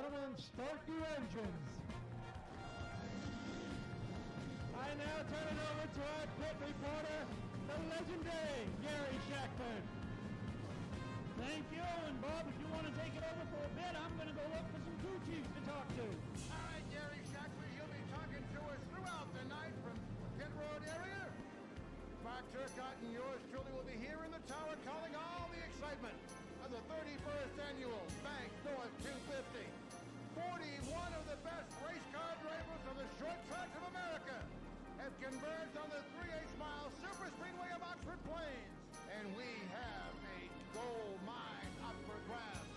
gentlemen, start your engines. I now turn it over to our pit reporter, the legendary Gary Shackford. Thank you, and Bob, if you want to take it over for a bit, I'm going to go look for some crew chiefs to talk to. All right, Gary Shackford, you'll be talking to us throughout the night from Pit Road area. Mark Turcott and yours truly will be here in the tower calling all the excitement of the 31st annual Bank North 250. 41 of the best race car drivers of the short tracks of America have converged on the 3/8 mile super speedway of Oxford Plains. And we have a gold mine up for grabs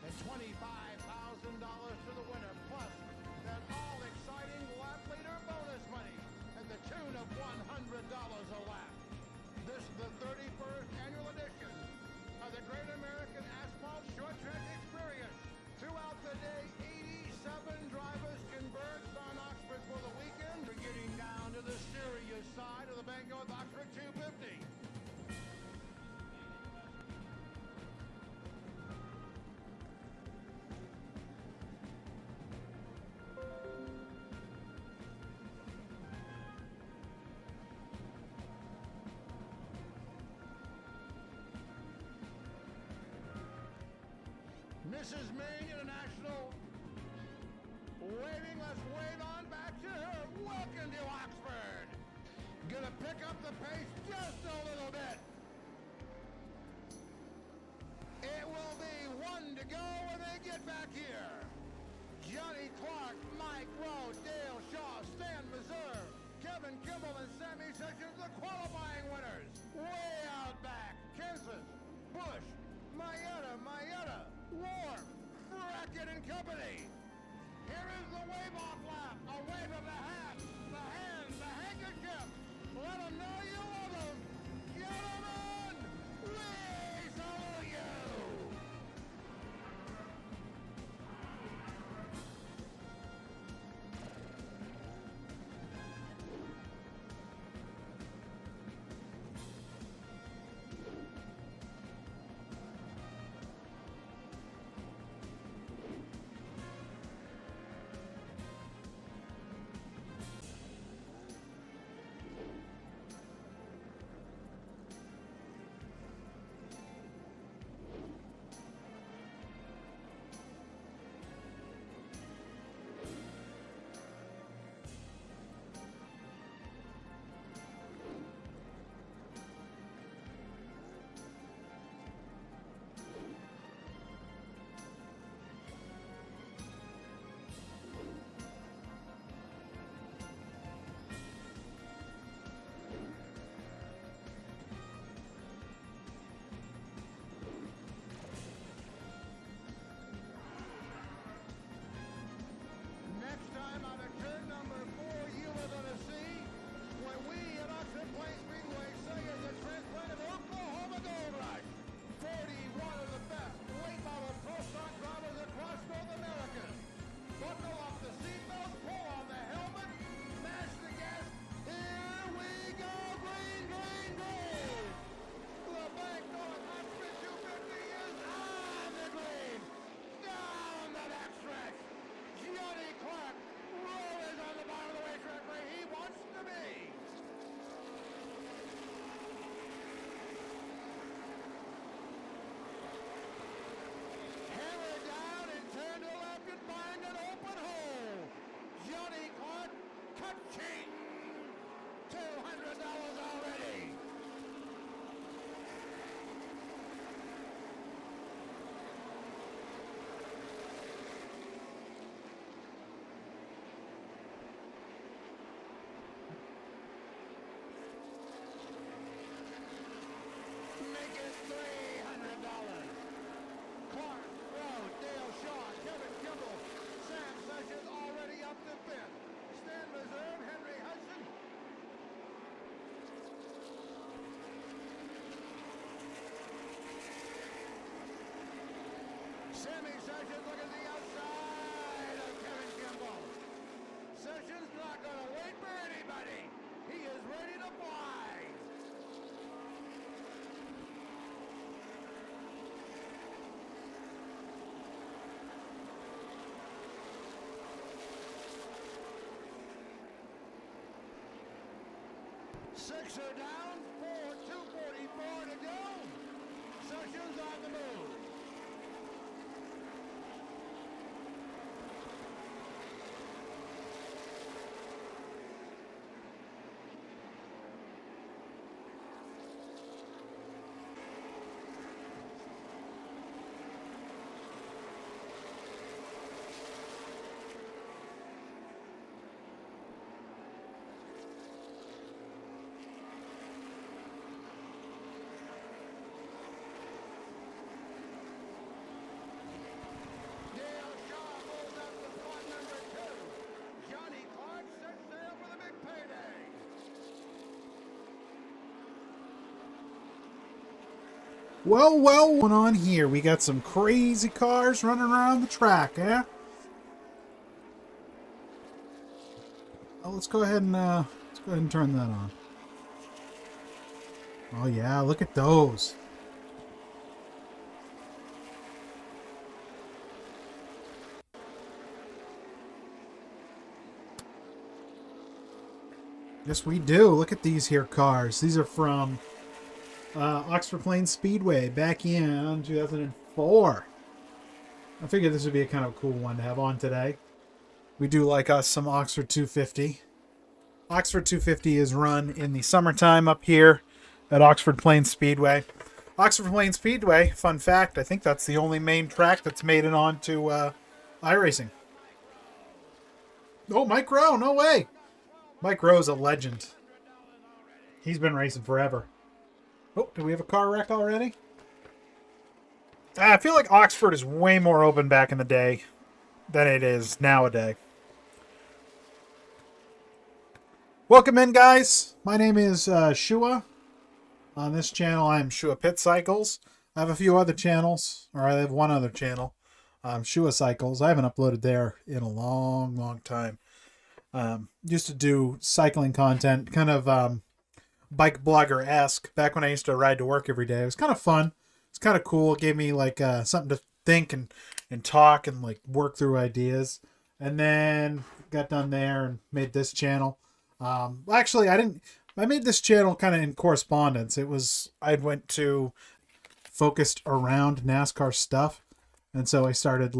at $25,000 to the winner, plus that all-exciting lap leader bonus money at the tune of $100 a lap. This is the 31st annual edition of the Great American Asphalt Short Track Experience. Throughout the day, 87 drivers converged on Oxford for the weekend. We're getting down to the serious side of the Bank North Oxford 250. Mrs. Maine International waving. Let's wave on back to her. Welcome to Oxford. Gonna pick up the pace just a little bit. It will be 1 to go when they get back here. Johnny Clark, Mike Rowe, Dale Shaw, Stan Meserve, Kevin Kimball, and Sammy Sessions, the qualifying winners. Way out back, Kansas, Bush, Mayetta, Warm, Brackett and Company. Here is the wave-off lap. A wave of the hat, the hand, the handkerchief. Let them know you love them. Gentlemen, we salute you. Six are down, 2:44 to go. Sessions on the move. Well, what's going on here? We got some crazy cars running around the track, eh? Oh, let's go ahead and turn that on. Oh yeah, look at those. Yes, we do. Look at these here cars. These are from Oxford Plains Speedway back in 2004. I figured this would be a kind of cool one to have on today. We do like us some Oxford 250. Oxford 250 is run in the summertime up here at Oxford Plains Speedway. Oxford Plains Speedway, fun fact, I think that's the only main track that's made it onto iRacing. Oh, Mike Rowe, no way. Mike Rowe's a legend. He's been racing forever. Oh, do we have a car wreck already? I feel like Oxford is way more open back in the day than it is nowadays. Welcome in, guys. My name is Shua. On this channel, I'm Shua Pit Cycles. I have a few other channels, or I have one other channel, Shua Cycles. I haven't uploaded there in a long, long time. Used to do cycling content, kind of bike blogger-esque, back when I used to ride to work every day. It was kind of fun. It's kind of cool. It gave me like something to think and talk and like work through ideas. And then got done there and made this channel. Actually, I made this channel kind of in correspondence. I went to focused around NASCAR stuff. And so I started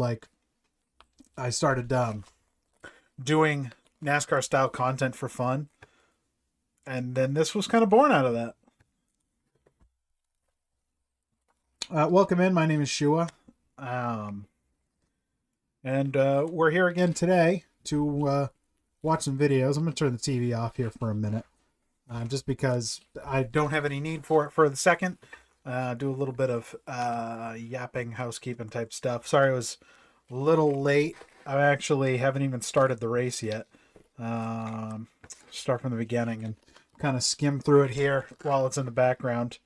doing NASCAR style content for fun. And then this was kind of born out of that. Welcome in. My name is Shua. And we're here again today to watch some videos. I'm going to turn the TV off here for a minute. Just because I don't have any need for it for the second. Do a little bit of yapping, housekeeping type stuff. Sorry I was a little late. I actually haven't even started the race yet. Start from the beginning and kind of skim through it here while it's in the background.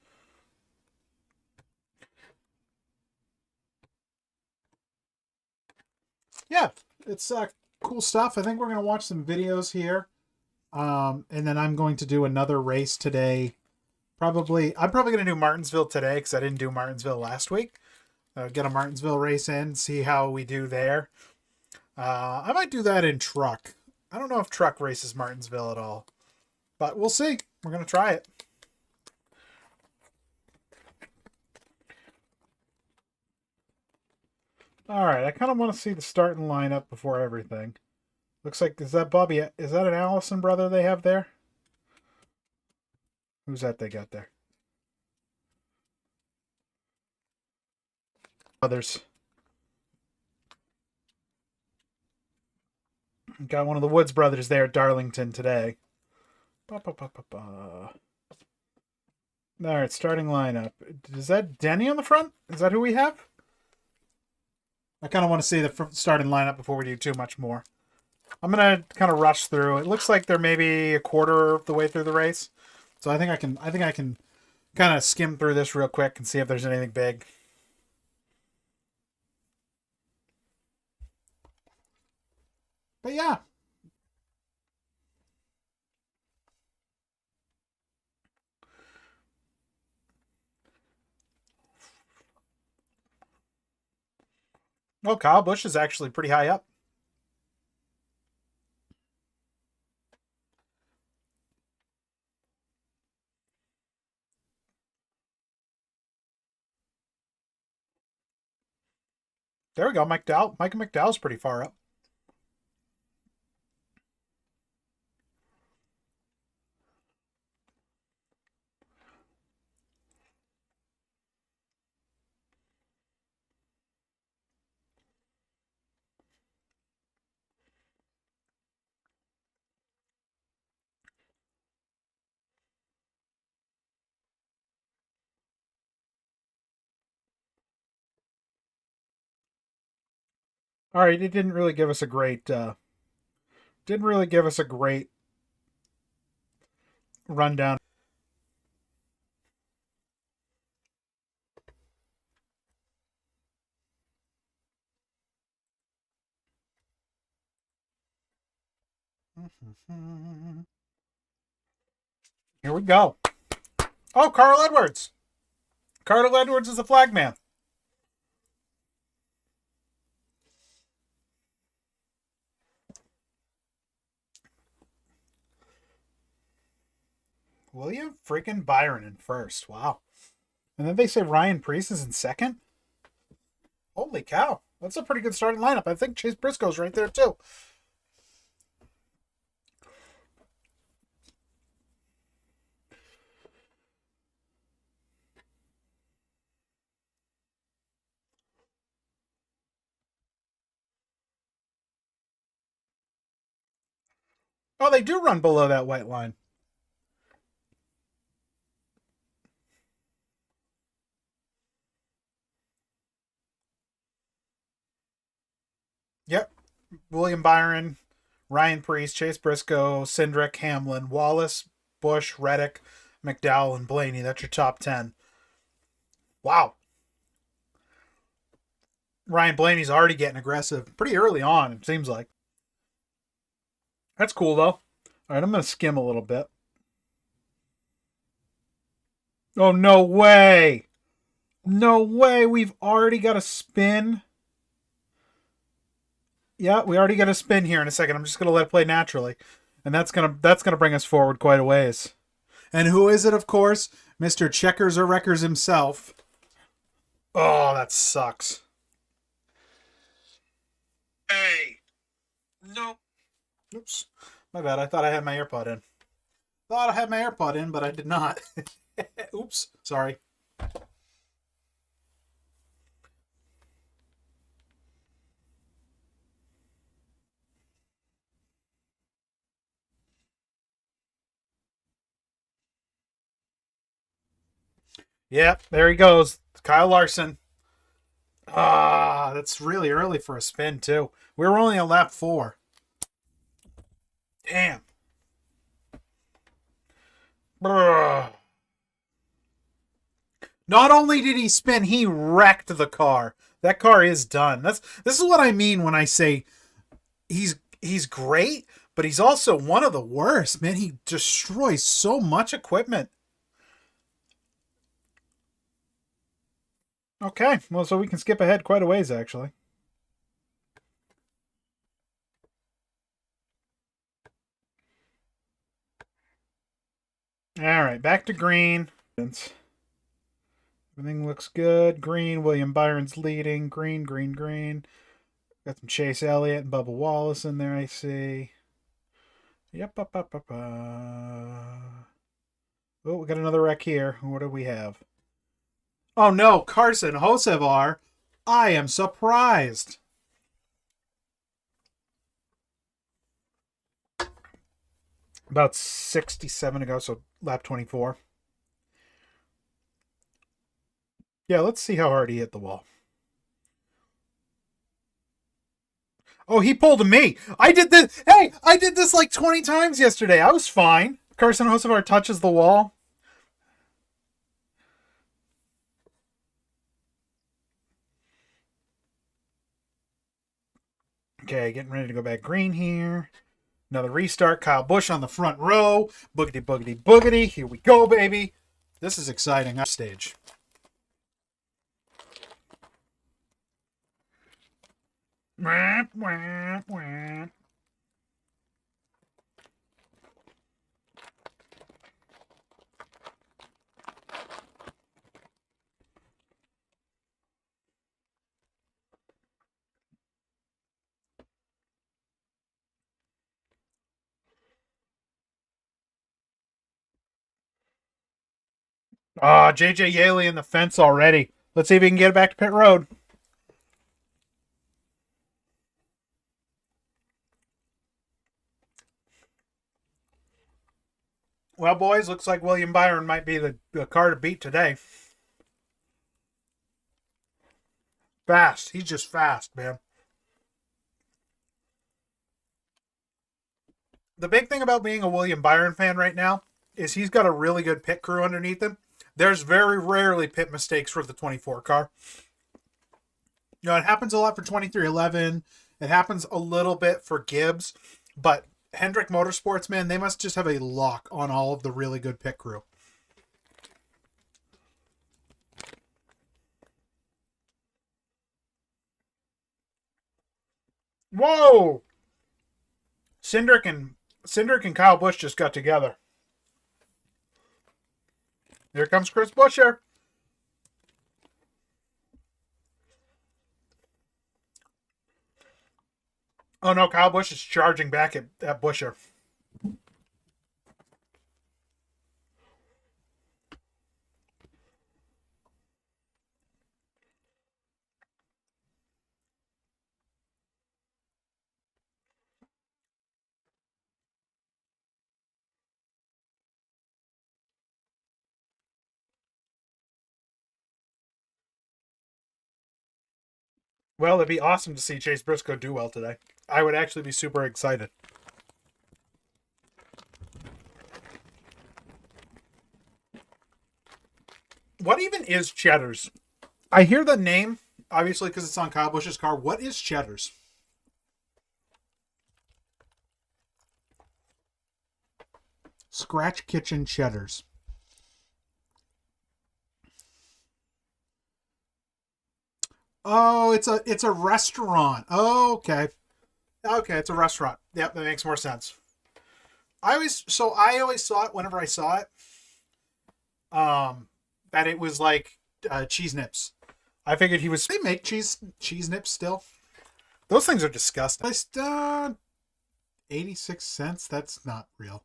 Yeah, it's cool stuff. I think we're going to watch some videos here. And then I'm going to do another race today. I'm probably going to do Martinsville today because I didn't do Martinsville last week. Get a Martinsville race in, see how we do there. I might do that in truck. I don't know if truck races Martinsville at all. But we'll see. We're going to try it. Alright, I kind of want to see the starting lineup before everything. Looks like, is that Bobby? Is that an Allison brother they have there? Who's that they got there? Brothers. Got one of the Woods brothers there at Darlington today. Alright, starting lineup. Is that Denny on the front? Is that who we have? I kind of want to see the starting lineup before we do too much more. I'm going to kind of rush through. It looks like they're maybe a quarter of the way through the race. So I think I can kind of skim through this real quick and see if there's anything big. But yeah. Oh, Kyle Busch is actually pretty high up. There we go. Micah McDowell's pretty far up. All right, it didn't really give us a great rundown. Here we go. Oh, Carl Edwards. Carl Edwards is the flag man. William freaking Byron in first. Wow. And then they say Ryan Preece is in second? Holy cow. That's a pretty good starting lineup. I think Chase Briscoe's right there too. Oh, they do run below that white line. Yep. William Byron, Ryan Preece, Chase Briscoe, Cindric, Hamlin, Wallace, Bush, Reddick, McDowell, and Blaney. That's your top 10. Wow. Ryan Blaney's already getting aggressive pretty early on, it seems like. That's cool, though. All right, I'm going to skim a little bit. Oh, no way. No way. We've already got a spin. Yeah, we already got a spin here in a second. I'm just going to let it play naturally. And that's gonna bring us forward quite a ways. And who is it, of course? Mr. Checkers or Wreckers himself. Oh, that sucks. Hey. Nope. Oops. My bad. I thought I had my AirPod in. Thought I had my AirPod in, but I did not. Oops. Sorry. Yep, there he goes. Kyle Larson. Ah, that's really early for a spin, too. We were only on lap 4. Damn. Brr. Not only did he spin, he wrecked the car. That car is done. This is what I mean when I say he's great, but he's also one of the worst. Man, he destroys so much equipment. Okay, well, so we can skip ahead quite a ways, actually. All right, back to green. Everything looks good. Green, William Byron's leading. Green, green, green. Got some Chase Elliott and Bubba Wallace in there, I see. Yep, up, up, up, Oh, we got another wreck here. What do we have? Oh no, Carson Hocevar. I am surprised. About 67 ago, so lap 24. Yeah, let's see how hard he hit the wall. Oh, he pulled me. I did this. Hey, I did this like 20 times yesterday. I was fine. Carson Hocevar touches the wall. Okay, getting ready to go back green here. Another restart. Kyle Busch on the front row. Boogity, boogity, boogity. Here we go, baby. This is exciting. Stage. Wah, wah, wah. Ah, JJ Yaley in the fence already. Let's see if he can get it back to pit road. Well, boys, looks like William Byron might be the car to beat today. Fast. He's just fast, man. The big thing about being a William Byron fan right now is he's got a really good pit crew underneath him. There's very rarely pit mistakes for the 24 car. You know, it happens a lot for 2311. It happens a little bit for Gibbs, but Hendrick Motorsports, man, they must just have a lock on all of the really good pit crew. Whoa! Cindric and Kyle Busch just got together. Here comes Chris Buescher. Oh no, Kyle Busch is charging back at Buescher. Well, it'd be awesome to see Chase Briscoe do well today. I would actually be super excited. What even is Cheddar's? I hear the name, obviously, because it's on Kyle Busch's car. What is Cheddar's? Scratch Kitchen Cheddar's. Oh, it's a restaurant. Oh, okay. Okay, it's a restaurant. Yep, that makes more sense. I always thought whenever I saw it, that it was like cheese nips. I figured he was. They make cheese nips still. Those things are disgusting. 86 cents. That's not real.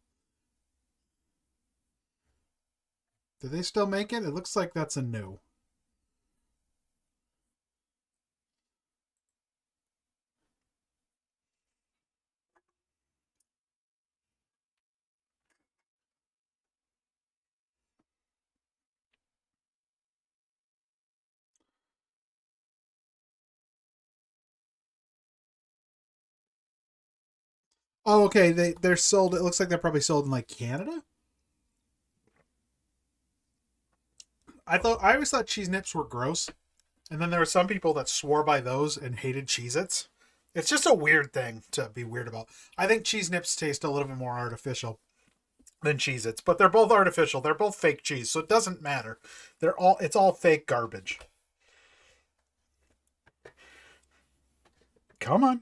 Do they still make it? It looks like that's a new. Oh, okay. They're sold. It looks like they're probably sold in like Canada. I always thought cheese nips were gross, and then there were some people that swore by those and hated Cheez-Its. It's just a weird thing to be weird about. I think cheese nips taste a little bit more artificial than Cheez-Its, but they're both artificial. They're both fake cheese, so it doesn't matter. It's all fake garbage. Come on.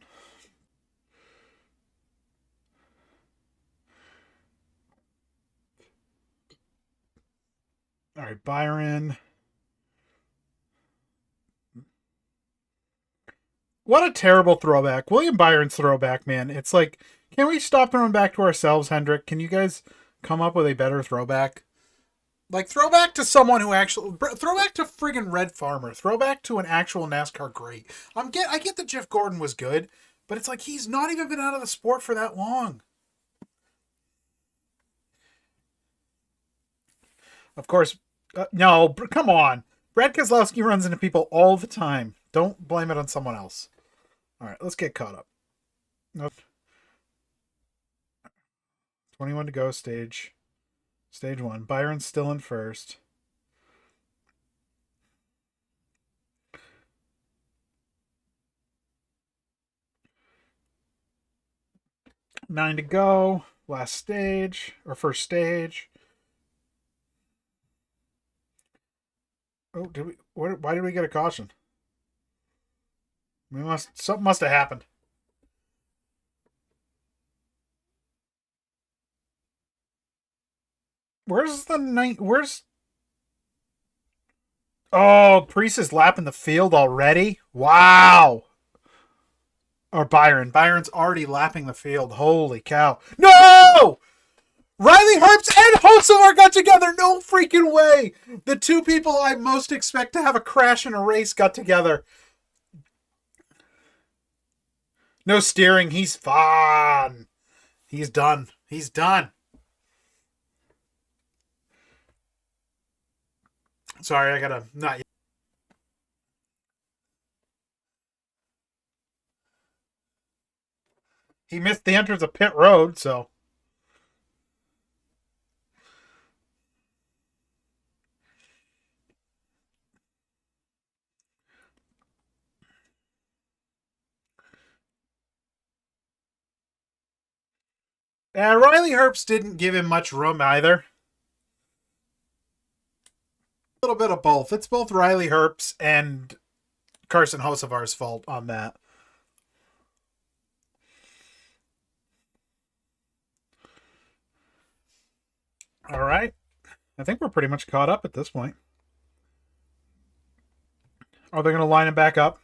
All right, Byron. What a terrible throwback. William Byron's throwback, man. It's like, can we stop throwing back to ourselves, Hendrick? Can you guys come up with a better throwback? Like, throwback to someone who actually... Throwback to friggin' Red Farmer. Throwback to an actual NASCAR great. I get that Jeff Gordon was good, but it's like he's not even been out of the sport for that long. Of course, no, come on. Brad Keselowski runs into people all the time. Don't blame it on someone else. All right, let's get caught up. Nope. 21 to go, stage 1. Byron's still in first. Nine to go. Last stage, or first stage. Oh, why did we get a caution? Something must have happened. Where's Oh, Priest is lapping the field already? Wow. Or Byron's already lapping the field. Holy cow. No! Riley Herbst and Hocevar got together. No freaking way. The two people I most expect to have a crash in a race got together. No steering. He's fine. He's done. He's done. Sorry, I gotta not. He missed the entrance of pit road, so. Riley Herbst didn't give him much room either. A little bit of both. It's both Riley Herbst and Carson Hocevar's fault on that. All right. I think we're pretty much caught up at this point. Are they going to line him back up?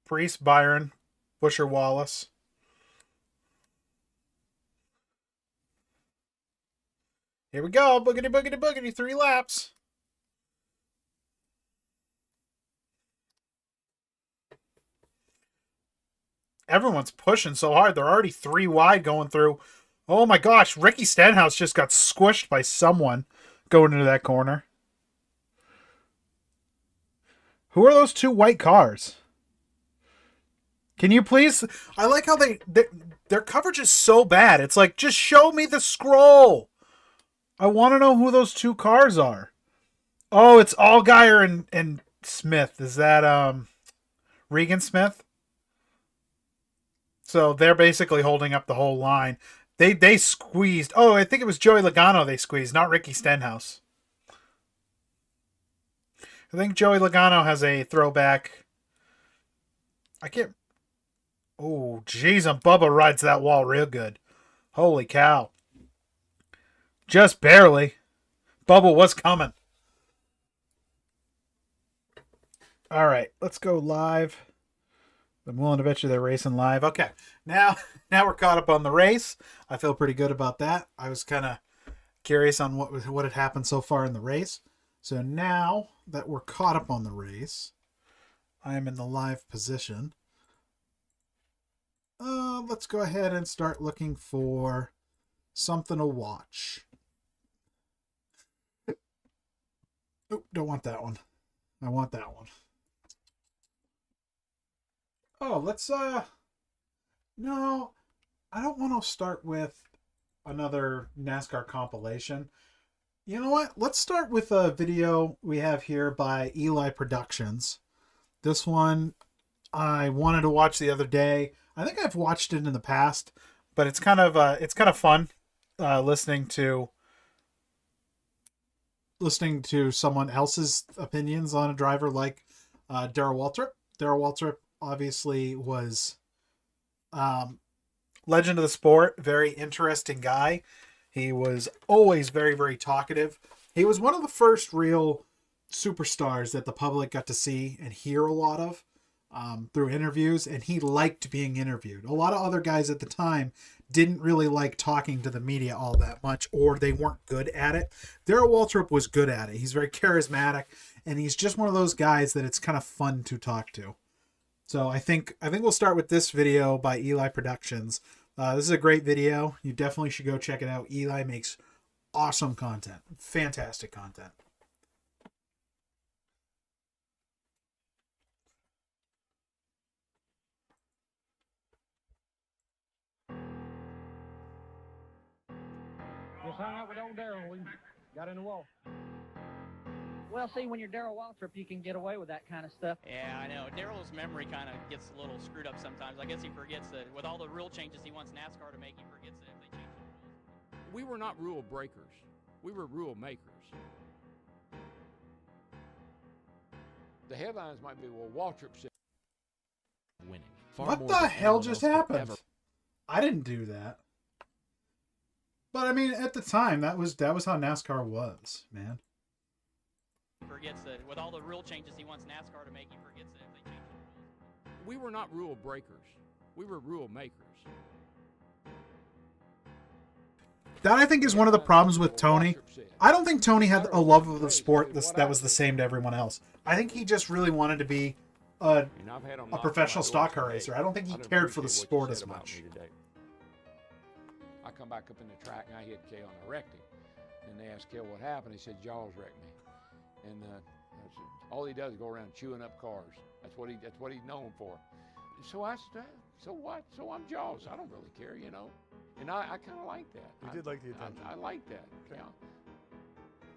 Priest, Byron, Busher, Wallace. Here we go. Boogity, boogity, boogity. 3 laps. Everyone's pushing so hard. They're already 3 wide going through. Oh my gosh. Ricky Stenhouse just got squished by someone going into that corner. Who are those 2 white cars? Can you please? I like how their coverage is so bad. It's like, just show me the scroll. I want to know who those 2 cars are. Oh, it's Allgaier and Smith. Is that Regan Smith? So they're basically holding up the whole line. They squeezed. Oh, I think it was Joey Logano they squeezed, not Ricky Stenhouse. I think Joey Logano has a throwback. I can't. Oh, jeez, and Bubba rides that wall real good. Holy cow. Just barely. Bubba was coming. All right, let's go live. I'm willing to bet you they're racing live. Okay, now we're caught up on the race. I feel pretty good about that. I was kind of curious on what had happened so far in the race. So now that we're caught up on the race, I am in the live position. Let's go ahead and start looking for something to watch. Oh, don't want that one. I want that one. Oh, let's, no, I don't want to start with another NASCAR compilation. You know what? Let's start with a video we have here by Eli Productions. This one I wanted to watch the other day. I think I've watched it in the past, but it's kind of fun listening to someone else's opinions on a driver like Darrell Waltrip. Darrell Waltrip obviously was legend of the sport, very interesting guy. He was always very, very talkative. He was one of the first real superstars that the public got to see and hear a lot of through interviews, and he liked being interviewed. A lot of other guys at the time didn't really like talking to the media all that much, or they weren't good at it. Darrell Waltrip was good at it. He's very charismatic, and he's just one of those guys that it's kind of fun to talk to. So I think we'll start with this video by Eli Productions. This is a great video. You definitely should go check it out. Eli makes awesome content. Fantastic content. Just hung out with old Darrell. We got in the wall. Well, see, when you're Darrell Waltrip, you can get away with that kind of stuff. Yeah, I know. Darrell's memory kind of gets a little screwed up sometimes. I guess he forgets that with all the rule changes he wants NASCAR to make, he forgets that if they change the rules. We were not rule breakers. We were rule makers. The headlines might be, well, Waltrip said winning. What the hell just happened? I didn't do that. But I mean, at the time, that was how NASCAR was, man. Forgets that with all the rule changes he wants NASCAR to make, he forgets that if they change the rules. We were not rule breakers. We were rule makers. That I think is one of the problems with Tony. I don't think Tony had a love of the sport that was the same to everyone else. I think he just really wanted to be a professional stock car racer. I don't think he cared for the sport as much. I come back up in the track and I hit Kale and I wrecked him. And they asked Kale what happened. He said, Jaws wrecked me. And all he does is go around chewing up cars. That's what he's known for. So I said, so what? So I'm Jaws. I don't really care, you know. And I kind of like that. You did like the attention. I like that. Okay. Yeah.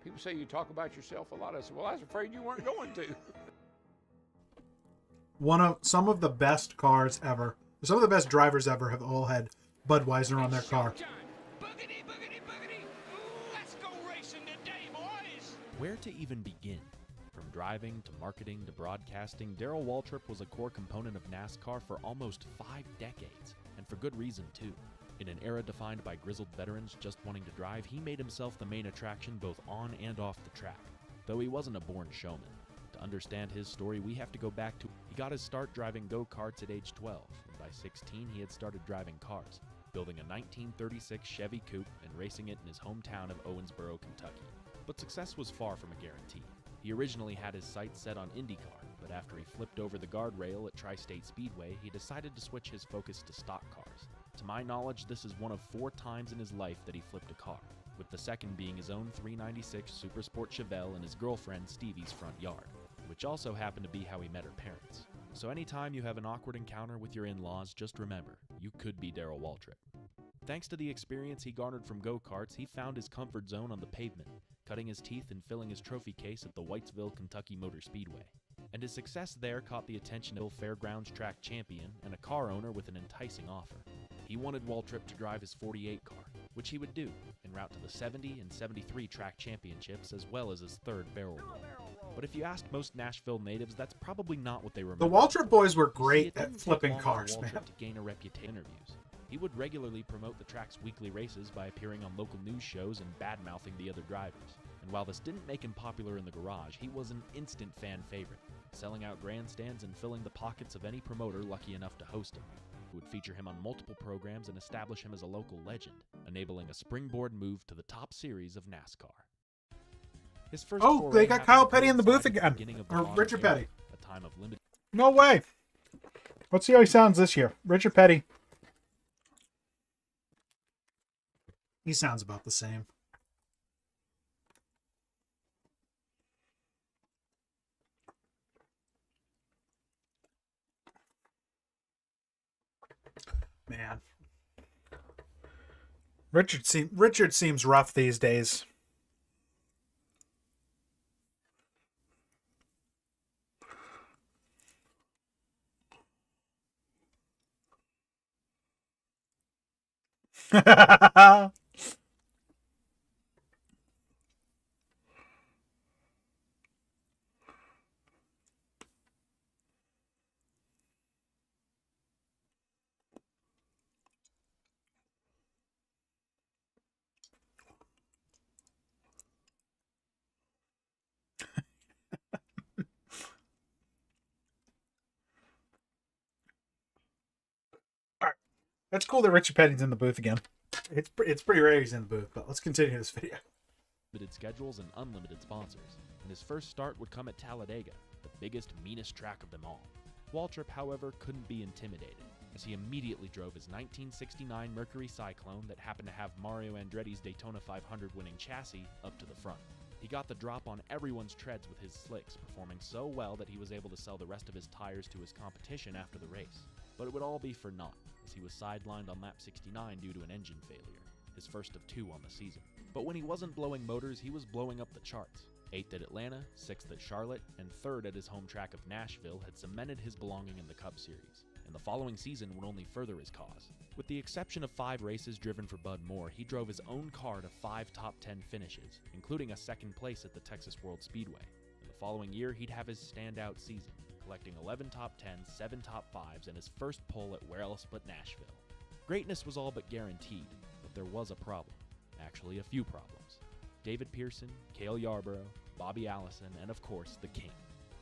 People say you talk about yourself a lot. I said, well, I was afraid you weren't going to. Some of the best cars ever, some of the best drivers ever have all had Budweiser on their car. Boogity, boogity, boogity. Ooh, let's go racing today, boys. Where to even begin? From driving to marketing to broadcasting, Darrell Waltrip was a core component of NASCAR for almost 5 decades, and for good reason too. In an era defined by grizzled veterans just wanting to drive, he made himself the main attraction both on and off the track, though he wasn't a born showman. To understand his story, we have to go back to he got his start driving go-karts at age 12, and by 16 he had started driving cars, building a 1936 Chevy Coupe and racing it in his hometown of Owensboro, Kentucky. But success was far from a guarantee. He originally had his sights set on IndyCar, but after he flipped over the guardrail at Tri-State Speedway, he decided to switch his focus to stock cars. To my knowledge, this is one of 4 times in his life that he flipped a car, with the second being his own 396 Supersport Chevelle in his girlfriend Stevie's front yard, which also happened to be how he met her parents. So anytime you have an awkward encounter with your in-laws, just remember, you could be Darrell Waltrip. Thanks to the experience he garnered from go-karts, he found his comfort zone on the pavement, cutting his teeth and filling his trophy case at the Whitesville, Kentucky Motor Speedway. And his success there caught the attention of a Fairgrounds track champion and a car owner with an enticing offer. He wanted Waltrip to drive his 48 car, which he would do, en route to the 70 and 73 track championships as well as his 3rd barrel roll. But if you ask most Nashville natives, that's probably not what they remember. The Waltrip boys were great at flipping cars, man. To gain a reputation interviews. He would regularly promote the track's weekly races by appearing on local news shows and bad-mouthing the other drivers. And while this didn't make him popular in the garage, he was an instant fan favorite, selling out grandstands and filling the pockets of any promoter lucky enough to host him, who would feature him on multiple programs and establish him as a local legend, enabling a springboard move to the top series of NASCAR. His first they got Kyle Petty in the booth again, or Richard Petty. A time of limited. No way. Let's see how he sounds this year. Richard Petty. He sounds about the same. Man. Richard seems rough these days. It's cool that Richard Petty's in the booth again. It's pretty rare he's in the booth, but let's continue this video. Limited schedules and unlimited sponsors, and his first start would come at Talladega, the biggest, meanest track of them all. Waltrip, however, couldn't be intimidated, as he immediately drove his 1969 Mercury Cyclone that happened to have Mario Andretti's Daytona 500 winning chassis up to the front. He got the drop on everyone's treads with his slicks, performing so well that he was able to sell the rest of his tires to his competition after the race. But it would all be for naught, as he was sidelined on lap 69 due to an engine failure, his first of 2 on the season. But when he wasn't blowing motors, he was blowing up the charts. 8th at Atlanta, 6th at Charlotte, and 3rd at his home track of Nashville had cemented his belonging in the Cup Series, and the following season would only further his cause. With the exception of 5 races driven for Bud Moore, he drove his own car to 5 top 10 finishes, including a 2nd place at the Texas World Speedway. And the following year, he'd have his standout season, collecting 11 top 10s, 7 top 5s, and his first pole at where else but Nashville. Greatness was all but guaranteed, but there was a problem. Actually, a few problems. David Pearson, Cale Yarborough, Bobby Allison, and of course, the King.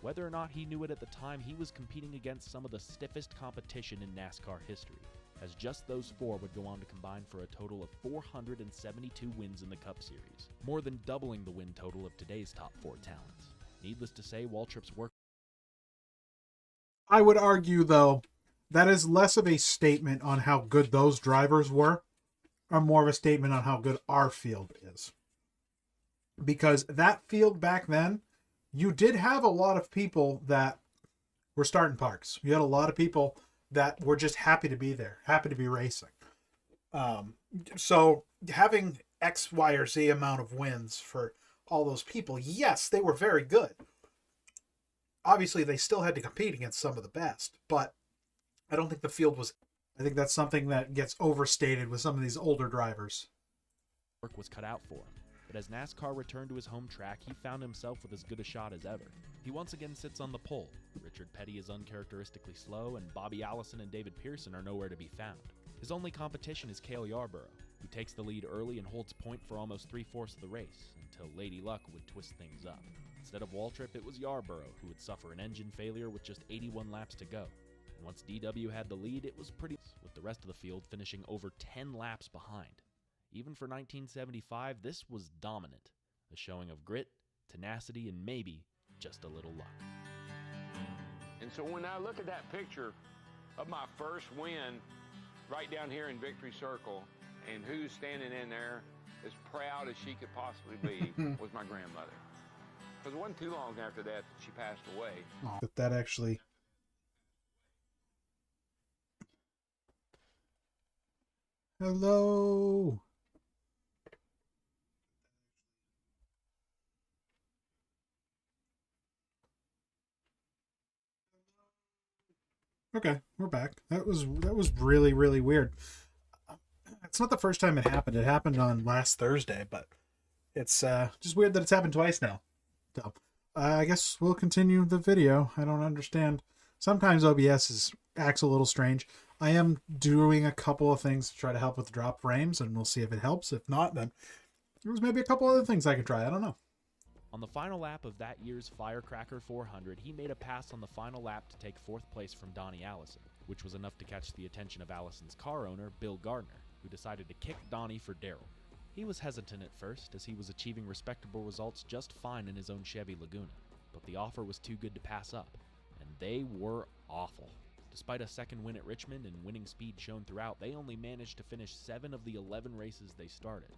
Whether or not he knew it at the time, he was competing against some of the stiffest competition in NASCAR history. as just those 4 would go on to combine for a total of 472 wins in the Cup Series, more than doubling the win total of today's top 4 talents. Needless to say, Waltrip's work... I would argue, though, that is less of a statement on how good those drivers were, or more of a statement on how good our field is. Because that field back then, you did have a lot of people that were starting parks. You had a lot of people that were just happy to be there, happy to be racing. So having X, Y, or Z amount of wins for all those people, yes, they were very good. Obviously, they still had to compete against some of the best, but I don't think the field was... I think that's something that gets overstated with some of these older drivers. Work was cut out for him, but as NASCAR returned to his home track, he found himself with as good a shot as ever. He once again sits on the pole. Richard Petty is uncharacteristically slow, and Bobby Allison and David Pearson are nowhere to be found. His only competition is Cale Yarborough, who takes the lead early and holds point for almost 3/4 of the race, until Lady Luck would twist things up. Instead of Waltrip, it was Yarborough who would suffer an engine failure with just 81 laps to go. And once DW had the lead, it was pretty, with the rest of the field finishing over 10 laps behind. Even for 1975, this was dominant, a showing of grit, tenacity, and maybe just a little luck. And so when I look at that picture of my first win right down here in Victory Circle, and who's standing in there as proud as she could possibly be, was my grandmother. Because it wasn't too long after that she passed away. But that actually... Hello! Okay, we're back. That was really, really weird. It's not the first time it happened. It happened on last Thursday, but it's just weird that it's happened twice now. So, I guess we'll continue the video. I don't understand. Sometimes OBS acts a little strange. I am doing a couple of things to try to help with drop frames, and we'll see if it helps. If not, then there's maybe a couple other things I could try. I don't know. On the final lap of that year's Firecracker 400, he made a pass on the final lap to take 4th place from Donnie Allison, which was enough to catch the attention of Allison's car owner, Bill Gardner, who decided to kick Donnie for Darrell. He was hesitant at first, as he was achieving respectable results just fine in his own Chevy Laguna, but the offer was too good to pass up, and they were awful. Despite a second win at Richmond and winning speed shown throughout, they only managed to finish 7 of the 11 races they started,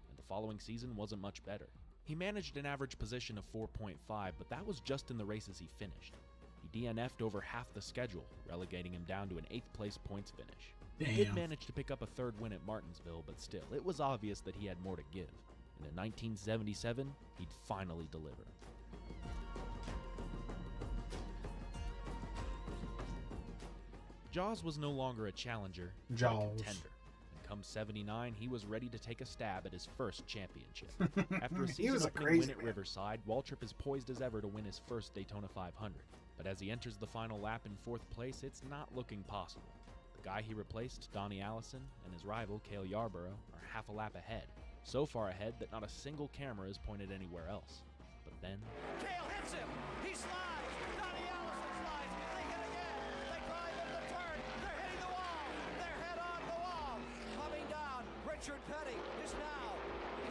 and the following season wasn't much better. He managed an average position of 4.5, but that was just in the races he finished. He DNF'd over half the schedule, relegating him down to an 8th place points finish. He did manage to pick up a 3rd win at Martinsville, but still, it was obvious that he had more to give. And in 1977, he'd finally deliver. Jaws was no longer a challenger, but a contender. Come 79, he was ready to take a stab at his first championship. After a season-opening win at Riverside, Waltrip is poised as ever to win his first Daytona 500. But as he enters the final lap in 4th place, it's not looking possible. The guy he replaced, Donnie Allison, and his rival, Cale Yarborough, are half a lap ahead. So far ahead that not a single camera is pointed anywhere else. But then... Cale hits him! He slides! Donnie Allison slides! They hit again! They drive into the turn! They're hitting the wall! They're head on the wall! Coming down, Richard Petty is now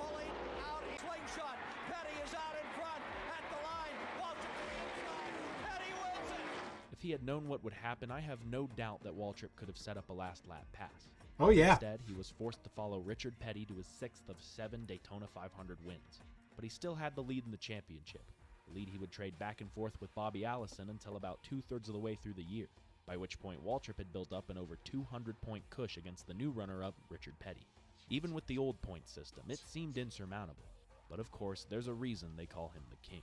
pulling out a slingshot. Petty is out in front at the line. Waltrip to the inside. Petty wins it! If he had known what would happen, I have no doubt that Waltrip could have set up a last lap pass. Oh yeah. Instead, he was forced to follow Richard Petty to his 6th of 7 Daytona 500 wins. But he still had the lead in the championship, the lead he would trade back and forth with Bobby Allison until about 2/3 of the way through the year, by which point Waltrip had built up an over 200-point cush against the new runner-up, Richard Petty. Even with the old point system, it seemed insurmountable. But of course, there's a reason they call him the king.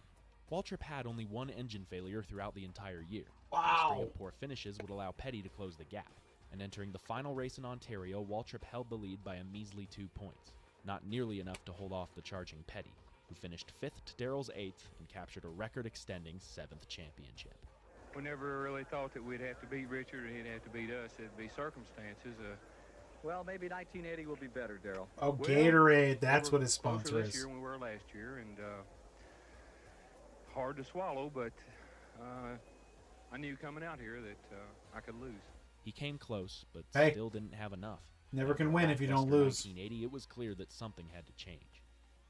Waltrip had only one engine failure throughout the entire year. Wow. A string of poor finishes would allow Petty to close the gap, and entering the final race in Ontario, Waltrip held the lead by a measly 2 points, not nearly enough to hold off the charging Petty, who finished 5th to Darrell's 8th and captured a record-extending 7th championship. We never really thought that we'd have to beat Richard and he'd have to beat us. It'd be circumstances. Well, maybe 1980 will be better, Darrell. Oh, Gatorade, that's what his sponsor closer is. this year than we were last year, and hard to swallow, but I knew coming out here that I could lose. He came close, but Hey. still didn't have enough. Never can For win if you don't lackluster lose. 1980, it was clear that something had to change.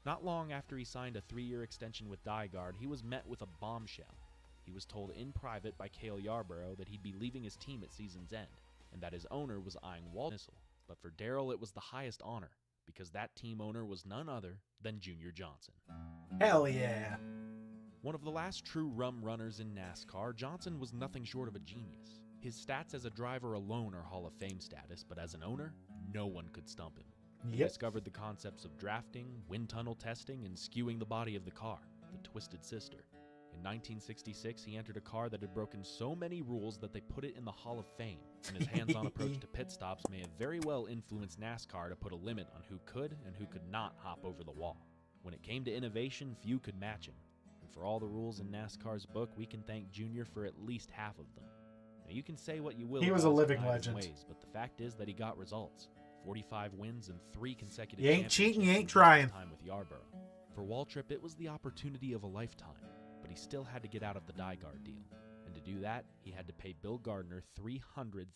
Not long after he signed a 3-year extension with Dyegard, he was met with a bombshell. He was told in private by Cale Yarborough that he'd be leaving his team at season's end, and that his owner was eyeing Waltrip. But for Darrell, it was the highest honor, because that team owner was none other than Junior Johnson. Hell yeah. One of the last true rum runners in NASCAR, Johnson was nothing short of a genius. His stats as a driver alone are Hall of Fame status, but as an owner, no one could stump him. He Yep. discovered the concepts of drafting, wind tunnel testing, and skewing the body of the car, the Twisted Sister. In 1966, he entered a car that had broken so many rules that they put it in the Hall of Fame, and his hands-on approach to pit stops may have very well influenced NASCAR to put a limit on who could and who could not hop over the wall. When it came to innovation, few could match him. And for all the rules in NASCAR's book, we can thank Junior for at least half of them. Now, you can say what you will He was about a his living denying legend. ways, but the fact is that he got results. 45 wins and 3 consecutive You ain't cheating, you championships ain't in just trying. his time with Yarborough. For Waltrip, it was the opportunity of a lifetime, but he still had to get out of the Dyegard deal. And to do that, he had to pay Bill Gardner $300,000.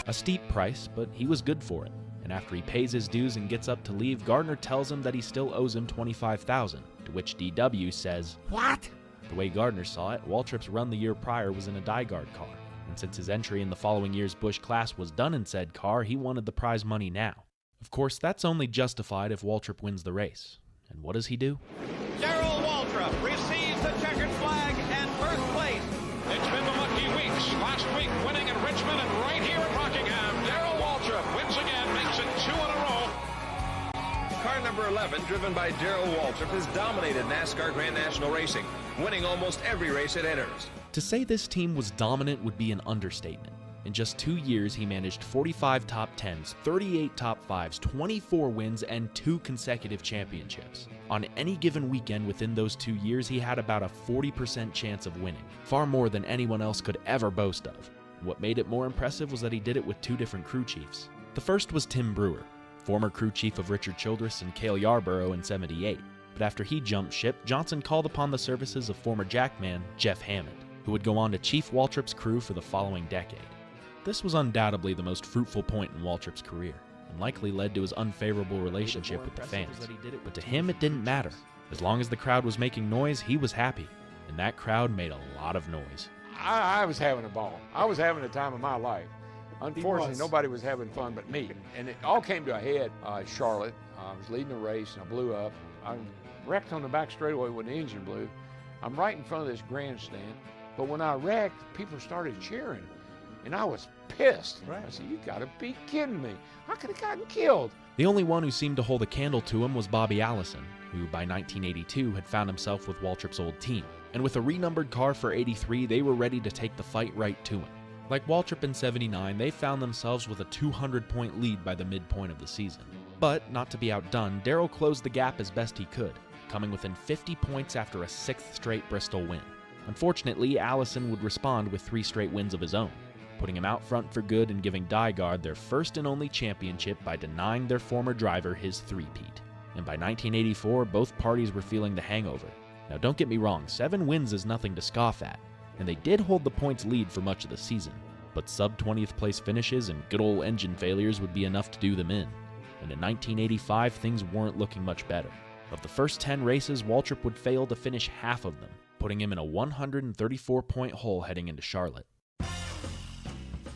A steep price, but he was good for it. And after he pays his dues and gets up to leave, Gardner tells him that he still owes him $25,000, to which DW says, "What?" The way Gardner saw it, Waltrip's run the year prior was in a Dyegard car, and since his entry in the following year's Busch Class was done in said car, he wanted the prize money now. Of course, that's only justified if Waltrip wins the race. And what does he do? Darrell Waltrip receives the checkered flag and first place. It's been the lucky weeks. Last week winning in Richmond and right here at Rockingham. Darrell Waltrip wins again, makes it 2 in a row. Car number 11, driven by Darrell Waltrip, has dominated NASCAR Grand National Racing, winning almost every race it enters. To say this team was dominant would be an understatement. In just 2 years, he managed 45 top 10s, 38 top 5s, 24 wins, and 2 consecutive championships. On any given weekend within those 2 years, he had about a 40% chance of winning, far more than anyone else could ever boast of. What made it more impressive was that he did it with 2 different crew chiefs. The first was Tim Brewer, former crew chief of Richard Childress and Cale Yarborough in '78. But after he jumped ship, Johnson called upon the services of former Jackman Jeff Hammond, who would go on to chief Waltrip's crew for the following decade. This was undoubtedly the most fruitful point in Waltrip's career, and likely led to his unfavorable relationship with the fans. But to him, it didn't matter. As long as the crowd was making noise, he was happy, and that crowd made a lot of noise. I was having a ball. I was having the time of my life. Unfortunately, nobody was having fun but me. And it all came to a head. Charlotte, I was leading the race, and I blew up. I wrecked on the back straightaway when the engine blew. I'm right in front of this grandstand. But when I wrecked, people started cheering. And I was pissed. Right. I said, you gotta be kidding me. I could have gotten killed. The only one who seemed to hold a candle to him was Bobby Allison, who by 1982 had found himself with Waltrip's old team. And with a renumbered car for '83, they were ready to take the fight right to him. Like Waltrip in '79, they found themselves with a 200-point lead by the midpoint of the season. But, not to be outdone, Darrell closed the gap as best he could, coming within 50 points after a 6th straight Bristol win. Unfortunately, Allison would respond with 3 straight wins of his own, putting him out front for good and giving Dyegard their first and only championship by denying their former driver his three-peat. And by 1984, both parties were feeling the hangover. Now don't get me wrong, 7 wins is nothing to scoff at, and they did hold the points lead for much of the season, but sub-20th place finishes and good old engine failures would be enough to do them in. And in 1985, things weren't looking much better. Of the first 10 races, Waltrip would fail to finish half of them, putting him in a 134-point hole heading into Charlotte.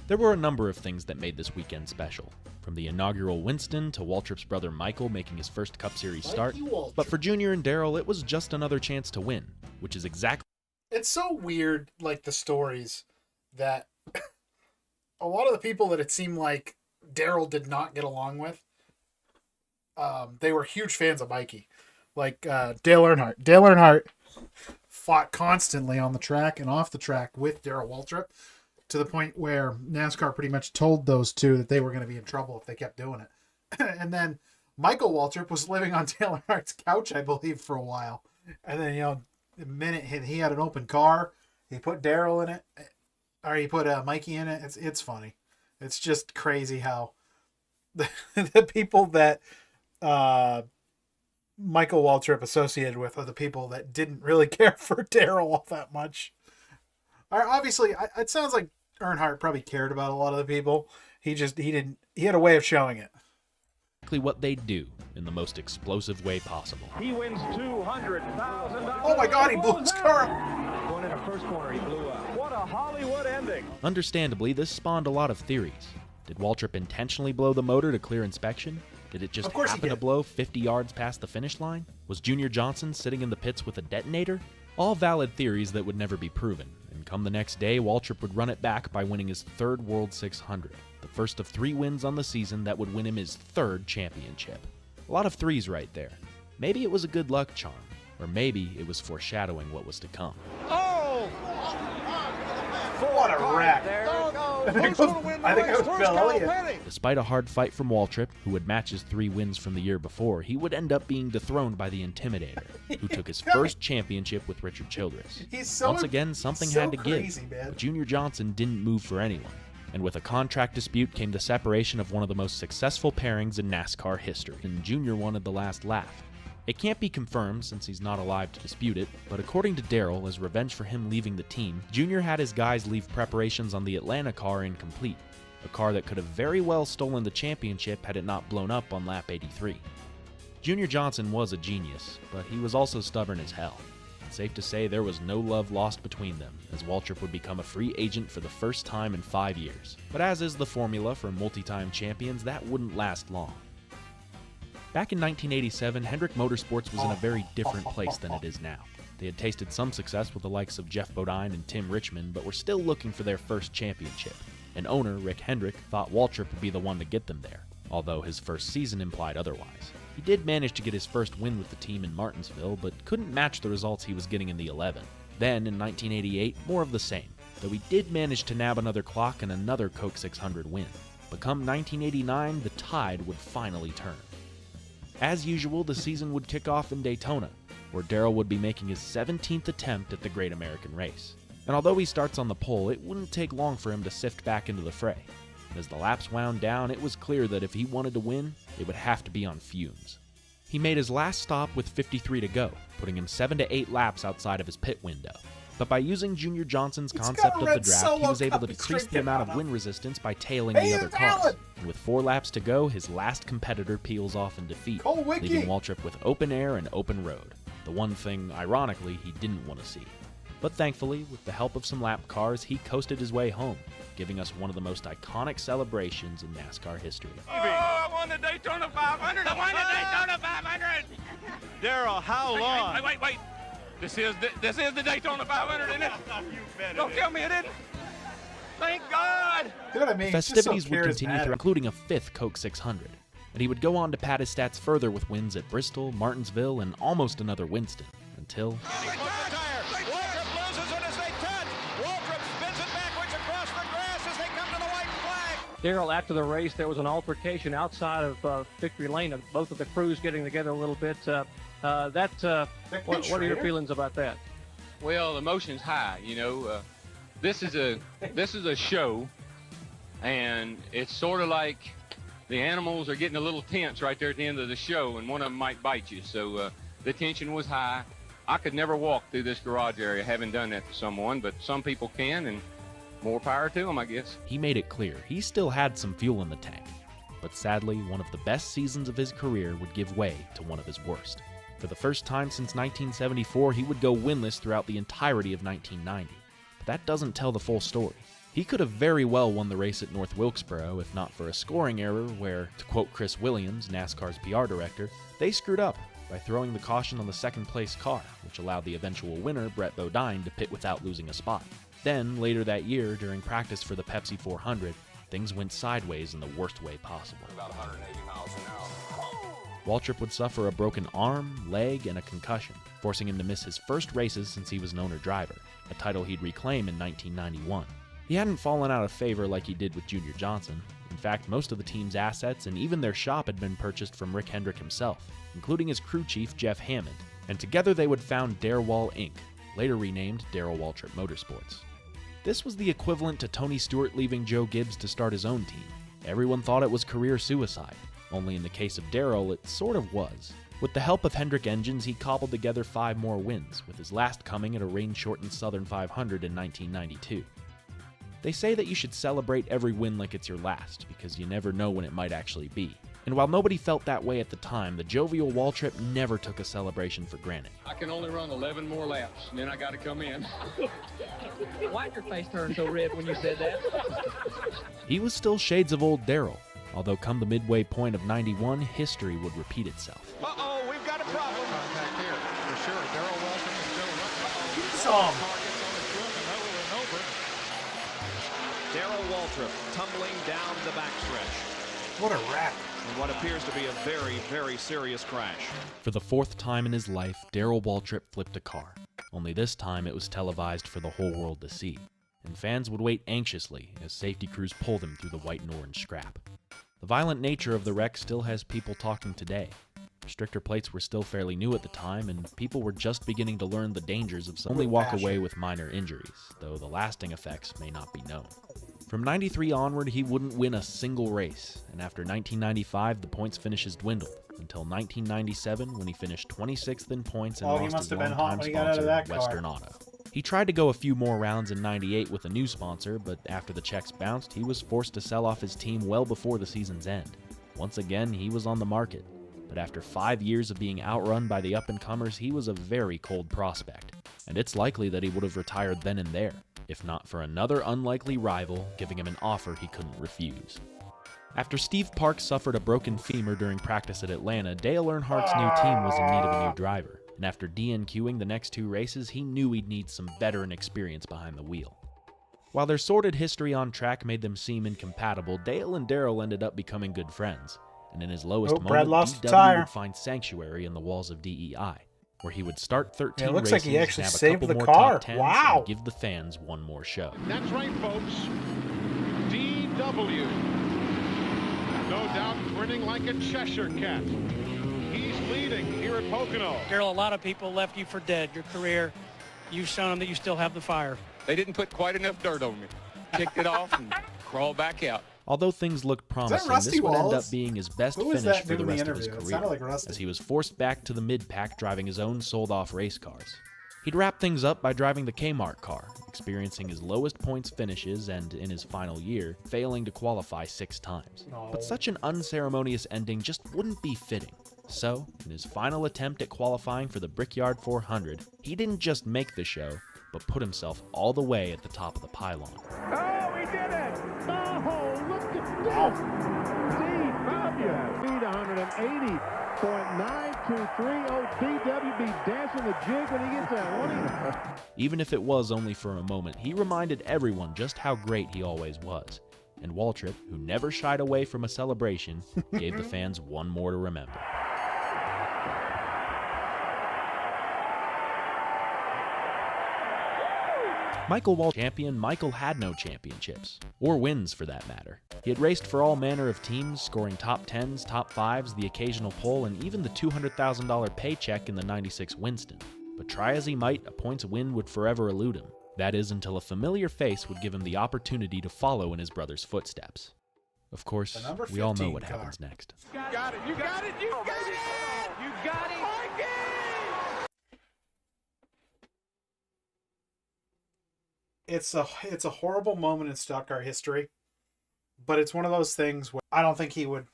There were a number of things that made this weekend special, from the inaugural Winston to Waltrip's brother Michael making his first Cup Series start, but for Junior and Darrell, it was just another chance to win, which is exactly... It's so weird, like, the stories that a lot of the people that it seemed like Darrell did not get along with, they were huge fans of Mikey. Like Dale Earnhardt. Dale Earnhardt fought constantly on the track and off the track with Darrell Waltrip, to the point where NASCAR pretty much told those two that they were going to be in trouble if they kept doing it. And then Michael Waltrip was living on Dale Earnhardt's couch, I believe, for a while. And then, the minute he had an open car, he put Darrell in it, or he put Mikey in it. It's funny. It's just crazy how the people that Michael Waltrip associated with are the people that didn't really care for Darrell all that much. Obviously, it sounds like Earnhardt probably cared about a lot of the people. He had a way of showing it. Exactly what they do in the most explosive way possible. He wins $200,000. Oh my God, he blew his car up. Going in the first corner, he blew up. What a Hollywood ending. Understandably, this spawned a lot of theories. Did Waltrip intentionally blow the motor to clear inspection? Did it just happen to blow 50 yards past the finish line? Was Junior Johnson sitting in the pits with a detonator? All valid theories that would never be proven. And come the next day, Waltrip would run it back by winning his third World 600. The first of 3 wins on the season that would win him his 3rd championship. A lot of threes right there. Maybe it was a good luck charm, or maybe it was foreshadowing what was to come. Oh! What a wreck. I think it was Bill Elliott. Despite a hard fight from Waltrip, who would match his 3 wins from the year before, he would end up being dethroned by the Intimidator, who took his first championship with Richard Childress. Once again, something had to give, but Junior Johnson didn't move for anyone. And with a contract dispute came the separation of one of the most successful pairings in NASCAR history, and Junior wanted the last laugh. It can't be confirmed since he's not alive to dispute it, but according to Darrell, as revenge for him leaving the team, Junior had his guys leave preparations on the Atlanta car incomplete, a car that could have very well stolen the championship had it not blown up on lap 83. Junior Johnson was a genius, but he was also stubborn as hell. It's safe to say there was no love lost between them, as Waltrip would become a free agent for the first time in 5 years. But as is the formula for multi-time champions, that wouldn't last long. Back in 1987, Hendrick Motorsports was in a very different place than it is now. They had tasted some success with the likes of Jeff Bodine and Tim Richmond, but were still looking for their first championship. And owner, Rick Hendrick, thought Waltrip would be the one to get them there, although his first season implied otherwise. He did manage to get his first win with the team in Martinsville, but couldn't match the results he was getting in the 11. Then, in 1988, more of the same, though he did manage to nab another clock and another Coke 600 win. But come 1989, the tide would finally turn. As usual, the season would kick off in Daytona, where Darrell would be making his 17th attempt at the Great American Race. And although he starts on the pole, it wouldn't take long for him to sift back into the fray. As the laps wound down, it was clear that if he wanted to win, it would have to be on fumes. He made his last stop with 53 to go, putting him 7 to 8 laps outside of his pit window. But by using Junior Johnson's concept of the draft, he was able to decrease the amount of wind resistance by tailing the other cars. And with 4 laps to go, his last competitor peels off in defeat, leaving Waltrip with open air and open road. The one thing, ironically, he didn't want to see. But thankfully, with the help of some lap cars, he coasted his way home, giving us one of the most iconic celebrations in NASCAR history. Oh, I won the Daytona 500! I won the Daytona 500! Darrell, how long? Wait. This is the Daytona 500, isn't it? Don't tell me it isn't. Thank God! You know what I mean? Festivities would continue through, including a 5th Coke 600. And he would go on to pad his stats further with wins at Bristol, Martinsville, and almost another Winston, until... Darrell, after the race, there was an altercation outside of Victory Lane of both of the crews getting together a little bit. What are your feelings about that? Well, emotion's high. You know, this is a show, and it's sort of like the animals are getting a little tense right there at the end of the show, and one of them might bite you. So the tension was high. I could never walk through this garage area having done that to someone, but some people can, and more power to them, I guess. He made it clear he still had some fuel in the tank, but sadly, one of the best seasons of his career would give way to one of his worst. For the first time since 1974, he would go winless throughout the entirety of 1990. But that doesn't tell the full story. He could have very well won the race at North Wilkesboro if not for a scoring error where, to quote Chris Williams, NASCAR's PR director, they screwed up by throwing the caution on the second-place car, which allowed the eventual winner, Brett Bodine, to pit without losing a spot. Then, later that year, during practice for the Pepsi 400, things went sideways in the worst way possible. About 180 miles an hour. Waltrip would suffer a broken arm, leg, and a concussion, forcing him to miss his first races since he was an owner driver, a title he'd reclaim in 1991. He hadn't fallen out of favor like he did with Junior Johnson. In fact, most of the team's assets and even their shop had been purchased from Rick Hendrick himself, including his crew chief, Jeff Hammond, and together they would found Darrell Inc., later renamed Darrell Waltrip Motorsports. This was the equivalent to Tony Stewart leaving Joe Gibbs to start his own team. Everyone thought it was career suicide, only in the case of Darrell, it sort of was. With the help of Hendrick engines, he cobbled together 5 more wins, with his last coming at a rain-shortened Southern 500 in 1992. They say that you should celebrate every win like it's your last, because you never know when it might actually be. And while nobody felt that way at the time, the jovial Waltrip never took a celebration for granted. I can only run 11 more laps, and then I got to come in. Why'd your face turn so red when you said that? He was still shades of old Darrell, although come the midway point of 91, history would repeat itself. Uh-oh, we've got a problem. Contact here, for sure. Darrell Waltrip is still running. Darrell Waltrip tumbling down the backstretch. What a wreck. In what appears to be a very, very serious crash. For the 4th time in his life, Darrell Waltrip flipped a car. Only this time it was televised for the whole world to see. And fans would wait anxiously as safety crews pulled him through the white and orange scrap. The violent nature of the wreck still has people talking today. Restrictor plates were still fairly new at the time, and people were just beginning to learn the dangers of only walk away with minor injuries, though the lasting effects may not be known. From 93 onward, he wouldn't win a single race, and after 1995, the points finishes dwindled, until 1997 when he finished 26th in points and lost his longtime sponsor, Western Auto. He tried to go a few more rounds in 98 with a new sponsor, but after the checks bounced, he was forced to sell off his team well before the season's end. Once again, he was on the market, but after 5 years of being outrun by the up-and-comers, he was a very cold prospect, and it's likely that he would have retired then and there, if not for another unlikely rival giving him an offer he couldn't refuse. After Steve Parks suffered a broken femur during practice at Atlanta, Dale Earnhardt's new team was in need of a new driver, and after DNQing the next 2 races, he knew he'd need some veteran experience behind the wheel. While their sordid history on track made them seem incompatible, Dale and Darrell ended up becoming good friends, and in his lowest moment, DW would find sanctuary in the walls of DEI, where he would start 13 it looks races like he actually and have a saved couple the more car. top 10s Wow. and give the fans one more show. That's right, folks. DW. No doubt grinning like a Cheshire cat. He's leading here at Pocono. Darrell, a lot of people left you for dead. Your career, you've shown them that you still have the fire. They didn't put quite enough dirt on me. Kicked it off and crawled back out. Although things looked promising, this would end up being his best finish for the rest of his career, as he was forced back to the mid-pack driving his own sold-off race cars. He'd wrap things up by driving the Kmart car, experiencing his lowest points finishes and, in his final year, failing to qualify 6 times. But such an unceremonious ending just wouldn't be fitting. So, in his final attempt at qualifying for the Brickyard 400, he didn't just make the show, but put himself all the way at the top of the pylon. Oh, he did it! Oh, look at this! Steve Fabia, speed 180.923. Oh, DW be dancing the jig when he gets that one. Even if it was only for a moment, he reminded everyone just how great he always was. And Waltrip, who never shied away from a celebration, gave the fans one more to remember. Michael Waltrip champion, Michael had no championships, or wins for that matter. He had raced for all manner of teams, scoring top 10s, top 5s, the occasional pole, and even the $200,000 paycheck in the 96 Winston. But try as he might, a points win would forever elude him. That is, until a familiar face would give him the opportunity to follow in his brother's footsteps. Of course, we all know what happens next. Got it, you got it, you got it! You got it! It's a horrible moment in stock car history, but it's one of those things where I don't think he would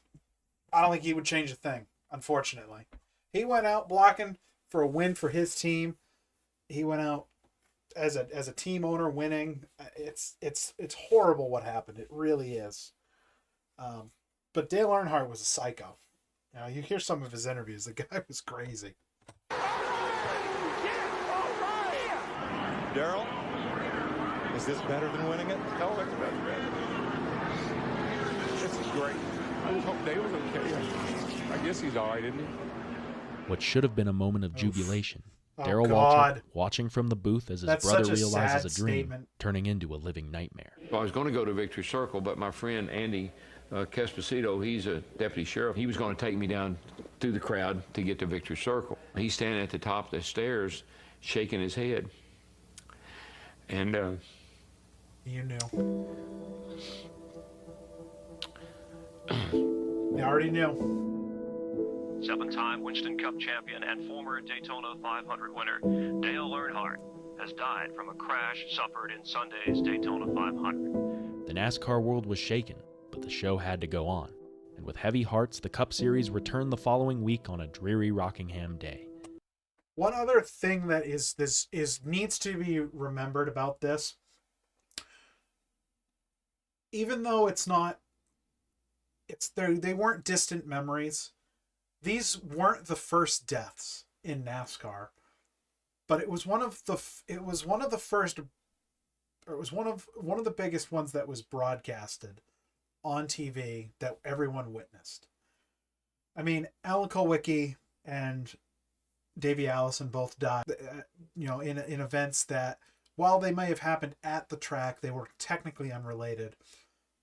change a thing. Unfortunately, he went out blocking for a win for his team. He went out as a team owner winning. It's horrible what happened. It really is. But Dale Earnhardt was a psycho. You know, you hear some of his interviews. The guy was crazy. Darrell, is this better than winning it? Oh, it's better. This is great. I just hope Dale's okay. I guess he's all right, isn't he? What should have been a moment of jubilation. Darrell God. Waltrip watching from the booth as his That's brother such a realizes sad a dream, statement. turning into a living nightmare. Well, I was going to go to Victory Circle, but my friend Andy Casposito, he's a deputy sheriff. He was going to take me down through the crowd to get to Victory Circle. He's standing at the top of the stairs, shaking his head. And you knew. You already knew. Seven-time Winston Cup champion and former Daytona 500 winner Dale Earnhardt has died from a crash suffered in Sunday's Daytona 500. The NASCAR world was shaken, but the show had to go on. And with heavy hearts, the Cup Series returned the following week on a dreary Rockingham day. One other thing that needs to be remembered about this, even though they weren't distant memories. These weren't the first deaths in NASCAR, but it was one of the biggest ones that was broadcasted on TV that everyone witnessed. I mean, Alan Kulwicki and Davey Allison both died, in events that, while they may have happened at the track, they were technically unrelated.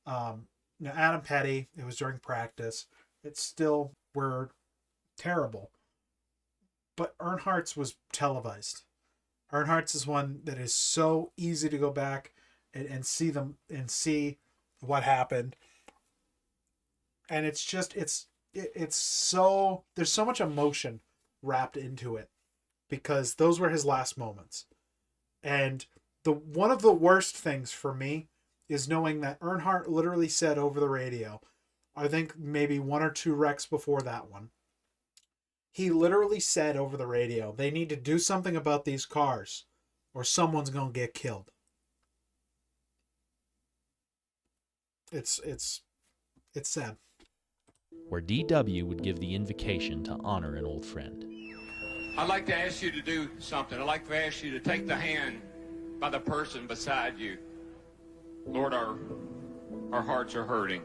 Adam Petty, it was during practice. It still were terrible. But Earnhardt's was televised. Earnhardt's is one that is so easy to go back and see them and see what happened. And it's so, there's so much emotion wrapped into it because those were his last moments. And one of the worst things for me is knowing that Earnhardt literally said over the radio, I think maybe 1 or 2 wrecks before that one, he literally said over the radio, they need to do something about these cars or someone's going to get killed. It's sad. Where DW would give the invocation to honor an old friend. I'd like to ask you to do something. I'd like to ask you to take the hand by the person beside you. Lord, our hearts are hurting.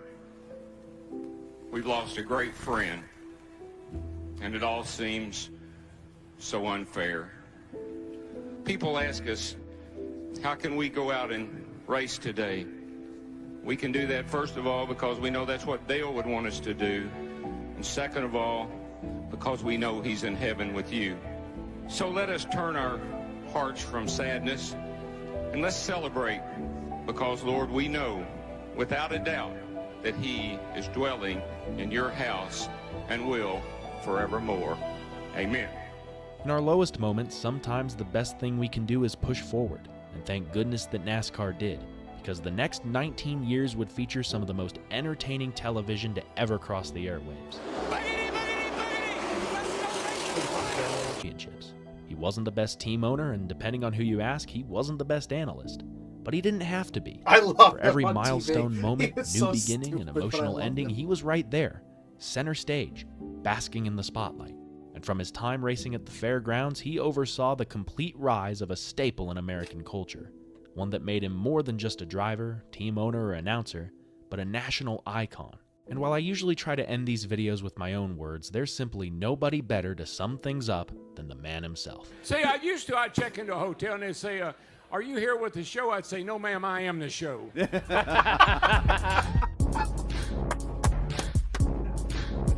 We've lost a great friend, and it all seems so unfair. People ask us, how can we go out and race today? We can do that, first of all, because we know that's what Dale would want us to do. And second of all, because we know he's in heaven with you. So let us turn our hearts from sadness and let's celebrate, because, Lord, we know without a doubt that he is dwelling in your house and will forevermore. Amen. In our lowest moments, sometimes the best thing we can do is push forward, and thank goodness that NASCAR did, because the next 19 years would feature some of the most entertaining television to ever cross the airwaves. Championships. He wasn't the best team owner, and depending on who you ask, he wasn't the best analyst. But he didn't have to be. I love For every him on milestone TV. moment, new so beginning, and stupid, but I emotional love ending, him. he was right there, center stage, basking in the spotlight. And from his time racing at the fairgrounds, he oversaw the complete rise of a staple in American culture, one that made him more than just a driver, team owner, or announcer, but a national icon. And while I usually try to end these videos with my own words, there's simply nobody better to sum things up than the man himself. See, I'd check into a hotel and they'd say, are you here with the show? I'd say, no, ma'am, I am the show.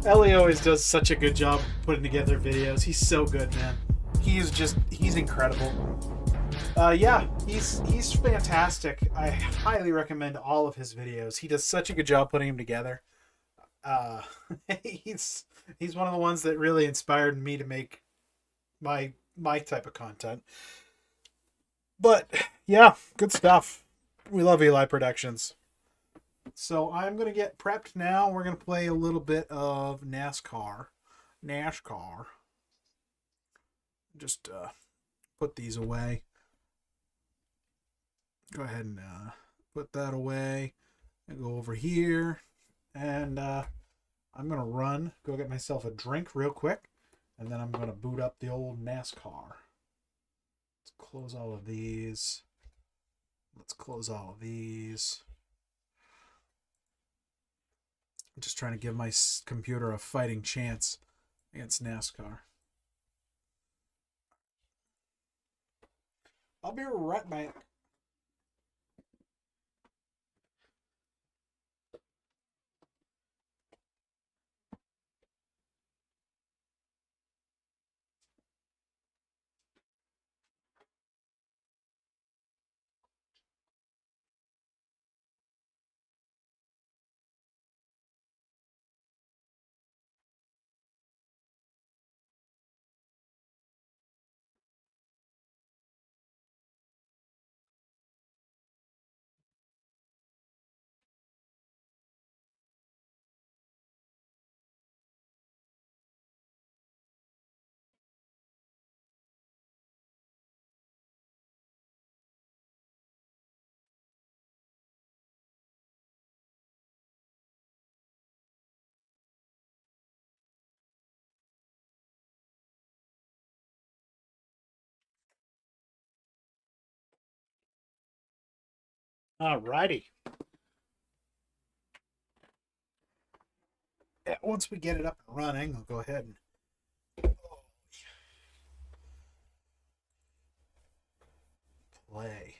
Ellie always does such a good job putting together videos. He's so good, man. He's incredible. Yeah, he's fantastic. I highly recommend all of his videos. He does such a good job putting them together. He's one of the ones that really inspired me to make my type of content. But yeah, good stuff. We love Eli Productions. So I'm going to get prepped now. We're going to play a little bit of NASCAR. Just put these away. Go ahead and put that away. And go over here. And I'm going to go get myself a drink real quick. And then I'm going to boot up the old NASCAR. Let's close all of these. I'm just trying to give my computer a fighting chance against NASCAR. I'll be right back. Alrighty. Yeah, once we get it up and running, I'll go ahead and play.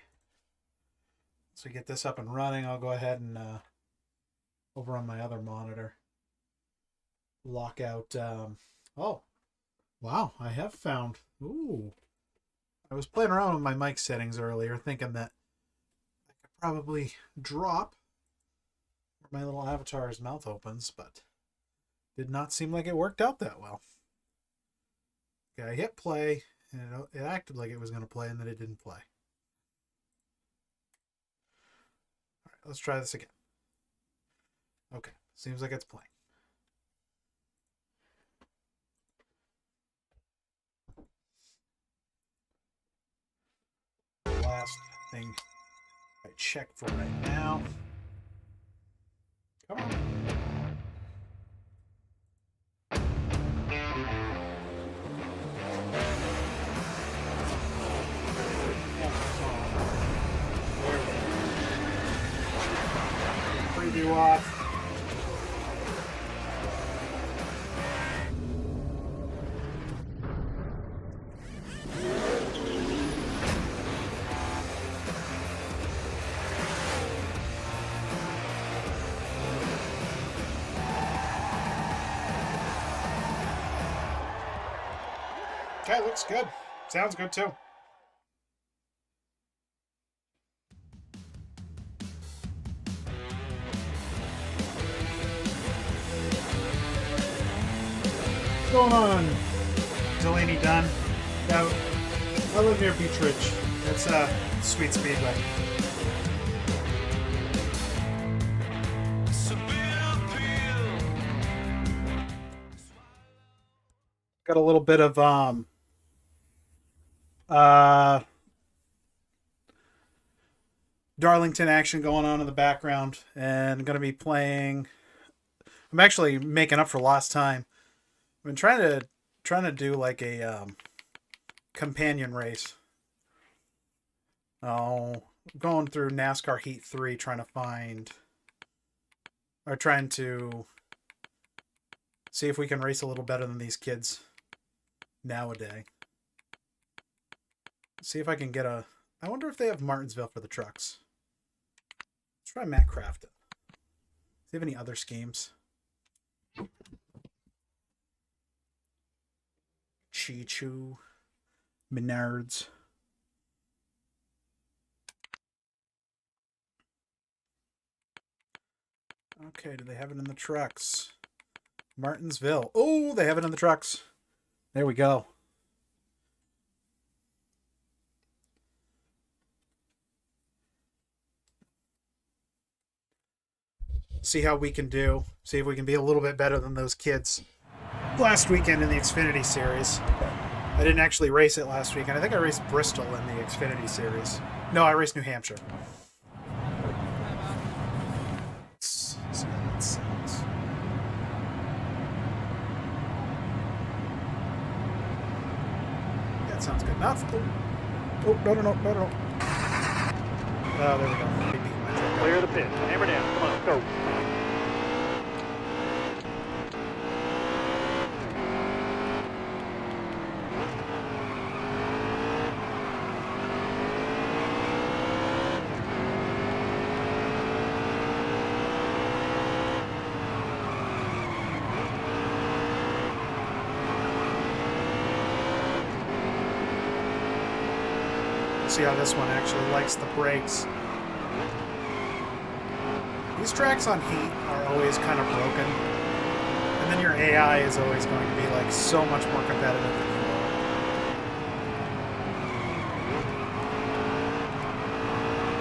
Once we get this up and running, I'll go ahead and over on my other monitor lock out. Oh, wow! I have found. Ooh, I was playing around with my mic settings earlier, thinking that I could probably drop where my little avatar's mouth opens, but did not seem like it worked out that well. Okay, I hit play, and it acted like it was going to play, and then it didn't play. All right, let's try this again. Okay, seems like it's playing. Last thing I check for right now. Come on. Preview off. Okay, looks good. Sounds good too. What's going on, Delaney Dunn? Now, I live near Beach Ridge. That's Sweet Speedway. Got a little bit of Darlington action going on in the background, and going to be playing. I'm actually making up for lost time. I've been trying to do like a companion race. Oh, going through NASCAR Heat 3, trying to see if we can race a little better than these kids nowadays. See if I can get a. I wonder if they have Martinsville for the trucks. Let's try Matt Crafton. Do they have any other schemes? Chi-Chu, Menards. Okay, do they have it in the trucks? Martinsville. Oh, they have it in the trucks. There we go. See how we can do. See if we can be a little bit better than those kids last weekend in the Xfinity Series. I didn't actually race it last weekend. I think I raced Bristol in the Xfinity Series. No, I raced New Hampshire. Let's see how that sounds. That sounds good enough. Oh, no. Oh, there we go. Clear the pit. Hammer down. Come on, go. See how this one actually likes the brakes. These tracks on Heat are always kind of broken, and then your AI is always going to be like so much more competitive than you are.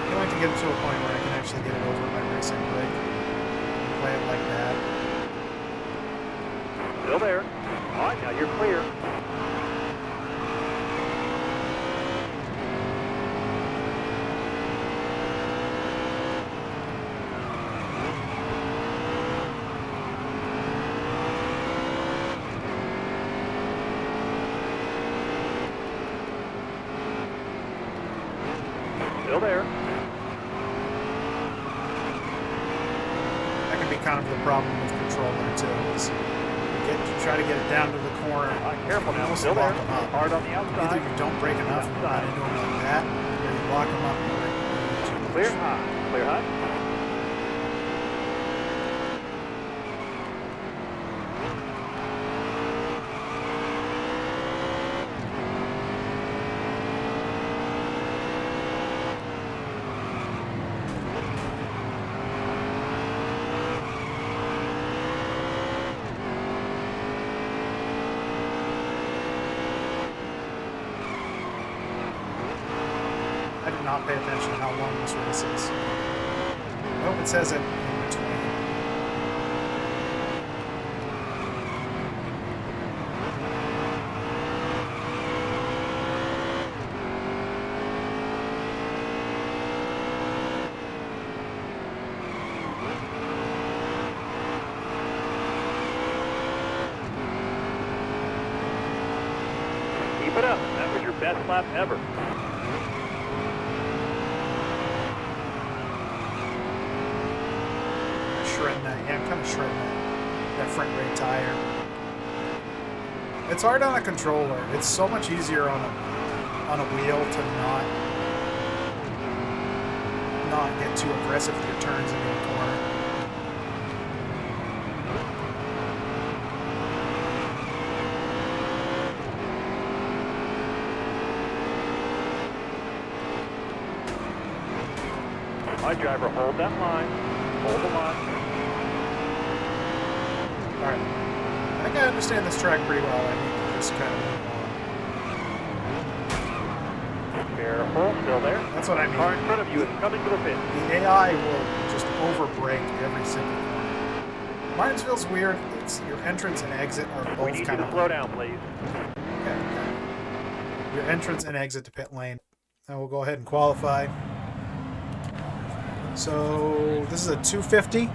I like to get it to a point where I can actually get it over my racing rig and play it like that. Still there. All right, now you're clear. Still there. problem with controller too. Is try to get it down to the corner. Careful now, almost still there. lock them up. Hard on the outside. Either you don't break enough and run into them like that, or you lock them up and break too much. Clear high. Clear high. I did not pay attention to how long this race is. I hope it says it in between. Keep it up. That was your best lap ever. Shredding that. Yeah, I'm kind of shredding that front brake tire. It's hard on a controller. It's so much easier on a wheel to not get too aggressive with your turns into a corner. My driver, hold that line. Hold the line. Alright. I think I understand this track pretty well. I need to just kind of move on. Careful, still there. That's what I mean. Car in front of you is coming to the pit. The AI will just over-brake every single corner. Martinsville's weird. It's your entrance and exit are both We need you kind to of... slow down, please. Okay. Your entrance and exit to pit lane. And we'll go ahead and qualify. So this is a 250.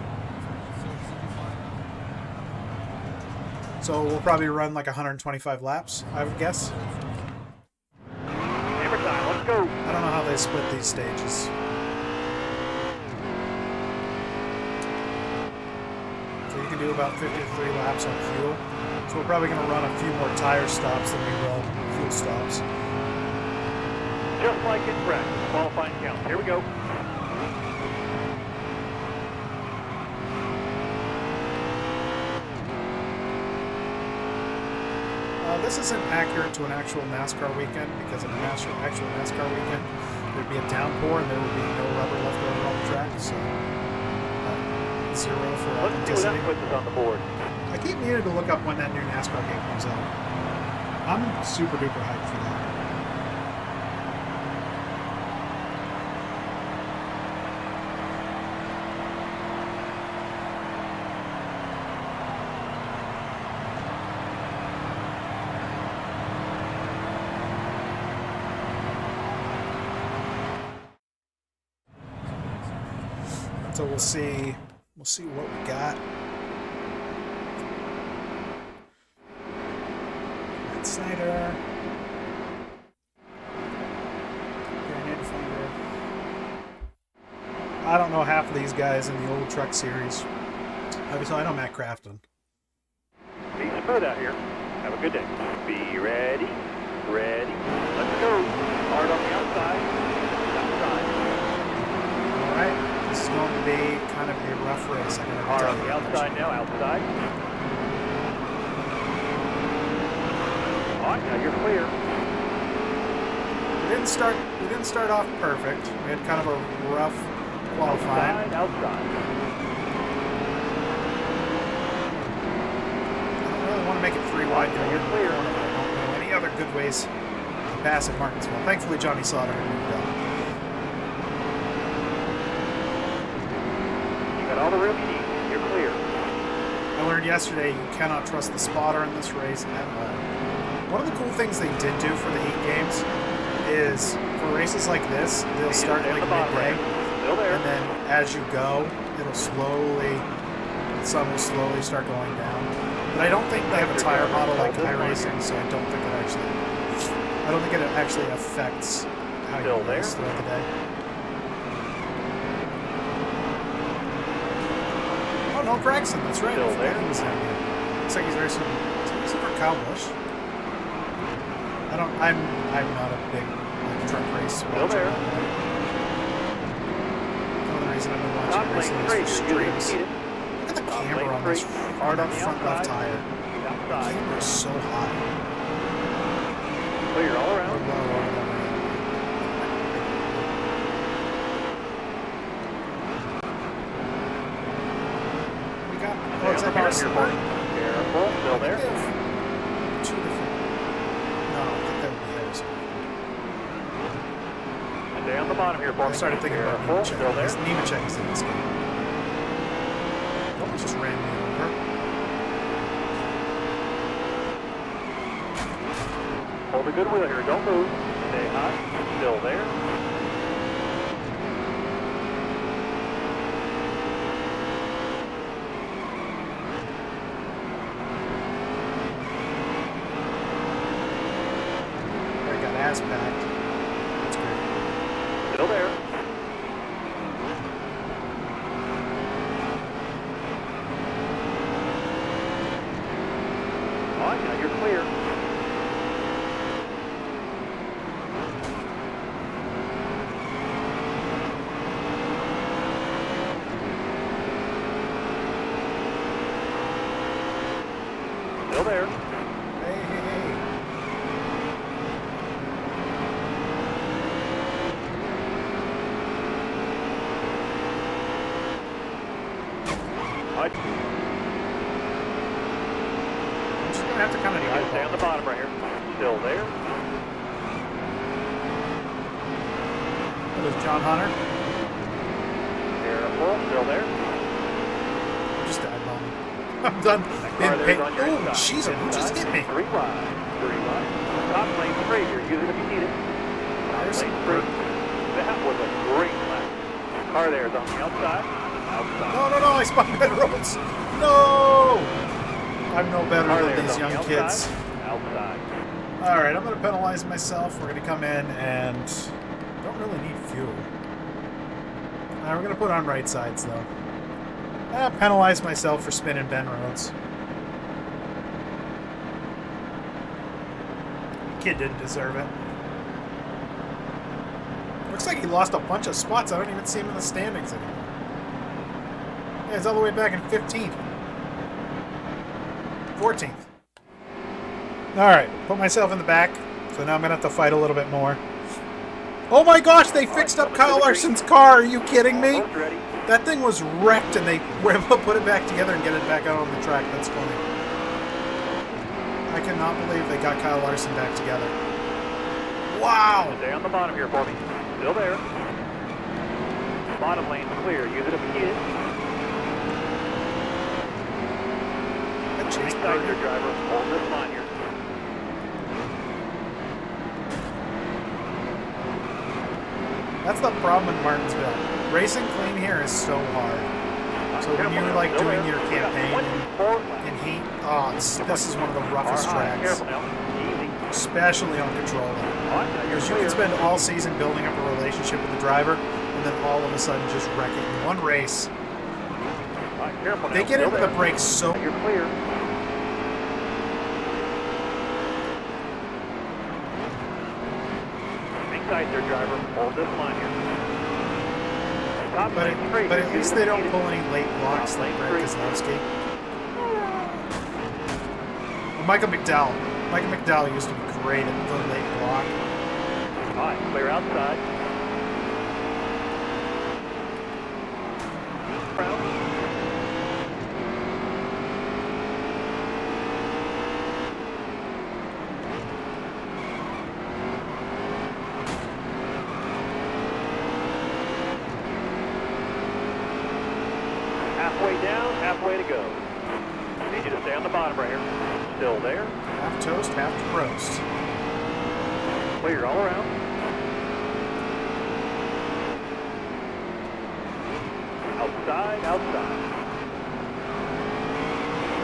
So we'll probably run like 125 laps, I would guess. Hammer time, let's go. I don't know how they split these stages. So you can do about 53 laps on fuel. So we're probably going to run a few more tire stops than we will fuel stops. Just like in practice, qualifying count. Here we go. This isn't accurate to an actual NASCAR weekend because in an actual NASCAR weekend there'd be a downpour and there would be no rubber left over on the track, so 0 for Let's see what that puts us on the board. I keep needing to look up when that new NASCAR game comes out. I'm super duper hyped for that. So we'll see what we got. Insider. Grenade Finder. I don't know half of these guys in the old truck series. Obviously, I know Matt Crafton. Be smooth out here. Have a good day. Be ready. Ready. Let's go. Hard on the outside. Outside. All right. This is going to be kind of a rough race. Hard on the outside now, outside. All right, now you're clear. We didn't start off perfect. We had kind of a rough qualifying. Outside. I don't really want to make it 3 wide going into the corner, but I don't know any other good ways to pass at Martinsville. Thankfully, Johnny Slaughter had moved up. All the room you need. You're clear. I learned yesterday you cannot trust the spotter in this race at all. One of the cool things they did do for the heat games is for races like this, they'll start like midday, and then as you go, the sun will slowly start going down. But I don't think they have a tire model like iRacing, so I don't think it actually affects how you race throughout the day. no, Gregson. That's right. Still there. He was down here. Looks like he's racing. Is he racing for Kyle Busch? I'm not a big truck race watcher. Still there. Another reason I've been watching racing is for streams. Look at the camber on this front left tire. The camber is so high. Clear all around. We got. Oh, is that our support? Careful. Still there. Two different. No, I think that would be Harris. And down the bottom here for me. I started thinking about Careful. Still there. Nemechek is in this game. Someone just ran me over. Hold a good wheel here. Don't move. Stay high. Still there. I got ass packed. That's great. Still there. All right, now you're clear. Still there. Hey, hey, hey. All right. I'm just gonna have to kind of dive Stay on the bottom right here. Still there. That is John Hunter. Careful. Still there. Just dive bombing. I'm done. Oh, jeez, who just hit me? 3 wide. 3 wide. Top lane 3 here. Use it if you need it. Top lane 3. That was a great lap. Car there is on the outside. Outside. No, I spun bad roads. No! I'm no better Car than there is these on young the kids. Outside. Alright, I'm going to penalize myself. We're going to come in and don't really need fuel. We're going to put on right sides, though. Penalize myself for spinning Ben roads. Kid didn't deserve it. Looks like he lost a bunch of spots. I don't even see him in the standings anymore. Yeah, he's all the way back in 15th. 14th. Alright, put myself in the back. So now I'm going to have to fight a little bit more. Oh my gosh, they fixed up Kyle Larson's car. Are you kidding me? That thing was wrecked and they were able to put it back together and get it back out on the track. That's funny. I cannot believe they got Kyle Larson back together. Wow! Stay on the bottom here for me. Still there. Bottom lane clear. Use it if you need it. Inside your driver. Hold this line here. That's the problem in Martinsville. Racing clean here is so hard. So when you're like doing your campaign in heat, this is one of the roughest tracks. Especially on controller. Because you can spend all season building up a relationship with the driver, and then all of a sudden just wreck it in one race. They get into the brakes so... You're clear. Inside their driver. Hold this line here. But at least they don't pull any late blocks like Brad Keselowski. Well, Michael McDowell. Michael McDowell used to be great at the late block. All right, clear outside. Halfway down, halfway to go. Need you to stay on the bottom right here. Still there. Half toast, half roast. Clear all around. Outside, outside.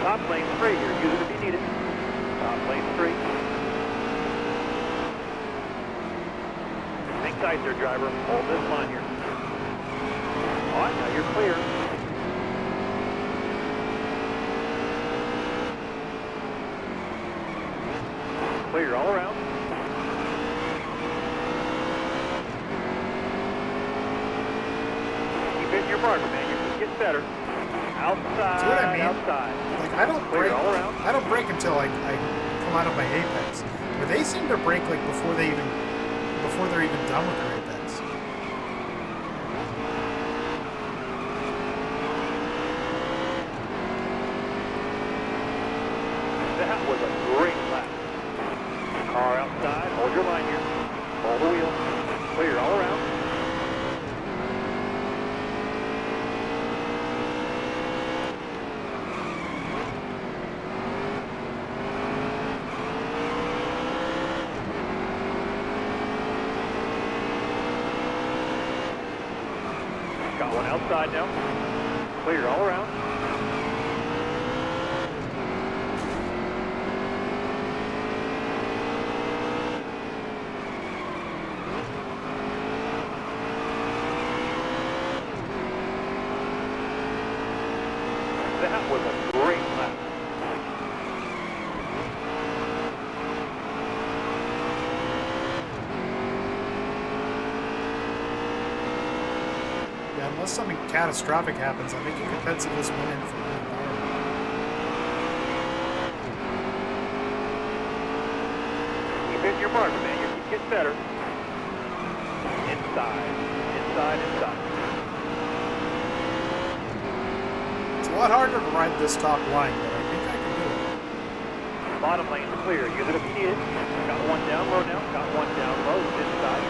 Top lane 3 here. Use it if you need it. Top lane 3. Inside there, driver. Hold this line here. All right, now you're clear. Clear all around. Keep hitting your marker, man. You're getting better. Outside, See what I mean? outside. Like I don't Clear break. all around. I don't break until I come out of my apex. But they seem to break like before they're even done with their apex. That was a great lap. Car outside. Hold your line here. Hold the wheel. Clear all around. Got one outside now. Clear all around. That was a great lap. Yeah, unless something catastrophic happens, I think you can pencil this one in for me. Keep hitting your marker, man. You keep getting better. Inside, inside, inside. It's a lot harder to ride this top line, but I think I can do it. Bottom lane's clear. Use it if you need it. Got one down low now. Got one down low. Inside.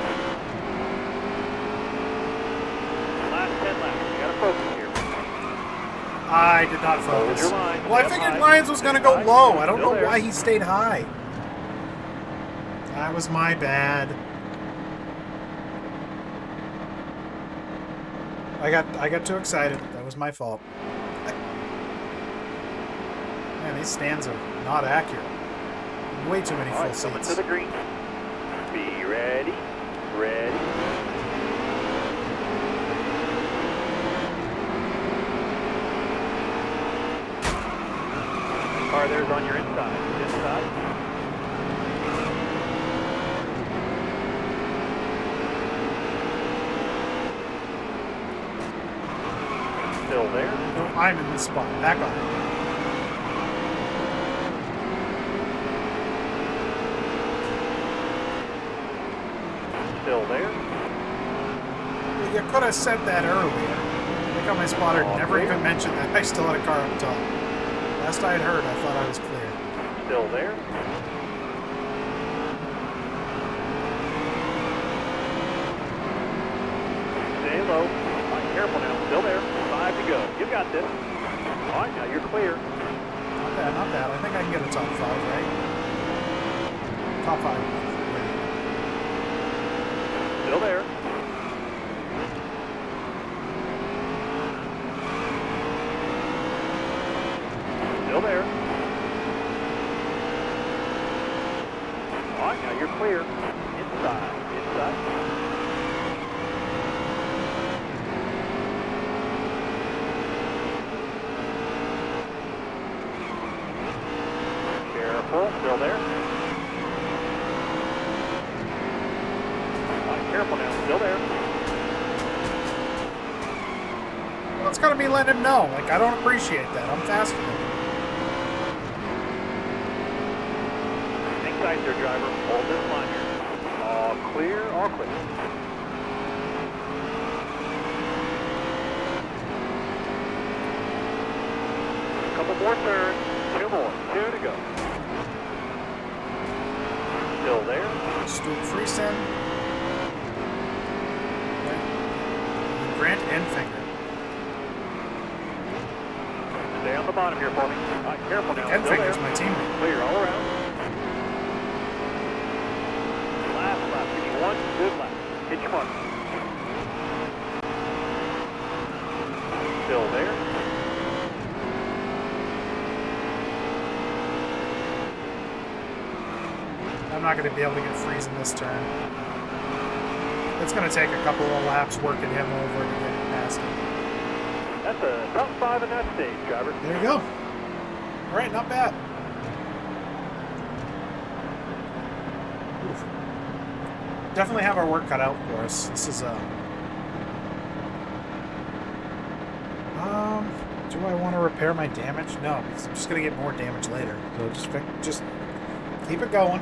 Last 10 laps. You gotta focus here. I did not focus. Hold your line. Well, I Step figured high. Lyons was going to go Step low. high. I don't Still know there. why he stayed high. That was my bad. I got too excited. That was my fault. Man, these stands are not accurate. Way too many All full right, coming seats. to the green. Be ready. Ready. Car there's on your inside. Inside. Still there. No, I'm in this spot. Back on. Still there. Well, you could have said that earlier. Look how my spotter never clear. even mentioned that I still had a car up top. Last I had heard, I thought I was clear. Still there. Stay low. All right, careful now. Still there. 5 to go. You got this. All right, now you're clear. Not bad, not bad. I think I can get a top 5, right? Top 5. Still there. Still there. All right, now you're clear. Inside. Inside. Careful. Still there. All right, careful now. Still there. Well, it's gonna be letting him know. Like, I don't appreciate that. I'm faster than him. Hang tight there, driver. Hold this line here. All clear, all clear. Couple more turns. 2 more. 2 to go. Still there. Stuart Freeson. Grant Enfinger. Stay on the bottom here for me. All right, careful now. Still Enfinger's there. my teammate. Clear all around. Last lap. Give me one good lap. Hit your mark. Still there. I'm not going to be able to get Freeze in this turn. It's going to take a couple of laps working him over to get it past him. That's a top 5 in that stage, driver. There you go. All right, not bad. definitely have our work cut out for us. This is do I want to repair my damage? No, because I'm just gonna get more damage later. So just keep it going.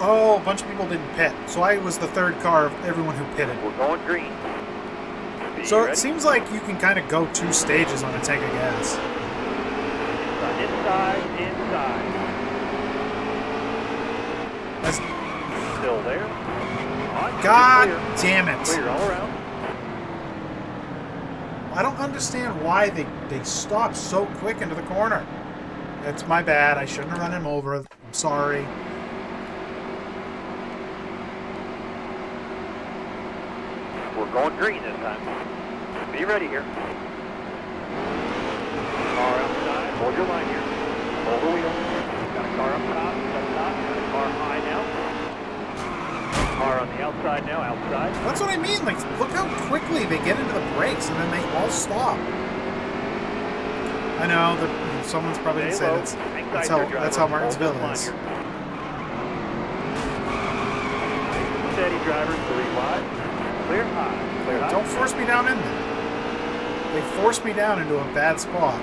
Oh, a bunch of people didn't pit. So I was the third car of everyone who pitted. We're going green. So it seems like you can kind of go 2 stages on a tank of gas. Inside. That's still there. God damn it. Clear all around. I don't understand why they stop so quick into the corner. It's my bad. I shouldn't have run him over. I'm sorry. We're going green this time. Be ready here. Car outside. Hold your line here. Hold the wheel. Got a car up top. Got a car high now. Car on the outside now. Outside. That's what I mean. Like, look how quickly they get into the brakes and then they all stop. I know that someone's probably going to say that's how Martinsville is. Steady, driver. 3 wide. Clear high. Clear high. Don't force me down in there. They forced me down into a bad spot.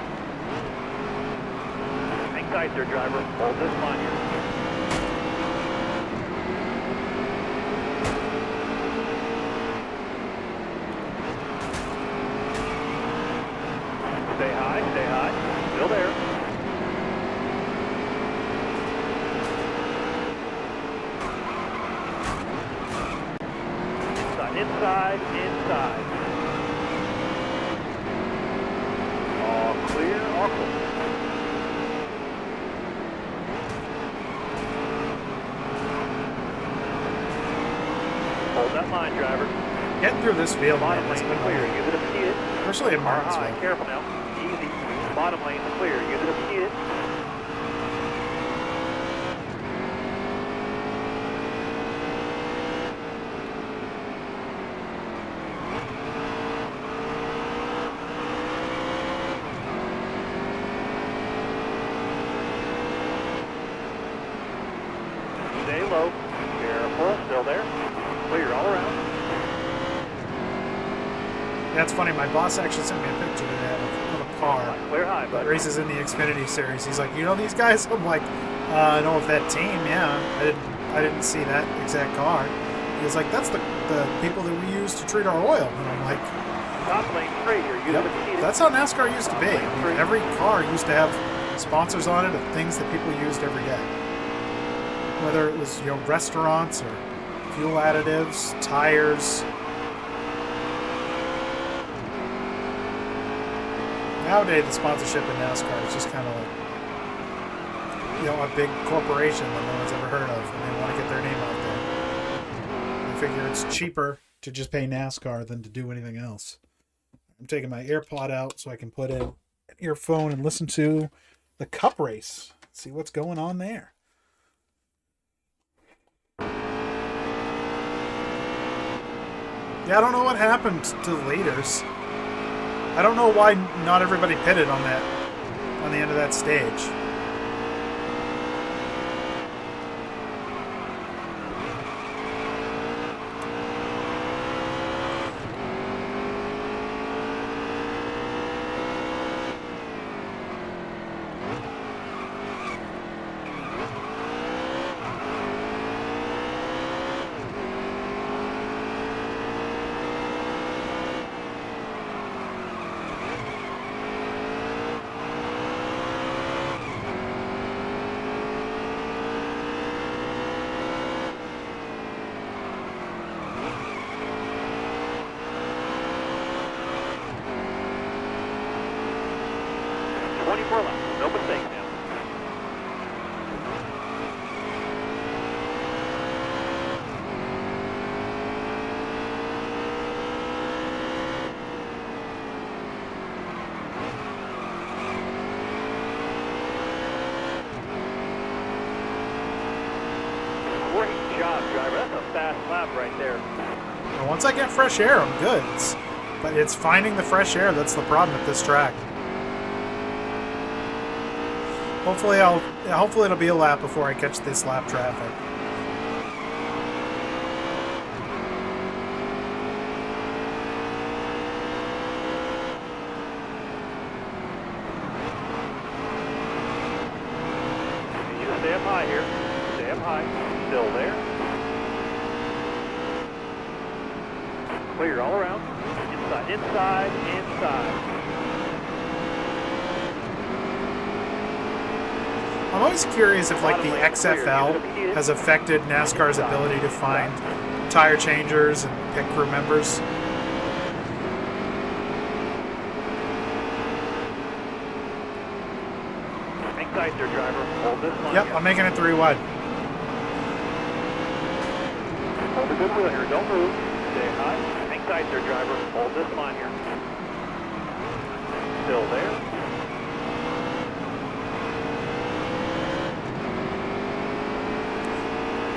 Hang tight there, driver. Hold this line here. Stay high. Still there. Inside. All clear, all clear. Hold that line, driver. Getting through this field, bottom man, lane clear. Use it if you need it. Especially in Martinsville. High. Careful now. Easy. Bottom lane clear. Use it if you need it. Stay low. Careful. Still there. Clear all around. That's funny. My boss actually sent me a picture today of a car Clear high, that races in the Xfinity series. He's like, you know these guys? I'm like, I know of that team. Yeah, I didn't see that exact car. He was like, that's the people that we use to treat our oil. And I'm like, top lane straight here. Yep. That's how NASCAR used to be. I mean, every car used to have sponsors on it of things that people used every day. Whether it was, restaurants or fuel additives, tires. Nowadays, the sponsorship in NASCAR is just kind of like, a big corporation that no one's ever heard of, and they want to get their name out there. I figure it's cheaper to just pay NASCAR than to do anything else. I'm taking my AirPod out so I can put in an earphone and listen to the Cup race. See what's going on there. Yeah, I don't know what happened to the leaders. I don't know why not everybody pitted on the end of that stage. No mistake now. driver. That's a fast lap right there. Well, once I get fresh air, I'm good. But it's finding the fresh air that's the problem at this track. Hopefully it'll be a lap before I catch this lap traffic. Stay up high here. Stay up high. Still there. Clear all around. Inside, inside, inside. I'm always curious if like the XFL has affected NASCAR's ability to find tire changers and pick crew members. Hang tight there, driver. Hold this line. Yep, I'm making it 3 wide. Hold a good wheel here. Don't move. Stay high. Hang tight there, driver. Hold this line here. Still there.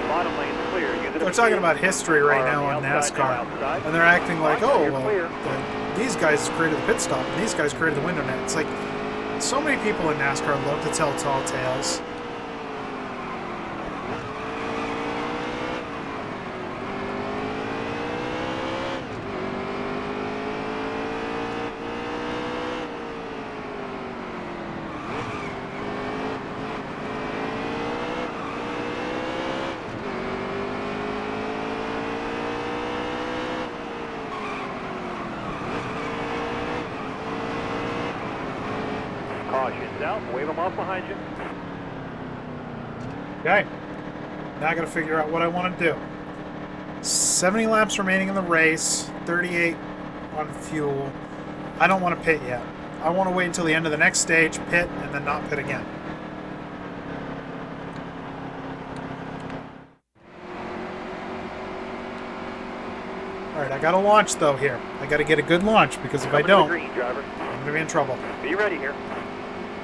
Bottom lane's clear. They're talking about history right now on NASCAR, and they're acting like, oh, well, these guys created the pit stop, and these guys created the window net. It's like, so many people in NASCAR love to tell tall tales. Caution's out. Wave them off behind you. Okay. Now I got to figure out what I want to do. 70 laps remaining in the race. 38 on fuel. I don't want to pit yet. I want to wait until the end of the next stage, pit, and then not pit again. Alright, I got to launch though here. I got to get a good launch because if I don't, green, driver. I'm going to be in trouble. Be ready here.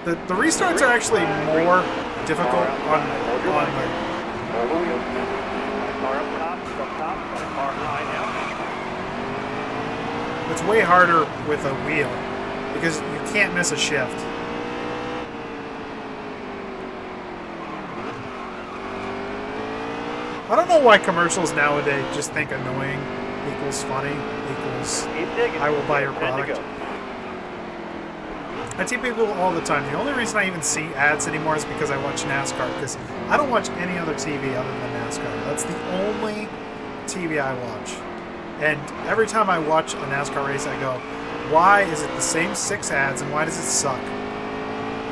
The restarts are actually more difficult on the... Hold the wheel. Car up top, car high now. It's way harder with a wheel because you can't miss a shift. I don't know why commercials nowadays just think annoying equals funny equals I will buy your product. I tell people all the time, the only reason I even see ads anymore is because I watch NASCAR, because I don't watch any other TV other than NASCAR. That's the only TV I watch. And every time I watch a NASCAR race, I go, why is it the same 6 ads and why does it suck?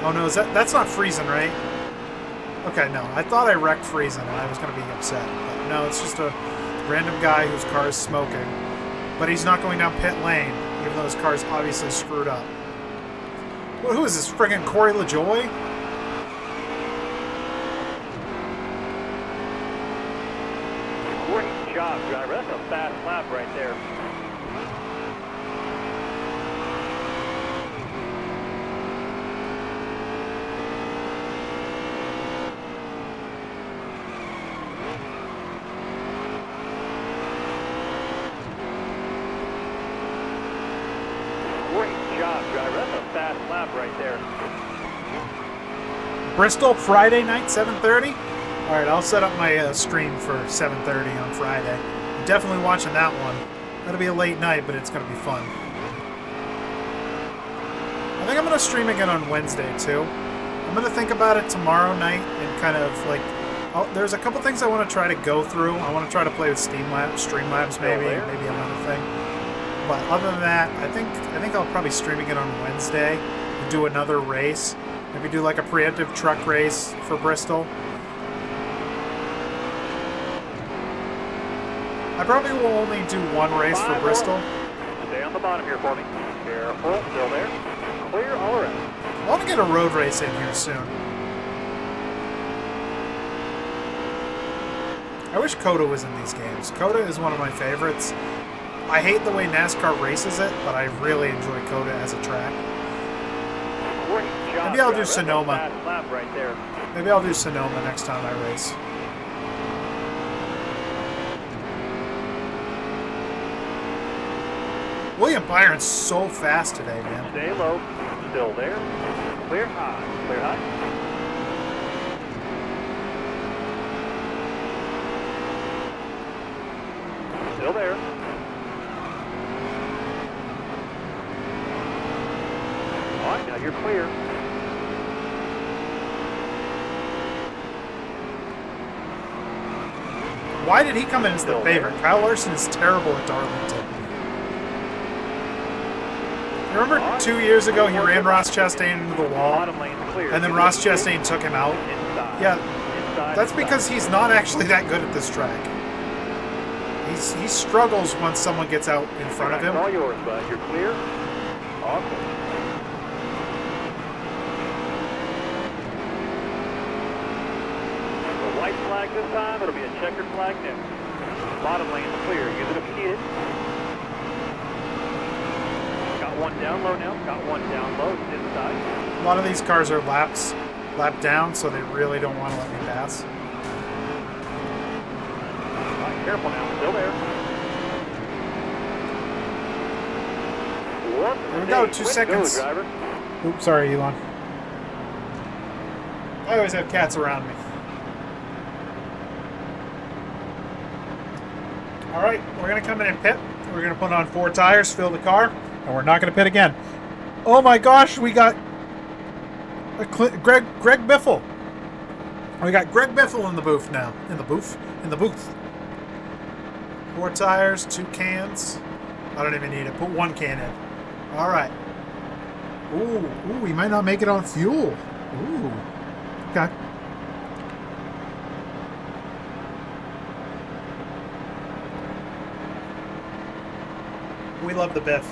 Oh no, that's not Friesen, right? Okay, no, I thought I wrecked Friesen and I was going to be upset. But no, it's just a random guy whose car is smoking. But he's not going down pit lane, even though his car is obviously screwed up. Who is this, friggin' Corey LaJoy? Great job, driver. That's a fast lap right there. Driver, that's a fast lap right there. Bristol, Friday night, 7:30? Alright, I'll set up my stream for 7:30 on Friday. I'm definitely watching that one. That'll be a late night, but it's going to be fun. I think I'm going to stream again on Wednesday, too. I'm going to think about it tomorrow night and kind of, like... there's a couple things I want to try to go through. I want to try to play with Streamlabs, maybe another thing. But other than that, I think I'll probably stream again on Wednesday and do another race. Maybe do like a preemptive truck race for Bristol. I probably will only do one race for Bristol. Stay on the bottom here for me. Careful, still there. Clear all around. I want to get a road race in here soon. I wish Coda was in these games. Coda is one of my favorites. I hate the way NASCAR races it, but I really enjoy Coda as a track. Maybe I'll do Sonoma. Maybe I'll do Sonoma next time I race. William Byron's so fast today, man. Stay low. Still there. Clear high. Clear high. Still there. All right, now you're clear. Why did he come in as the favorite? Kyle Larson is terrible at Darlington. Remember 2 years ago he ran Ross Chastain into the wall, and then Ross Chastain took him out? Yeah, that's because he's not actually that good at this track. He struggles once someone gets out in front of him. All yours, bud. You're clear. Awesome. The white flag this time. It'll be a checkered flag next. Bottom lane's clear. Use it if you need it. Got one down low now. Got one down low. It's inside. A lot of these cars are lap down, so they really don't want to let me pass. All right, careful now. Still there. There we go. 2 seconds. Oops, sorry, Elon. I always have cats around me. All right, we're going to come in and pit. We're going to put on 4 tires, fill the car, and we're not going to pit again. Oh my gosh, we got Greg Biffle. We got Greg Biffle in the booth now. In the booth. 4 tires, 2 cans. I don't even need it. Put 1 can in. All right. Ooh, we might not make it on fuel. Ooh. Okay. We love the Biff.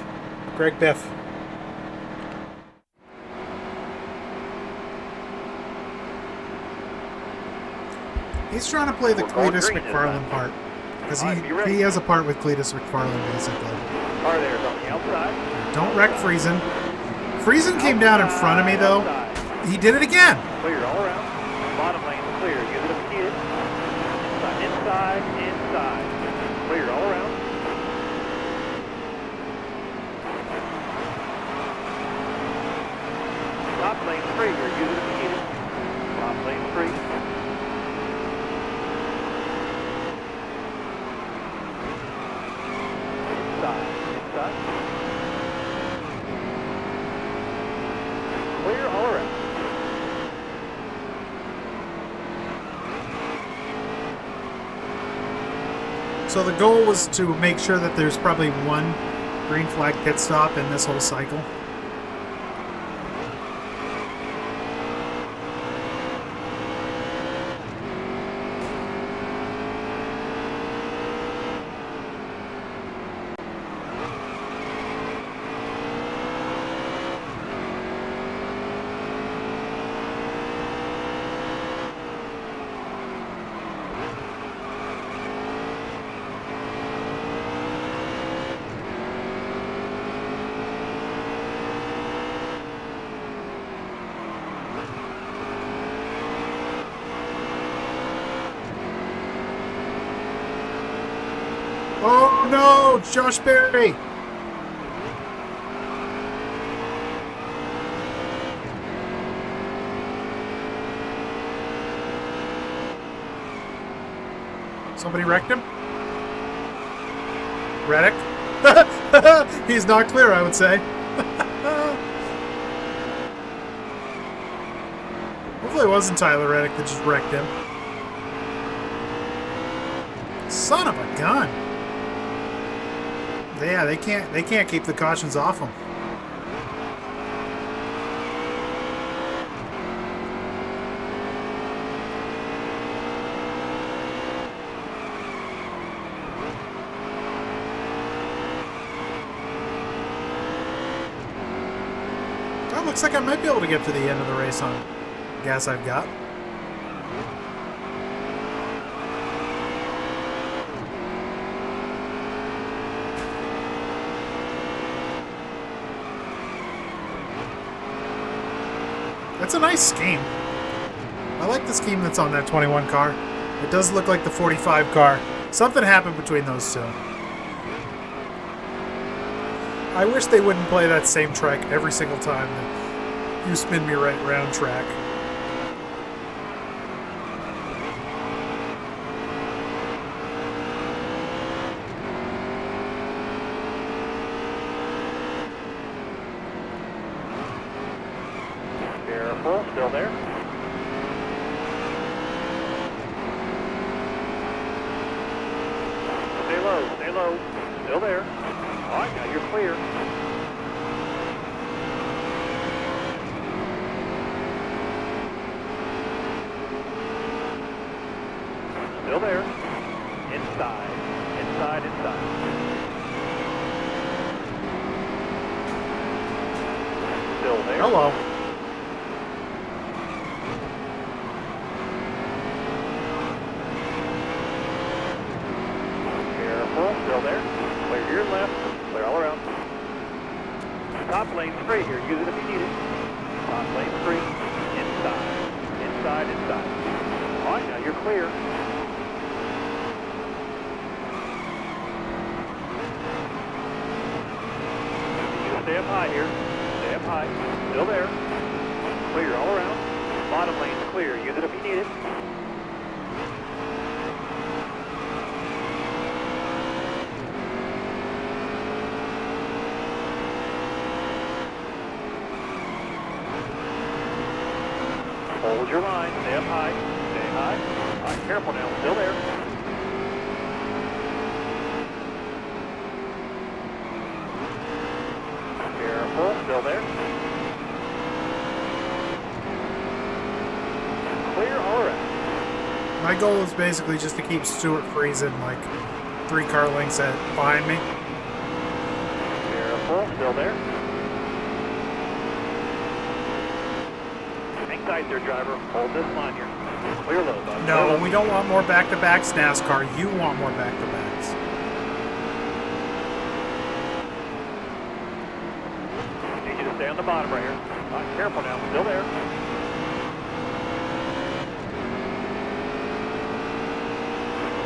Greg Biff. He's trying to play the Cletus McFarland part. Because he has a part with Cletus McFarland, basically. Car there's on the outside. Don't wreck Friesen. Friesen came down in front of me, though. He did it again. Clear all around. Bottom lane clear. Use it if you need it. Inside. Clear all around. Top lane free. Use it if you need it. Top lane free. Inside. Clear all around. So the goal was to make sure that there's probably 1 green flag pit stop in this whole cycle. Oh no, it's Josh Berry. Somebody wrecked him? Reddick? He's not clear, I would say. Hopefully it wasn't Tyler Reddick that just wrecked him. Son of a gun. Yeah, they can't keep the cautions off them. Well, looks like I might be able to get to the end of the race on gas I've got. It's a nice scheme. I like the scheme that's on that 21 car. It does look like the 45 car. Something happened between those two. I wish they wouldn't play that same track every single time that you spin me right round track. Careful, still there. Stay low, still there. All right, now you're clear. Still there. Inside. Still there. Hello. Careful, still there. Clear your left, clear all around. Top lane's free here, use it if you need it. Top lane's free. Inside. All right, now you're clear. Stay up high here. Stay up high. Still there. Clear all around. Bottom lane's clear. Use it if you need it. Hold your line. Stay up high. Stay high. All right, careful now. Still there. Careful. Still there. Clear all around. My goal is basically just to keep Stewart freezing like 3 car lengths behind me. Careful. Still there. Hang tight there, driver. Hold this line here. Clear low, bud. No, we don't want more back-to-backs, NASCAR. You want more back-to-backs. Need you to stay on the bottom right here. All right, careful now. Still there.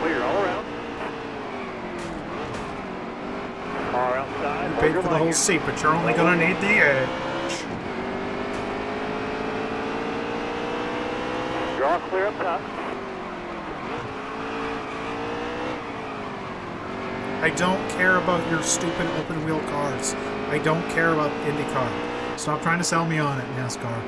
Clear all around. Car outside. You paid for the whole seat, but you're only going to need the edge. Draw clear up top. I don't care about your stupid open-wheel cars. I don't care about IndyCar. Stop trying to sell me on it, NASCAR.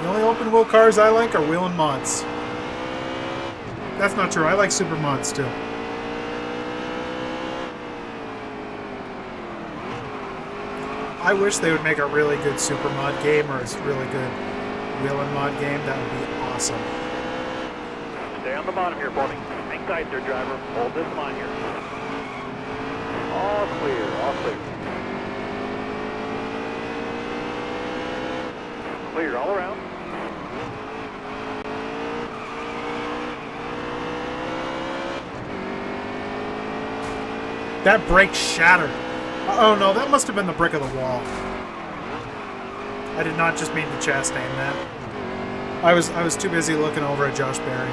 The only open-wheel cars I like are wheel-and mods. That's not true. I like super mods, too. I wish they would make a really good super mod game or a really good wheel and mod game. That would be awesome. Stay on the bottom here for me. Hang tight there, driver. Hold this line here. All clear, all clear. Clear all around. That brake shattered. Oh no, that must have been the brick of the wall. I did not just mean to Chastain that. I was too busy looking over at Josh Berry.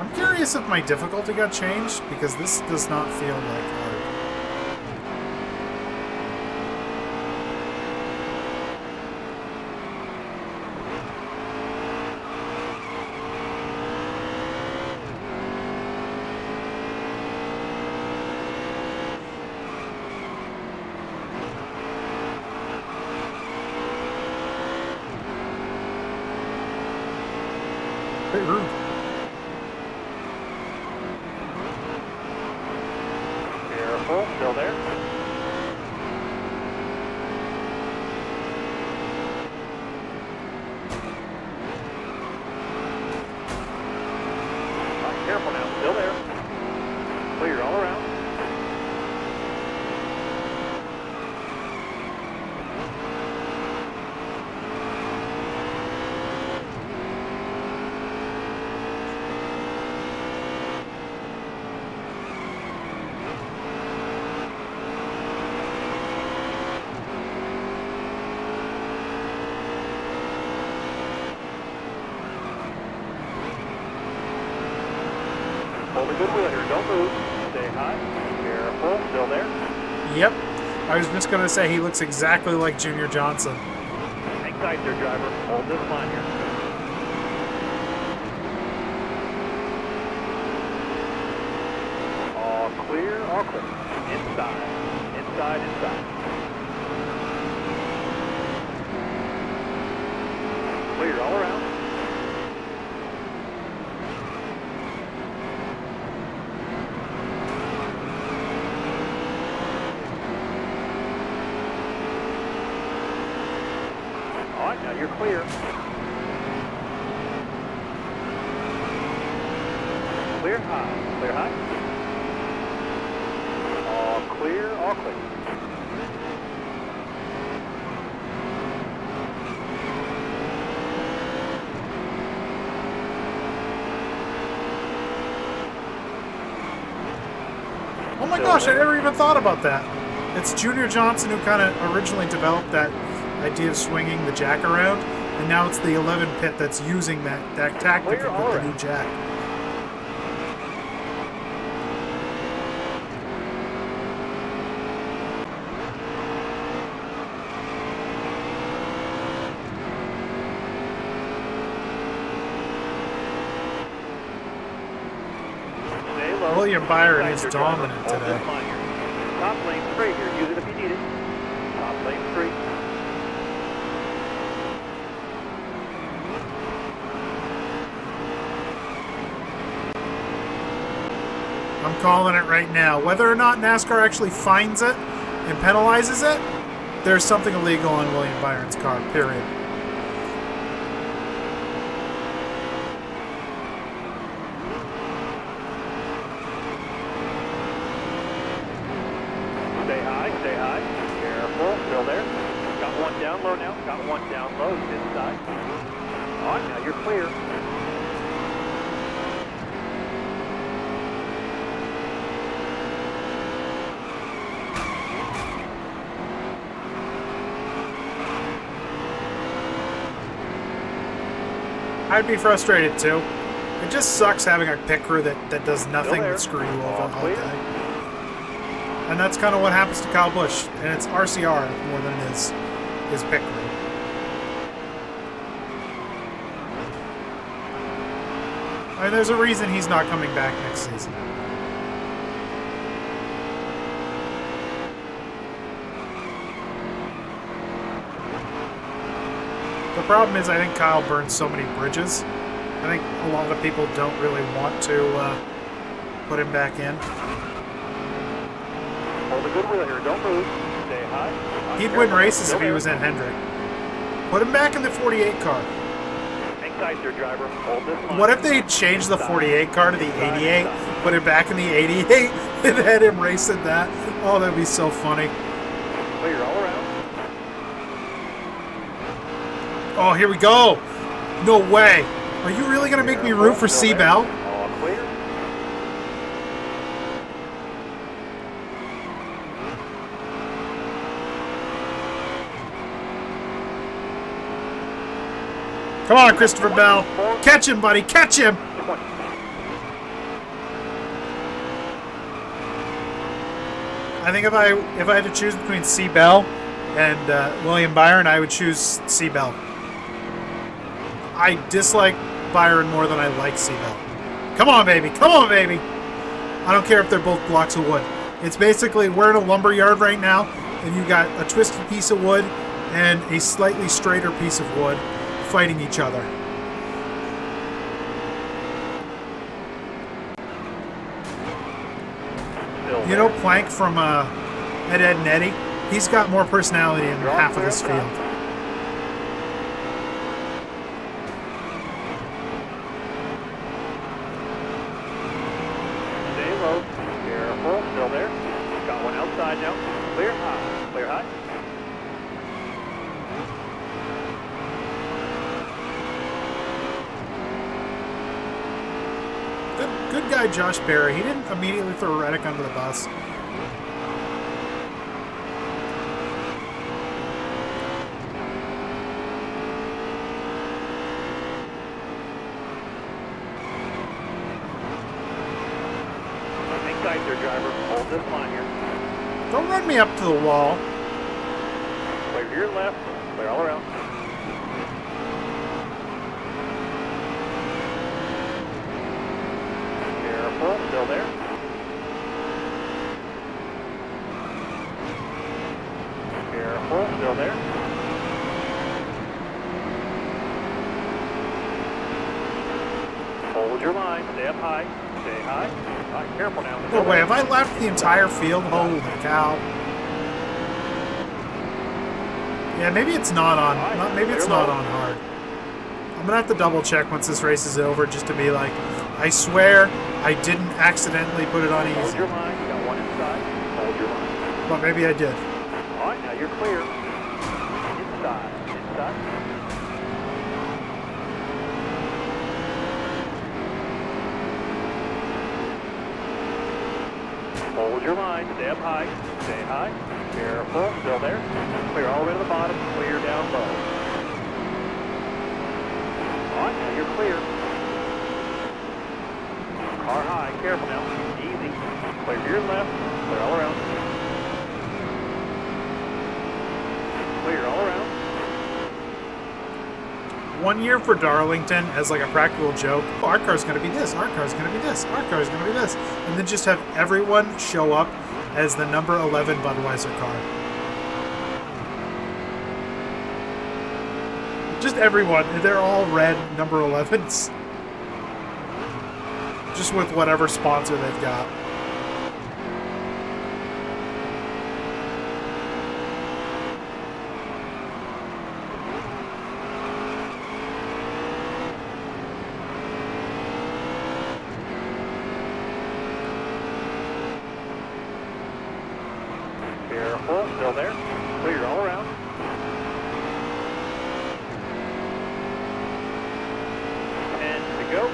I'm curious if my difficulty got changed, because this does not feel like hard. Careful, still there. Careful now, still there. Clear all around. Hold a good wheel here. Don't move. Stay high. Careful. Still there. Yep. I was just going to say he looks exactly like Junior Johnson. Hang tight there, driver. Hold this line here. All clear, all clear. Inside. Inside, inside. Clear all around. All right, now you're clear. Clear high. Clear high. All clear, all clear. Oh my gosh, I never even thought about that. It's Junior Johnson who kind of originally developed that idea of swinging the jack around, and now it's the 11 pit that's using that tactic with the new jack. William Byron is dominant today. Top lane free here. Use it if you need it. Top lane free. I'm calling it right now. Whether or not NASCAR actually finds it and penalizes it, there's something illegal on William Byron's car, period. Stay high, stay high. Careful, still there. Got one down low now. Got one down low. Inside. All right, now you're clear. I'd be frustrated too. It just sucks having a pit crew that does nothing but screw you over all day. And that's kind of what happens to Kyle Busch, and it's RCR more than it is his pit crew. I mean, there's a reason he's not coming back next season. The problem is I think Kyle burns so many bridges. I think a lot of people don't really want to put him back in. Hold a good wheel here. Don't move. Stay high. He'd win races if he was in Hendrick. Put him back in the 48 car. Hang tight there, driver. Hold this line. What if they changed the 48 car to the 88, put it back in the 88, and had him race in that? Oh, that'd be so funny. Clear all around. Oh, here we go. No way. Are you really going to make me root for C-Bell? All clear. Come on, Christopher Bell. Catch him, buddy. Catch him. I think if I had to choose between C-Bell and William Byron, I would choose C-Bell. I dislike Byron more than I like C-Bell. Come on, baby. Come on, baby. I don't care if they're both blocks of wood. It's basically we're in a lumber yard right now, and you got a twisted piece of wood and a slightly straighter piece of wood fighting each other. You know Plank from Ed, Ed and Eddie? He's got more personality in half of this field. Stay low. Careful. Still there. Got one outside now. Clear high. Clear high. Good guy, Josh Berry. He didn't immediately throw Reddick under the bus. tight there, driver. Hold this line here. Don't run me up to the wall. Clear to your left. Clear all around. Careful. Still there. Careful. Still there. Hold your line. Stay up high. Stay high. All right, careful now. No way, have I left the entire field? Holy cow. Yeah, maybe it's not on. Maybe it's not on hard. I'm gonna have to double check once this race is over, just to be like, I swear I didn't accidentally put it on easy. Hold your line. You got one inside. Hold your line. But maybe I did. All right, now you're clear. Inside. Inside. Hold your line. Stay up high. Stay high. Careful. Still there. Clear all the way to the bottom. Clear down low. All right, now you're clear. Car high. Careful now. Easy. Clear to your left. Clear all around. Clear all around. 1 year for Darlington as like a practical joke. Oh, our car's gonna be this. Our car's gonna be this. Our car's gonna be this. And then just have everyone show up as the number 11 Budweiser car. Just everyone. They're all red number 11s. Just with whatever sponsor they've got. Careful, still there. Clear all around. And to go.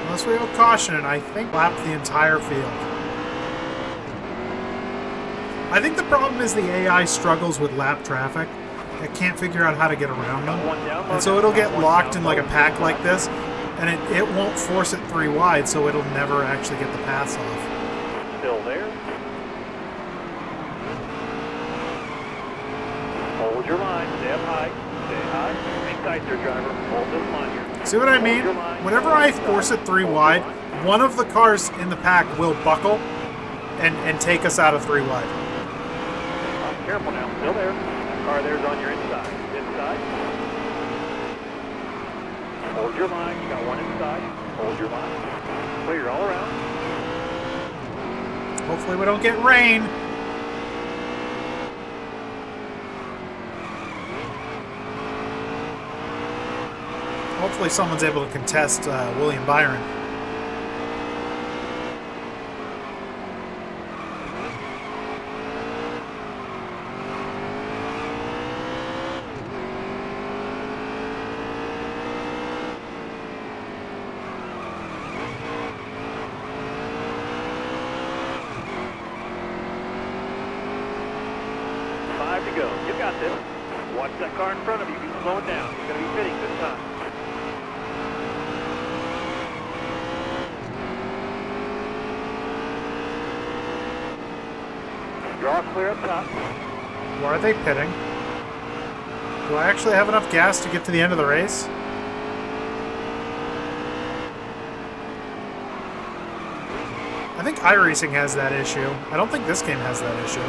Unless we have caution, and I think lap the entire field. I think the problem is the AI struggles with lap traffic. It can't figure out how to get around them. And so it'll get locked in like a pack like this, and it won't force it 3 wide, so it'll never actually get the pass off. Still there. Hold your line. Stay up high. Stay high. Hang tight there, driver. Hold this line here. See what I mean? Whenever I force it 3 wide, one of the cars in the pack will buckle and take us out of 3 wide. Careful now. Still there. That car there's on your inside. Inside. Hold your line. You got one inside. Hold your line. Clear all around. Hopefully we don't get rain. Hopefully someone's able to contest William Byron. Five to go. You got this. Watch that car in front of you. You can slow it down. He's going to be fitting this time. Draw clear up top. Why are they pitting? Do I actually have enough gas to get to the end of the race? I think iRacing has that issue. I don't think this game has that issue.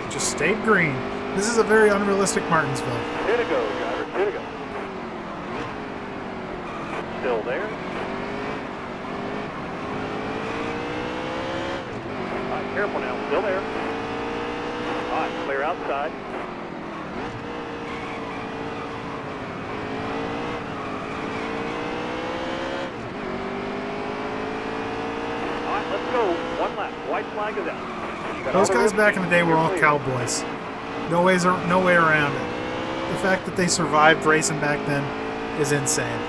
Just stayed green. This is a very unrealistic Martinsville. Here to go, driver. Here to go. still there. All right, careful now, still there. All right, clear outside. All right, let's go. One lap. White flag is out. Those guys back in the day were all cowboys. No way around it. The fact that they survived racing back then is insane.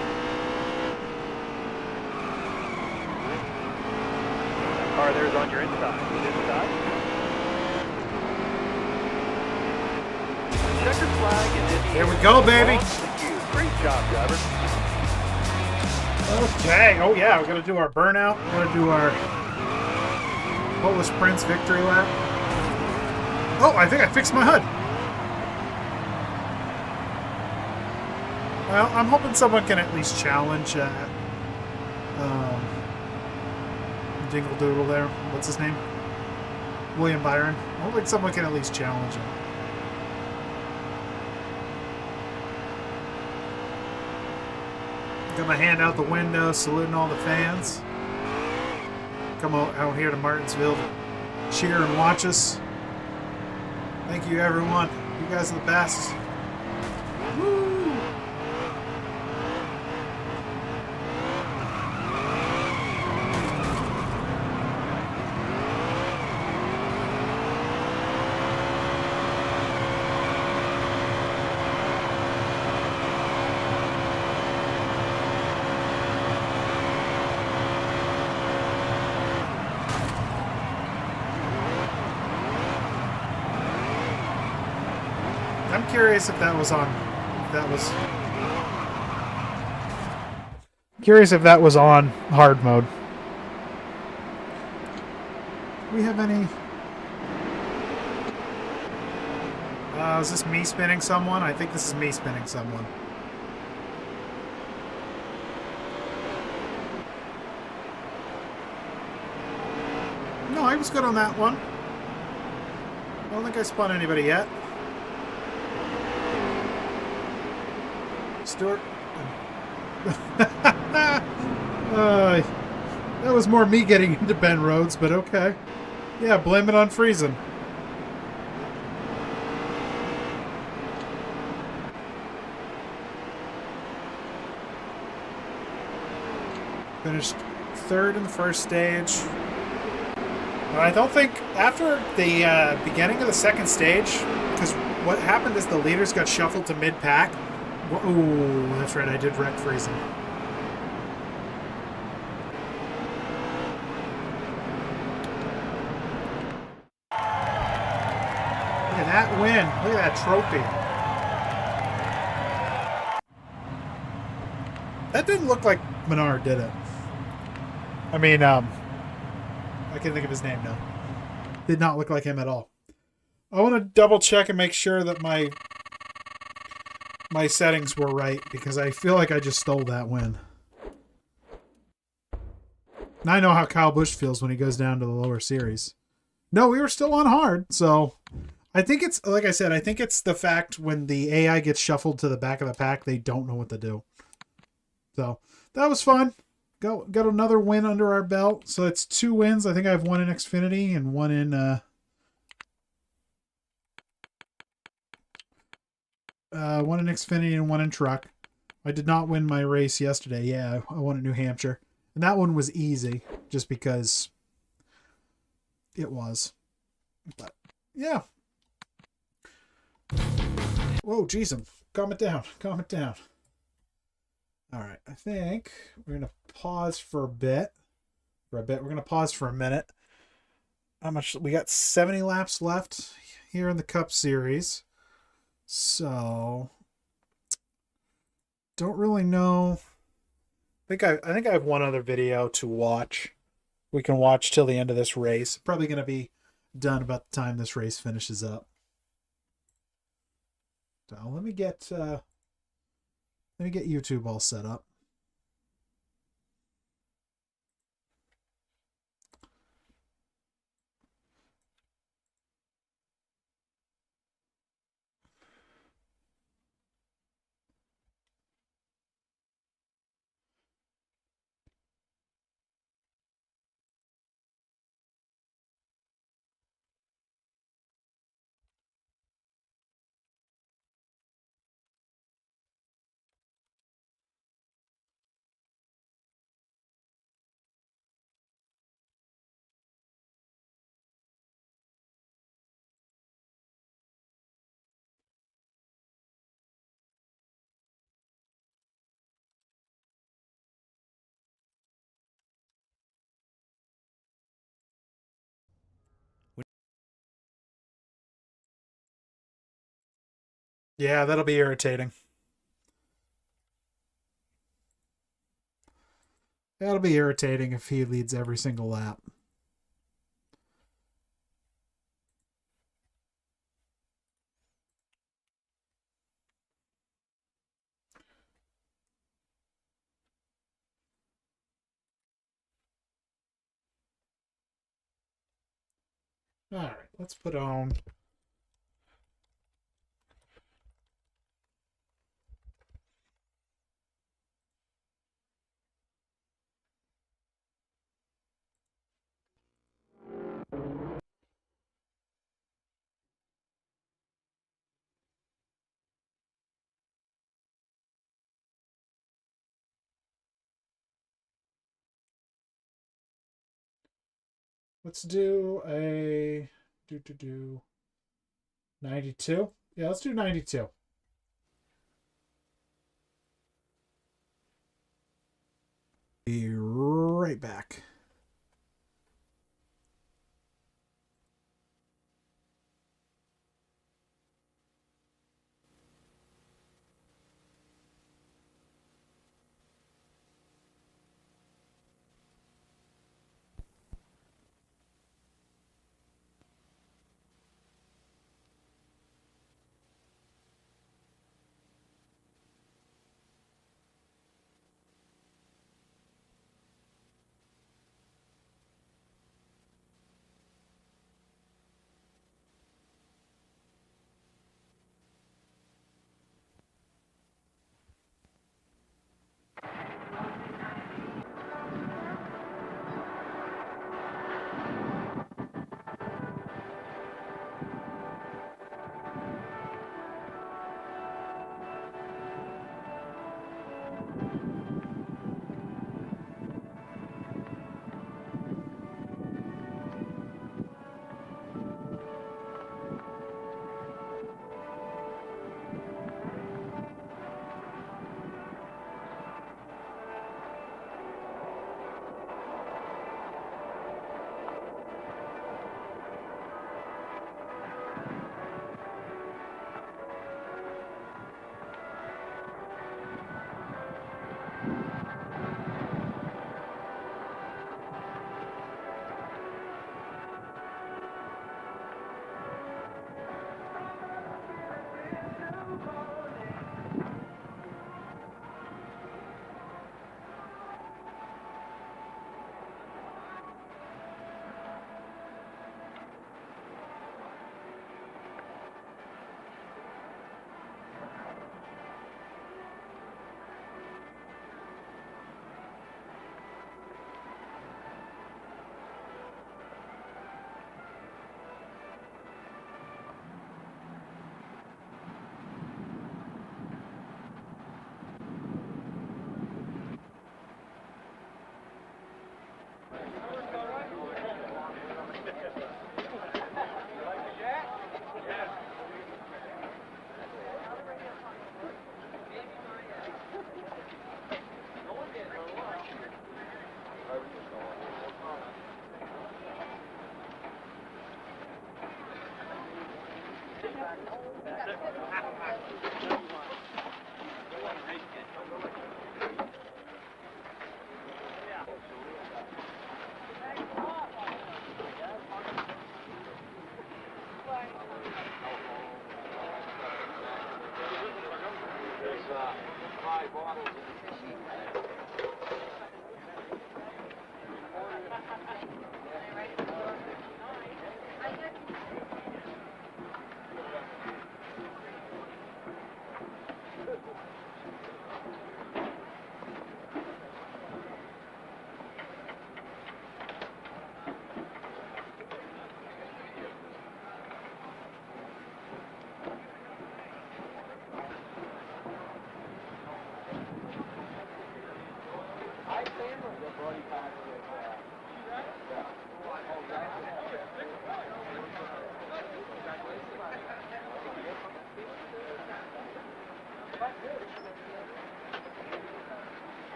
That car there is on your inside. Inside. Checkered flag is in the Here we go, baby. Great job, driver. Okay. Oh yeah, we're gonna do our burnout. We're gonna do our Polish Prince victory lap. Oh, I think I fixed my HUD. Well, I'm hoping someone can at least challenge Dingle Doodle there. What's his name? William Byron. I'm hoping someone can at least challenge him. Got my hand out the window, saluting all the fans. Come out here to Martinsville to cheer and watch us. Thank you, everyone. You guys are the best. Woo! I'm curious if that was on. Curious if that was on hard mode. Do we have any? Is this me spinning someone? I think this is me spinning someone. No, I was good on that one. I don't think I spun anybody yet. Stuart. That was more me getting into Ben Rhodes, but okay. Yeah, blame it on freezing. Finished third in the first stage. But I don't think after the beginning of the second stage, because what happened is the leaders got shuffled to mid-pack. Oh, that's right, I did wreck freezing. Look at that win. Look at that trophy. That didn't look like Menard, did it? I mean, I can't think of his name now. Did not look like him at all. I want to double check and make sure that my settings were right, because I feel like I just stole that win. And I know how Kyle Busch feels when he goes down to the lower series. No, we were still on hard, so I think it's, like I said, I think it's the fact when the AI gets shuffled to the back of the pack, they don't know what to do. So, that was fun. Got another win under our belt. So, it's 2 wins. I think I have one in Xfinity and one in... one in Xfinity and one in truck. I did not win my race yesterday. Yeah, I won at New Hampshire. And that one was easy, just because it was. But, yeah. Whoa, jeez, calm it down. Calm it down. All right, I think we're going to pause for a bit. We're going to pause for a minute. How much? We got 70 laps left here in the Cup Series. So, don't really know. I think I have one other video to watch. We can watch till the end of this race. Probably going to be done about the time this race finishes up. So let me get YouTube all set up. Yeah, that'll be irritating. That'll be irritating if he leads every single lap. All right, let's put on. Let's do a 92. Yeah, let's do 92. Be right back.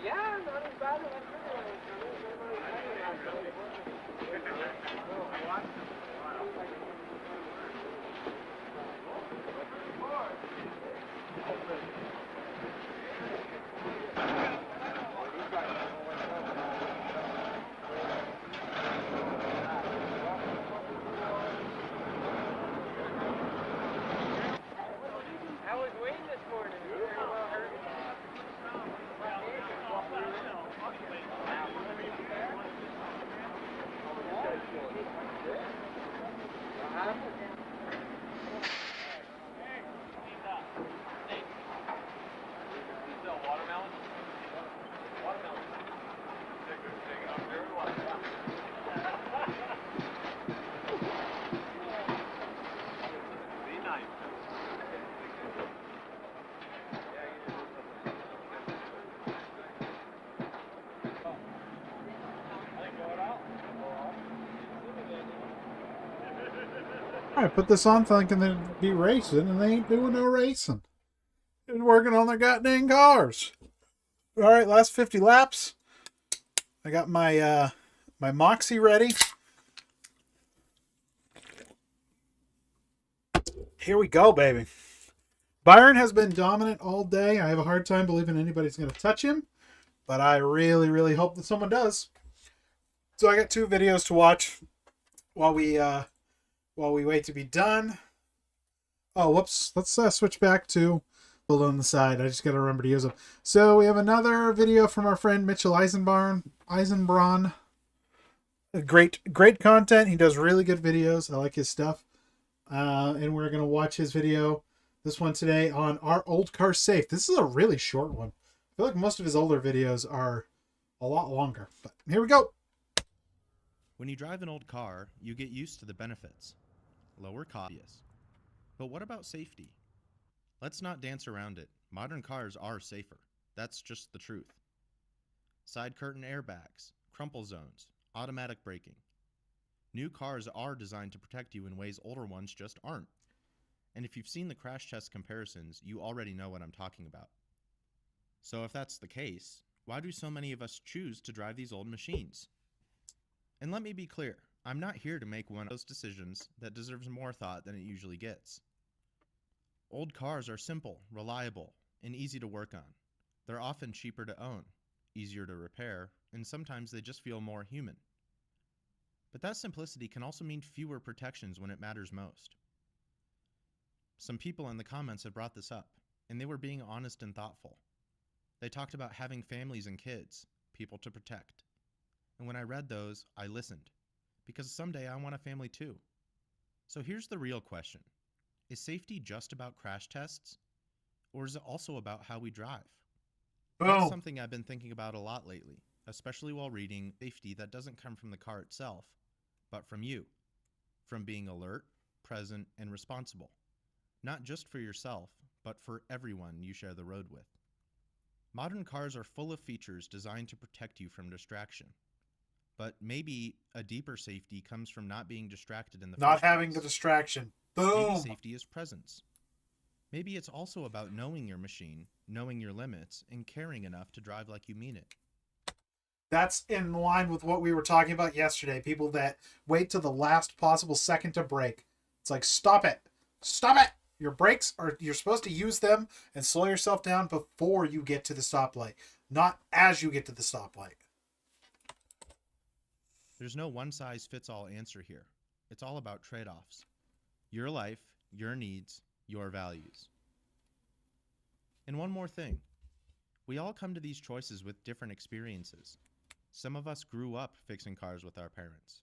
Yeah, not as bad as I figured. How was Wayne this morning? Very well hurt. I put this on thinking they'd be racing, and they ain't doing no racing. They're working on their goddamn cars. All right, last 50 laps. I got my my Moxie ready. Here we go, baby. Byron has been dominant all day. I have a hard time believing anybody's going to touch him, but I really, really hope that someone does. So I got 2 videos to watch while we wait to be done. Oh, whoops. Let's switch back to build on the side. I just got to remember to use them. So we have another video from our friend Mitchell Eisenbraun. Great content. He does really good videos. I like his stuff. And we're going to watch his video, this one today, on Our Old Car Safe. This is a really short one. I feel like most of his older videos are a lot longer. But here we go. When you drive an old car, you get used to the benefits. Lower costs. But what about safety? Let's not dance around it. Modern cars are safer. That's just the truth. Side curtain airbags, crumple zones, automatic braking. New cars are designed to protect you in ways older ones just aren't. And if you've seen the crash test comparisons, you already know what I'm talking about. So if that's the case, why do so many of us choose to drive these old machines? And let me be clear, I'm not here to make one of those decisions that deserves more thought than it usually gets. Old cars are simple, reliable, and easy to work on. They're often cheaper to own, easier to repair, and sometimes they just feel more human. But that simplicity can also mean fewer protections when it matters most. Some people in the comments have brought this up, and they were being honest and thoughtful. They talked about having families and kids, people to protect. And when I read those, I listened, because someday I want a family too. So here's the real question. Is safety just about crash tests? Or is it also about how we drive? That's something I've been thinking about a lot lately, especially while reading safety that doesn't come from the car itself, but from you. From being alert, present, and responsible. Not just for yourself, but for everyone you share the road with. Modern cars are full of features designed to protect you from distraction. But maybe a deeper safety comes from not being distracted in the Not first having place. the distraction. Maybe Boom. safety is presence. Maybe it's also about knowing your machine, knowing your limits, and caring enough to drive like you mean it. That's in line with what we were talking about yesterday. People that wait till the last possible second to brake. It's like, stop it. Stop it. Your brakes you're supposed to use them and slow yourself down before you get to the stoplight, not as you get to the stoplight. There's no one-size-fits-all answer here. It's all about trade-offs. Your life, your needs, your values. And one more thing. We all come to these choices with different experiences. Some of us grew up fixing cars with our parents.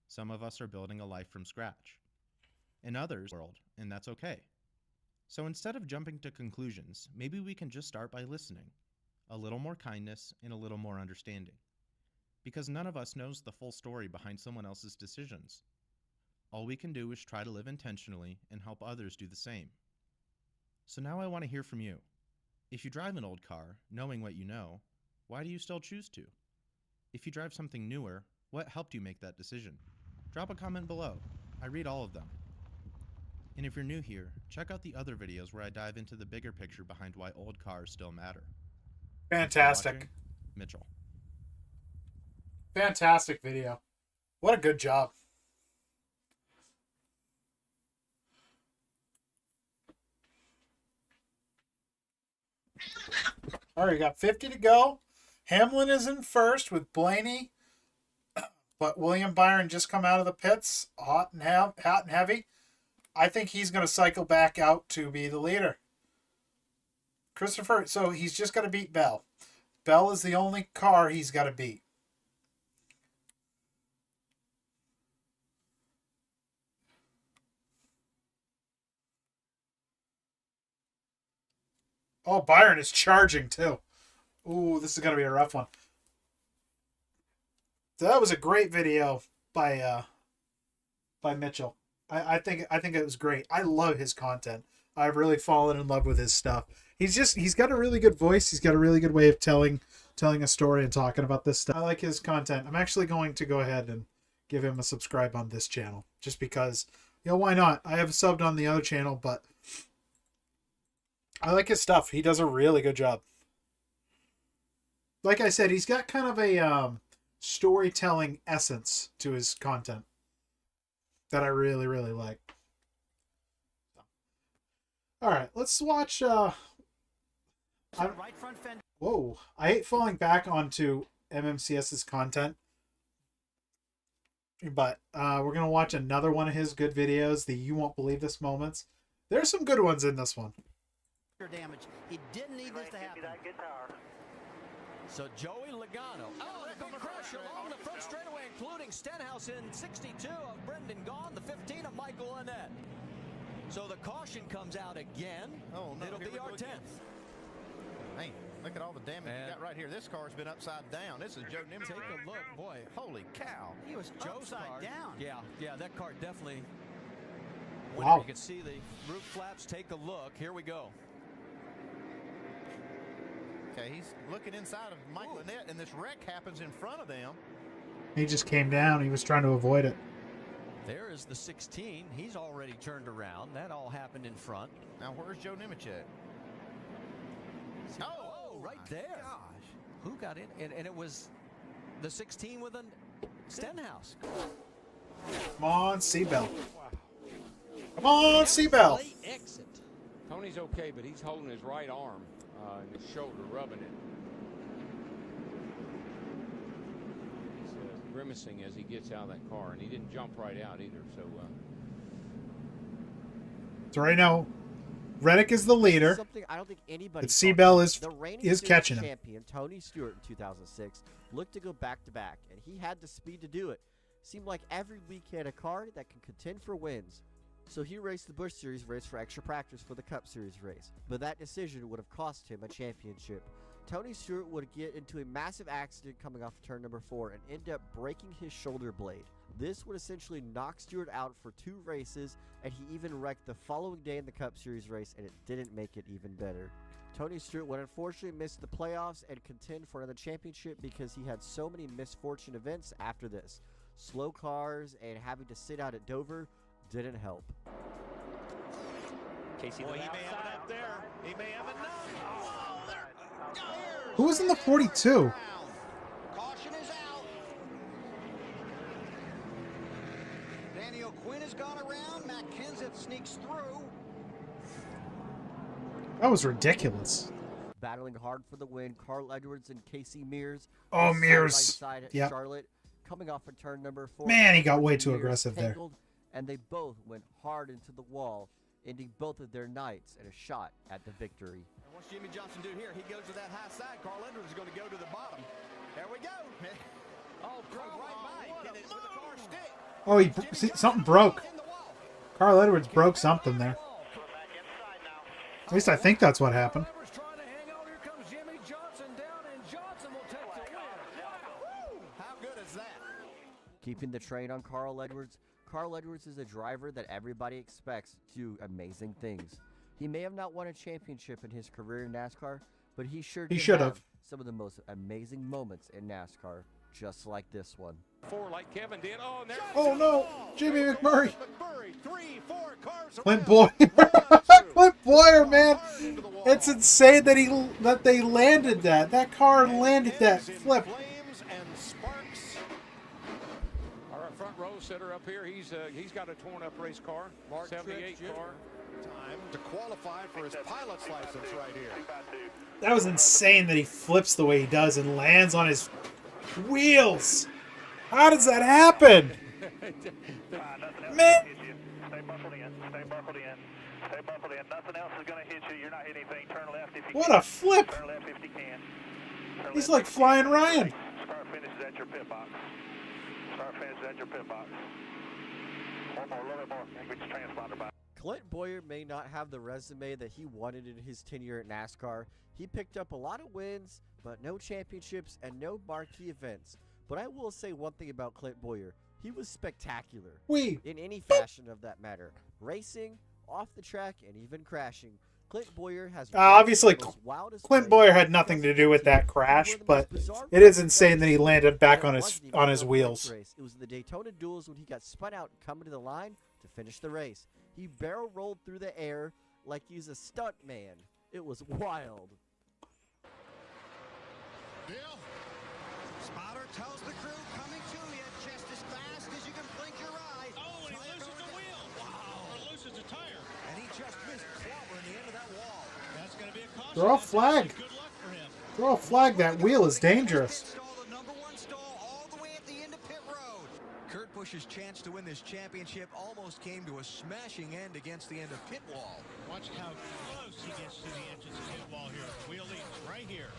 Some of us are building a life from scratch. And others world, and that's okay. So instead of jumping to conclusions, maybe we can just start by listening. A little more kindness and a little more understanding. Because none of us knows the full story behind someone else's decisions. All we can do is try to live intentionally and help others do the same. So now I want to hear from you. If you drive an old car, knowing what you know, why do you still choose to? If you drive something newer, what helped you make that decision? Drop a comment below. I read all of them. And if you're new here, check out the other videos where I dive into the bigger picture behind why old cars still matter. Fantastic. Mitchell. Fantastic video. What a good job. All right, you got 50 to go. Hamlin is in first with Blaney, but William Byron just come out of the pits, hot and heavy. I think he's going to cycle back out to be the leader. Christopher, so he's just got to beat Bell. Bell is the only car he's got to beat. Oh, Byron is charging too. Ooh, this is going to be a rough one. So that was a great video by Mitchell. I think it was great. I love his content. I've really fallen in love with his stuff. He's got a really good voice. He's got a really good way of telling a story and talking about this stuff. I like his content. I'm actually going to go ahead and give him a subscribe on this channel just because, why not? I have subbed on the other channel, but I like his stuff. He does a really good job. Like I said, he's got kind of a storytelling essence to his content that I really, really like. All right, let's watch. Whoa, I hate falling back onto MMCS's content, but we're gonna watch another one of his good videos, the "You Won't Believe This" moments. There's some good ones in this one. Damage. He didn't need this to happen. So Joey Logano. Oh, a big crash along the front straightaway, including Stenhouse in 62 of Brendan Gaughan, the 15 of Michael Annette. So the caution comes out again. Oh, no. It'll be our 10th. Man, look at all the damage you got right here. This car's been upside down. This is Joe Nimitz. Take a look, boy. Holy cow. He was upside down. Yeah, that car definitely. Wow. You can see the roof flaps. Take a look. Here we go. Okay, he's looking inside of Michael Annette, and this wreck happens in front of them. He just came down. He was trying to avoid it. There is the 16. He's already turned around. That all happened in front. Now, where's Joe Nimitz at? Oh, right there. Gosh. Who got in? And it was the 16 with a Stenhouse. Come on, Seabell. Come on, Seabell. Exit. Tony's okay, but he's holding his right arm and his shoulder, rubbing it. He's grimacing as he gets out of that car, and he didn't jump right out either. So right now, Reddick is the leader. I don't think anybody. But Seabell is the catching him. Champion Tony Stewart in 2006 looked to go back to back, and he had the speed to do it. Seemed like every week he had a car that could contend for wins. So he raced the Busch Series race for extra practice for the Cup Series race, but that decision would have cost him a championship. Tony Stewart would get into a massive accident coming off turn number 4 and end up breaking his shoulder blade. This would essentially knock Stewart out for 2 races, and he even wrecked the following day in the Cup Series race, and it didn't make it even better. Tony Stewart would unfortunately miss the playoffs and contend for another championship because he had so many misfortune events after this. Slow cars and having to sit out at Dover didn't help. Casey, he may have enough there. He may have enough. Oh, there. Who was in the 42? Caution is out. Danny O'Quinn has gone around. Matt Kenseth sneaks through. That was ridiculous. Battling hard for the win, Carl Edwards and Casey Mears. Oh, Mears. Side at Yep. Charlotte, coming off of turn number 4. Man, he got way too Mears aggressive there. tangled, and they both went hard into the wall, ending both of their nights at a shot at the victory. And what's Jimmy Johnson do here? He goes to that high side. Carl Edwards is going to go to the bottom. There we go. Oh, drove right by. Hit it with the car stick. Oh, something broke. Carl Edwards broke something there. At least I think that's what happened. Trying to hang on. Here comes Jimmy Johnson down, and Johnson will take the win. How good is that? Keeping the train on Carl Edwards. Carl Edwards is a driver that everybody expects to do amazing things. He may have not won a championship in his career in NASCAR, but he sure did have some of the most amazing moments in NASCAR, just like this one. 4 like Kevin did. Oh, and Oh no, Jimmy McMurray. 3, 4 cars. Clint Boyer. Clint Boyer, man. It's insane that they landed that. That car landed that flip. Flames and sparks. Our front row sitter up here, he's got a torn up race car, Mark 78 Tripp, car. time to qualify for his pilot's license right here. That was insane that he flips the way he does and lands on his wheels. How does that happen? Man. Stay buckled in. Stay buckled in. Stay buckled in. Nothing else is going to hit you. You're not hitting anything. Turn left if you What can. a flip. Turn left if you can. He's like flying Ryan. Start finish is at your pit box. Start finish is at your pit box. One more, a little bit more. Get your transponder back. Clint Boyer may not have the resume that he wanted in his tenure at NASCAR. He picked up a lot of wins, but no championships and no marquee events. But I will say one thing about Clint Boyer. He was spectacular. In any fashion of that matter. Racing, off the track, and even crashing. Clint Boyer has obviously, Clint Boyer had nothing to do with that crash, but it is insane that he landed back on his wheels. It was the Daytona duels when he got spun out and coming to the line to finish the race. He barrel rolled through the air like he's a stunt man. It was wild. Bill, spotter tells the crew coming to you just as fast as you can blink your eye. Oh, and he loses the wheel. Wow. Or loses a tire. And he just missed clobbering the end of that wall. That's going to be a caution. Throw a flag. Good luck for him. Throw a flag. That wheel is dangerous. The number one stall all the way at the end of pit road. Kurt Busch's chance to win this championship almost came to a smashing end against the end of pit wall. Watch how close he gets to the entrance of pit wall here. Wheel leads right here.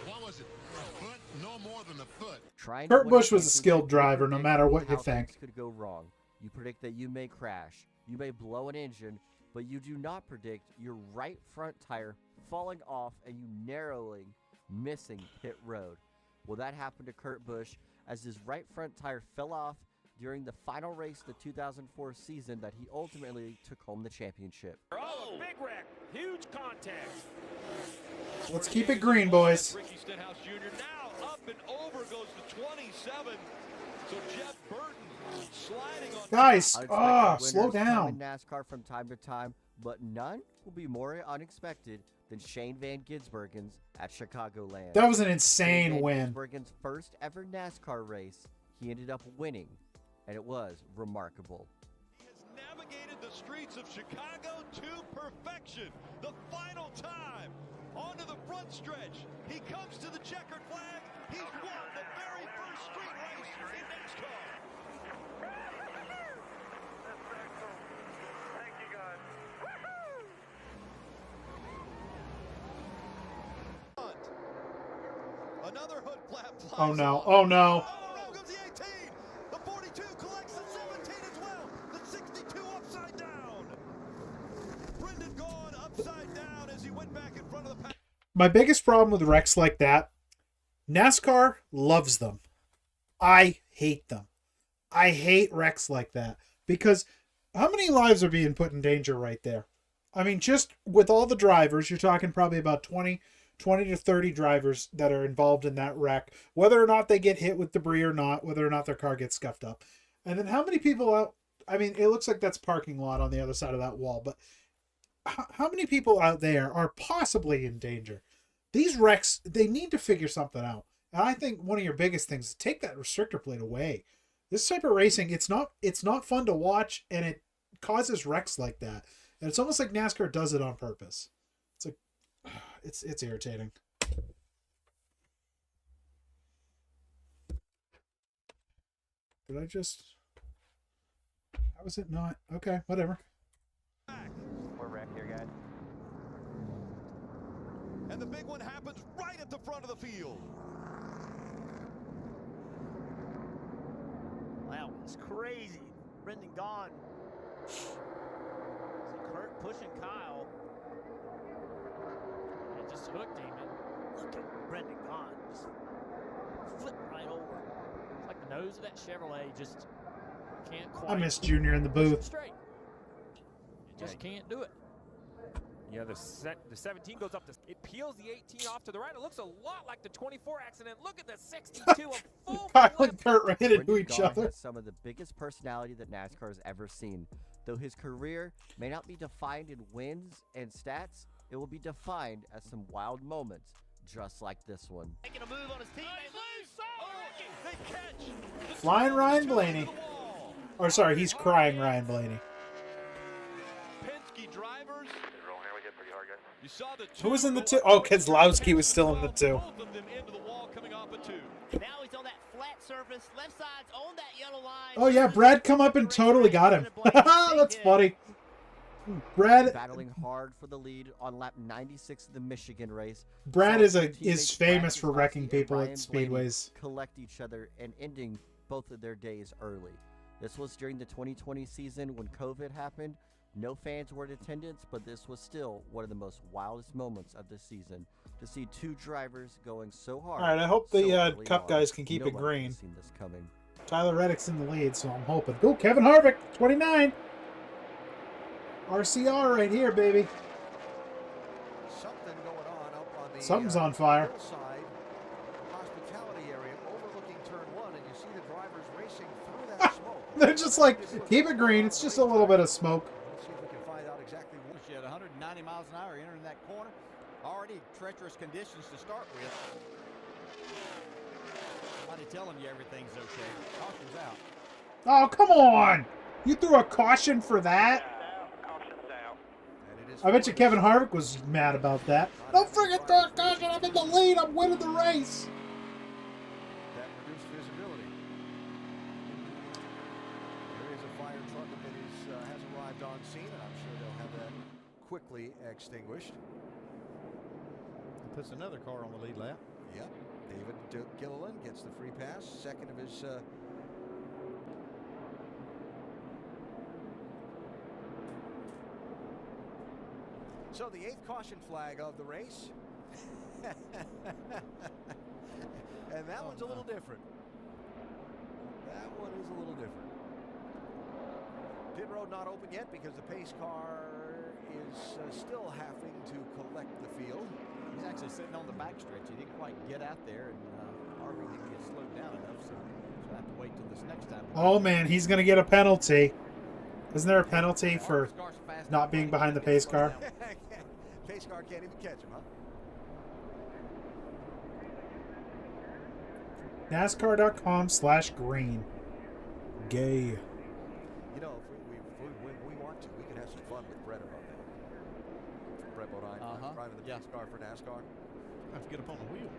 What was it? A foot? No more than a foot. Kurt Busch was a skilled driver, no matter what you think. Could go wrong. You predict that you may crash, you may blow an engine, but you do not predict your right front tire falling off and you narrowly missing pit road. Well, that happened to Kurt Busch as his right front tire fell off during the final race of the 2004 season that he ultimately took home the championship. Oh, big wreck. Huge contact. Let's keep it green, boys. Ricky Stenhouse Jr. now up and over goes to 27. So Jeff Burton sliding on. Guys, slow Winners come down. in NASCAR from time to time, but none will be more unexpected than Shane Van Gisbergen's at Chicagoland. That was an insane Shane win. Van Gisbergen's first ever NASCAR race, he ended up winning, and it was remarkable. Navigated the streets of Chicago to perfection. The final time onto the front stretch. He comes to the checkered flag. He's won the very first street race in NASCAR. Thank you, guys. Another hood flap flies Oh no! off. Oh no! Oh, goes the 18. The 42 collects the 17 as well. The 62 upside down. Brendan Goin upside down as he went back in front of the pack. My biggest problem with wrecks like that, NASCAR loves them. I hate them. I hate wrecks like that because how many lives are being put in danger right there? I mean, just with all the drivers, you're talking probably about 20 to 30 drivers that are involved in that wreck, whether or not they get hit with debris or not, whether or not their car gets scuffed up. And then how many people out? I mean, it looks like that's parking lot on the other side of that wall, but how many people out there are possibly in danger? These wrecks, they need to figure something out. And I think one of your biggest things is take that restrictor plate away. This type of racing, it's not fun to watch, and it causes wrecks like that. And it's almost like NASCAR does it on purpose. It's like, it's irritating. Did I just... How was it not? Okay, whatever. We're wrecked here, guys. And the big one happens right at the front of the field. That was crazy. Brendan Gaughan. Kurt pushing Kyle. It just hooked him. And look at Brendan Gaughan. Just flipped right over. It's like the nose of that Chevrolet just can't quite. I miss Junior in the booth. Straight. It just can't do it. Yeah, the 17 goes up. It peels the 18 off to the right. It looks a lot like the 24 accident. Look at the 62. A full Kyle and Kurt ran into each Gaughan other. has some of the biggest personality that NASCAR has ever seen. Though his career may not be defined in wins and stats, it will be defined as some wild moments, just like this one. Making a move on his teammate. They catch. Flying Ryan Blaney. Or sorry, he's crying Ryan Blaney. You saw the Who was in the 2? Oh, Keselowski was still in the 2. both of them into the wall coming off a 2. Now he's on that flat surface, left side's on that yellow line. Oh yeah, Brad come up and totally got him. That's funny. Brad battling hard for the lead on lap 96 of the Michigan race. Brad Saw is teammates famous Brad for Keselowski wrecking and people Ryan at Blaney speedways. collect each other and ending both of their days early. This was during the 2020 season when COVID happened. No fans were in attendance, but this was still one of the most wildest moments of the season to see two drivers going so hard. All right, I hope so the early Cup on. guys can keep it Nobody green. could've seen this coming. Tyler Reddick's in the lead, so I'm hoping. Go, Kevin Harvick, 29. RCR right here, baby. Something going on up on the Something's on fire. hillside hospitality area overlooking turn 1, and you see the drivers racing through that smoke. They're just like, keep it green. It's just a little bit of smoke. Let's see if we can find out exactly what. She had 190 miles an hour entering that corner. Already treacherous conditions to start with. Somebody telling you everything's okay. Caution's out. Oh, come on. You threw a caution for that? I bet you Kevin Harvick was mad about that. Don't friggin' throw a caution. I'm in the lead. I'm winning the race. That reduced visibility. There is a fire truck that has arrived on scene, and I'm sure they'll have that quickly extinguished. Puts another car on the lead lap. Yep. David Gilliland gets the free pass, second of his So the 8th caution flag of the race. And that one's a little different. That one is a little different. Pit road not open yet because the pace car is still having to collect the field. He's actually sitting on the backstretch. He didn't quite get out there, and Harvey didn't get slowed down enough, so he'll have to wait till this next time. Oh, man, he's going to get a penalty. Isn't there a penalty for not being behind the pace car? Pace car can't even catch him, huh? NASCAR.com/green. Gay. You know, if we want to, we could have some fun with Brett about that. Brett Bodine driving the pace car for NASCAR. Have to get up on the wheel.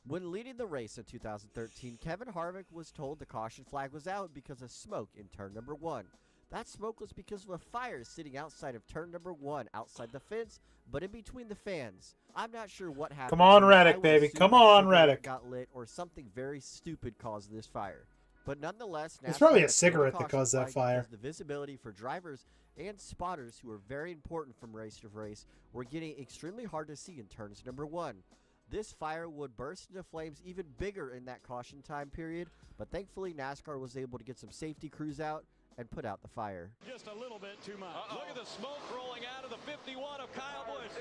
When leading the race in 2013, Kevin Harvick was told the caution flag was out because of smoke in turn number 1. That smoke was because of a fire sitting outside of turn number 1, outside the fence, but in between the fans. I'm not sure what happened. Come on, here. Reddick, I would baby. assume Come a on, cigarette Reddick. Got lit or something very stupid caused this fire. But nonetheless, It's NASCAR probably a has cigarette no that caution caused that flag fire. because the visibility for drivers and spotters, who are very important from race to race, were getting extremely hard to see in turns number 1. This fire would burst into flames even bigger in that caution time period, but thankfully NASCAR was able to get some safety crews out and put out the fire. Just a little bit too much. Look at the smoke rolling out of the 51 of Kyle Busch.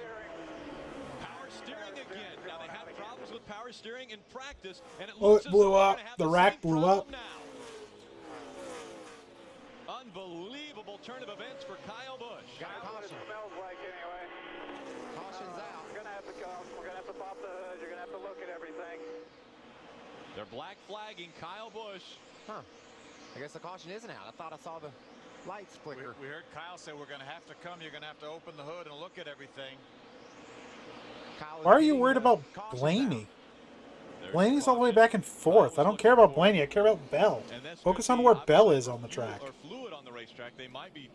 Power steering again. Now they have problems with power steering in practice, and it Oh, looks it as blew though they're up. gonna have The the rack same blew problem up. now. Unbelievable turn of events for Kyle Busch. Got caution. Smells like anyway. Caution's out. We're gonna have to come. We're gonna have to pop the hood. You're gonna have to look at everything. They're black flagging Kyle Busch. Huh. I guess the caution isn't out. I thought I saw the lights flicker. We heard Kyle say we're going to have to come. You're going to have to open the hood and look at everything. Why are you worried about Blaney? Blaney's all the way back and forth. I don't care about Blaney. I care about Bell. Focus on where Bell is on the track. Or fluid on the racetrack. They might be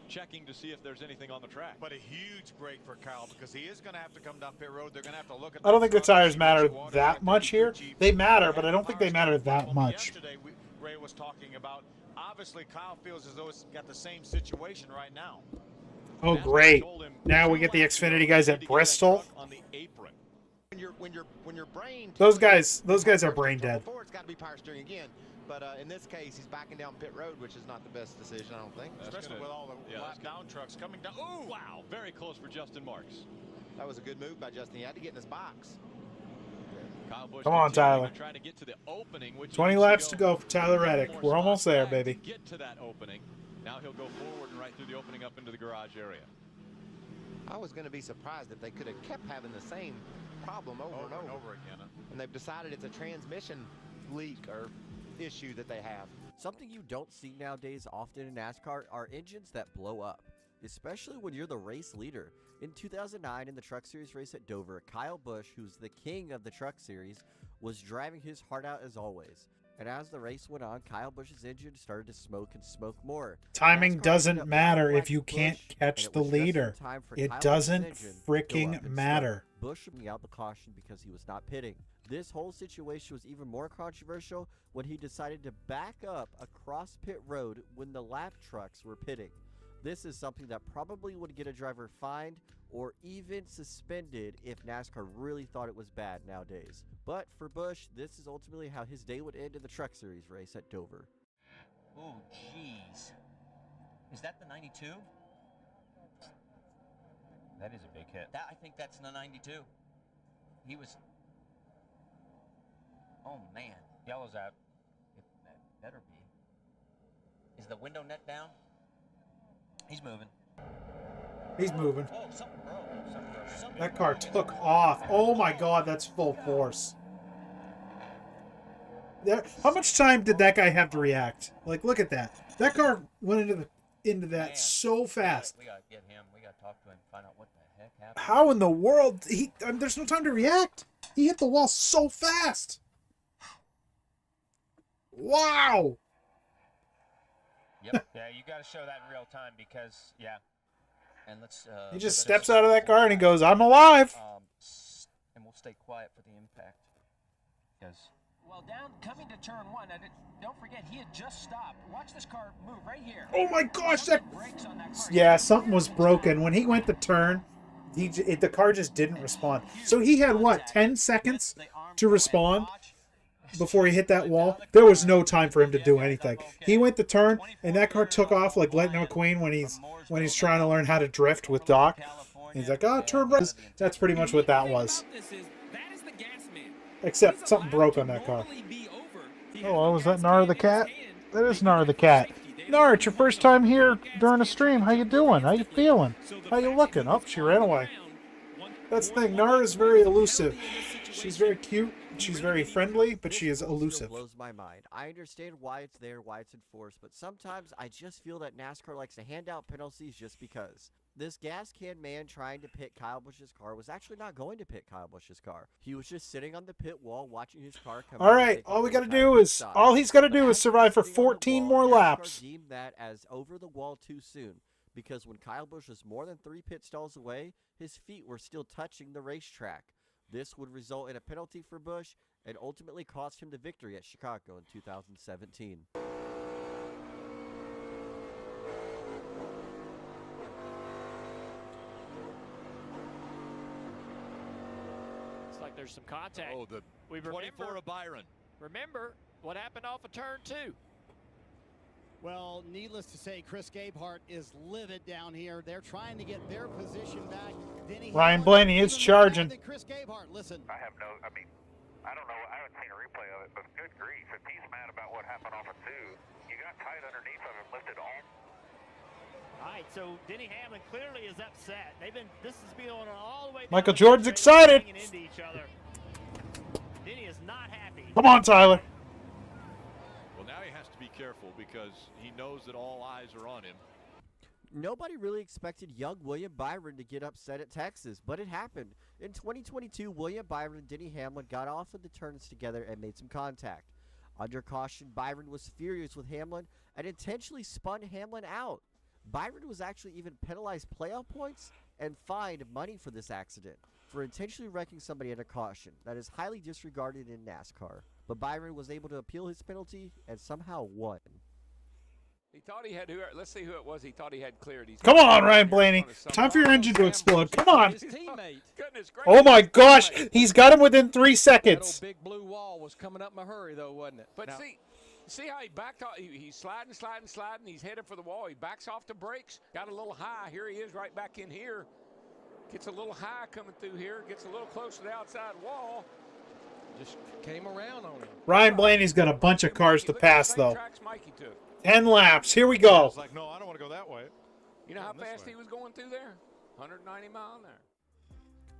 checking to see if there's anything on the track. But a huge break for Kyle because he is going to have to come down pit road. They're going to have to look at. I don't think the tires matter that much here. They matter, but I don't think they matter that much. Yesterday, Ray was talking about. Obviously, Kyle feels as though it's got the same situation right now. Oh, great. Now we get the Xfinity guys at Bristol. On the apron. When your brain. Those guys are brain dead. It's got to be power steering again. But in this case, he's backing down pit road, which is not the best decision, I don't think. Especially with all the lap down trucks coming down. Oh, wow. Very close for Justin Marks. That was a good move by Justin. He had to get in his box. Kyle Busch Come on, Tyler. to try to get to the opening, which 20 laps to go for Tyler Reddick. We're almost there, baby. Get to that opening. Now he'll go forward and right through the opening up into the garage area. I was going to be surprised if they could have kept having the same problem over and over again. And they've decided it's a transmission leak or issue that they have. Something you don't see nowadays often in NASCAR are engines that blow up. especially when you're the race leader. In 2009, in the Truck Series race at Dover, Kyle Busch, who's the king of the Truck Series, was driving his heart out as always. And as the race went on, Kyle Busch's engine started to smoke and smoke more. Timing NASCAR doesn't ended up matter black if you can't Busch, catch and the was just in leader. time for It Kyle doesn't Busch's engine to go freaking up in matter. smoke. Busch bringing out the caution because he was not pitting. This whole situation was even more controversial when he decided to back up across pit road when the lap trucks were pitting. This is something that probably would get a driver fined or even suspended if NASCAR really thought it was bad nowadays. But for Busch, this is ultimately how his day would end in the Truck Series race at Dover. Oh, jeez. Is that the 92? That is a big hit. I think that's the 92. He was... Oh, man. Yellow's out. It better be. Is the window net down? He's moving. He's moving. Oh, something broke. That car took off. Oh my God, that's full force. How much time did that guy have to react? Like, look at that. That car went into that so fast. We gotta get him. We gotta talk to him. Find out what the heck happened. How in the world? There's no time to react. He hit the wall so fast. Wow. Yep. Yeah, you got to show that in real time because, yeah. And let's. He just steps out of that car and he goes, "I'm alive." And we'll stay quiet for the impact. Yes. Well, down coming to turn one. Don't forget, he had just stopped. Watch this car move right here. Oh my gosh! Yeah, something was broken when he went to turn. The car just didn't respond. So he had what, 10 seconds to respond before he hit that wall? There was no time for him to do anything. He went to turn, and that car took off like Lightning McQueen when he's trying to learn how to drift with Doc. He's like, "Oh, turn right." That's pretty much what that was. Except something broke on that car. Oh, was that Nara the cat? That is Nara the cat. Nara, it's your first time here during a stream. How you doing? How you feeling? How you looking? Oh, she ran away. That's the thing. Nara is very elusive. She's very cute. She's very friendly, but she is elusive. Blows my mind. I understand why it's there, why it's enforced, but sometimes I just feel that NASCAR likes to hand out penalties just because. This gas can man trying to pit Kyle Busch's car was actually not going to pit Kyle Busch's car. He was just sitting on the pit wall watching his car come. All right, all he's got to do is survive for 14 more laps. Deemed that as over the wall too soon, because when Kyle Busch was more than 3 pit stalls away, his feet were still touching the racetrack. This would result in a penalty for Busch and ultimately cost him the victory at Chicago in 2017. It's like there's some contact. Oh, the 24 of Byron. Remember what happened off of turn 2. Well, needless to say, Chris Gabehart is livid down here. They're trying to get their position back. Ryan Blaney is charging. Chris Gabehart, listen. I don't know. I haven't seen a replay of it, but good grief. If he's mad about what happened off of 2, you got tight underneath of him, lifted all. All right, so Denny Hamlin clearly is upset. This has been going on all the way. Michael Jordan's excited. Into each other. Denny is not happy. Come on, Tyler. Well, now he has to be careful because he knows that all eyes are on him. Nobody really expected young William Byron to get upset at Texas, but it happened. In 2022, William Byron and Denny Hamlin got off of the turns together and made some contact. Under caution, Byron was furious with Hamlin and intentionally spun Hamlin out. Byron was actually even penalized playoff points and fined money for this accident, for intentionally wrecking somebody under caution. That is highly disregarded in NASCAR. But Byron was able to appeal his penalty and somehow won. He thought he had let's see who it was he thought he had cleared. Come on, Ryan Blaney. Time for your engine to explode. Come on. Oh my gosh. He's got him within 3 seconds. That old big blue wall was coming up in a hurry, though, wasn't it? But see how he backed off? He's sliding. He's headed for the wall. He backs off the brakes. Got a little high. Here he is right back in here. Gets a little high coming through here. Gets a little close to the outside wall. Just came around on him. Ryan Blaney's got a bunch of cars to pass, though. 10 laps. Here we go. I was like, no, I don't want to go that way. You know how fast he was going through there? 190 mile an hour.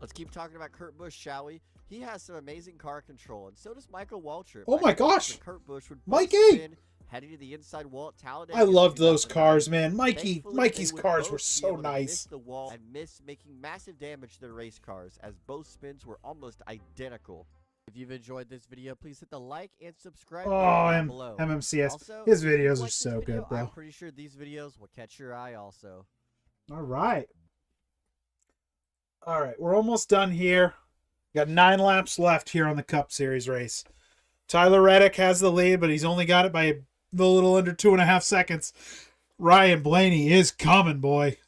Let's keep talking about Kurt Busch, shall we? He has some amazing car control, and so does Michael Waltrip. Oh my gosh. Kurt Busch would Mikey! spin heading to the inside wall at Talladega. I loved in those 2009. cars, man. Mikey's Thankfully, they would cars both were be so able to nice. miss the wall and miss making massive damage to their race cars, as both spins were almost identical. If you've enjoyed this video, please hit the like and subscribe button down below. MMCS. Also, His if you videos are like this so video, good, bro. I'm pretty sure these videos will catch your eye also. All right. All right, we're almost done here. Got 9 laps left here on the Cup Series race. Tyler Reddick has the lead, but he's only got it by a little under 2.5 seconds. Ryan Blaney is coming, boy.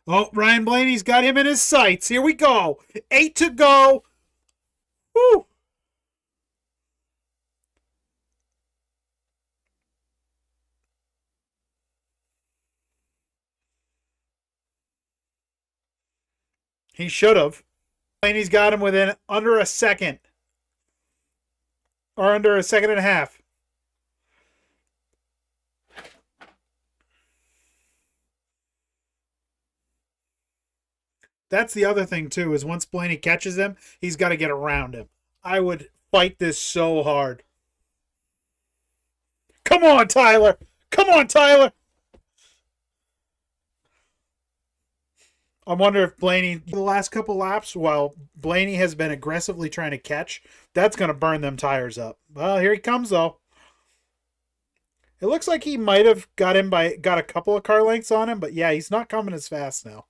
Oh, Ryan Blaney's got him in his sights. Here we go. 8 to go. Woo! He should have. Blaney's got him within under a second. Or under a second and a half. That's the other thing, too, is once Blaney catches him, he's got to get around him. I would fight this so hard. Come on, Tyler. Come on, Tyler. I wonder if Blaney, the last couple laps, while Blaney has been aggressively trying to catch, that's going to burn them tires up. Well, here he comes, though. It looks like he might have got a couple of car lengths on him, but yeah, he's not coming as fast now.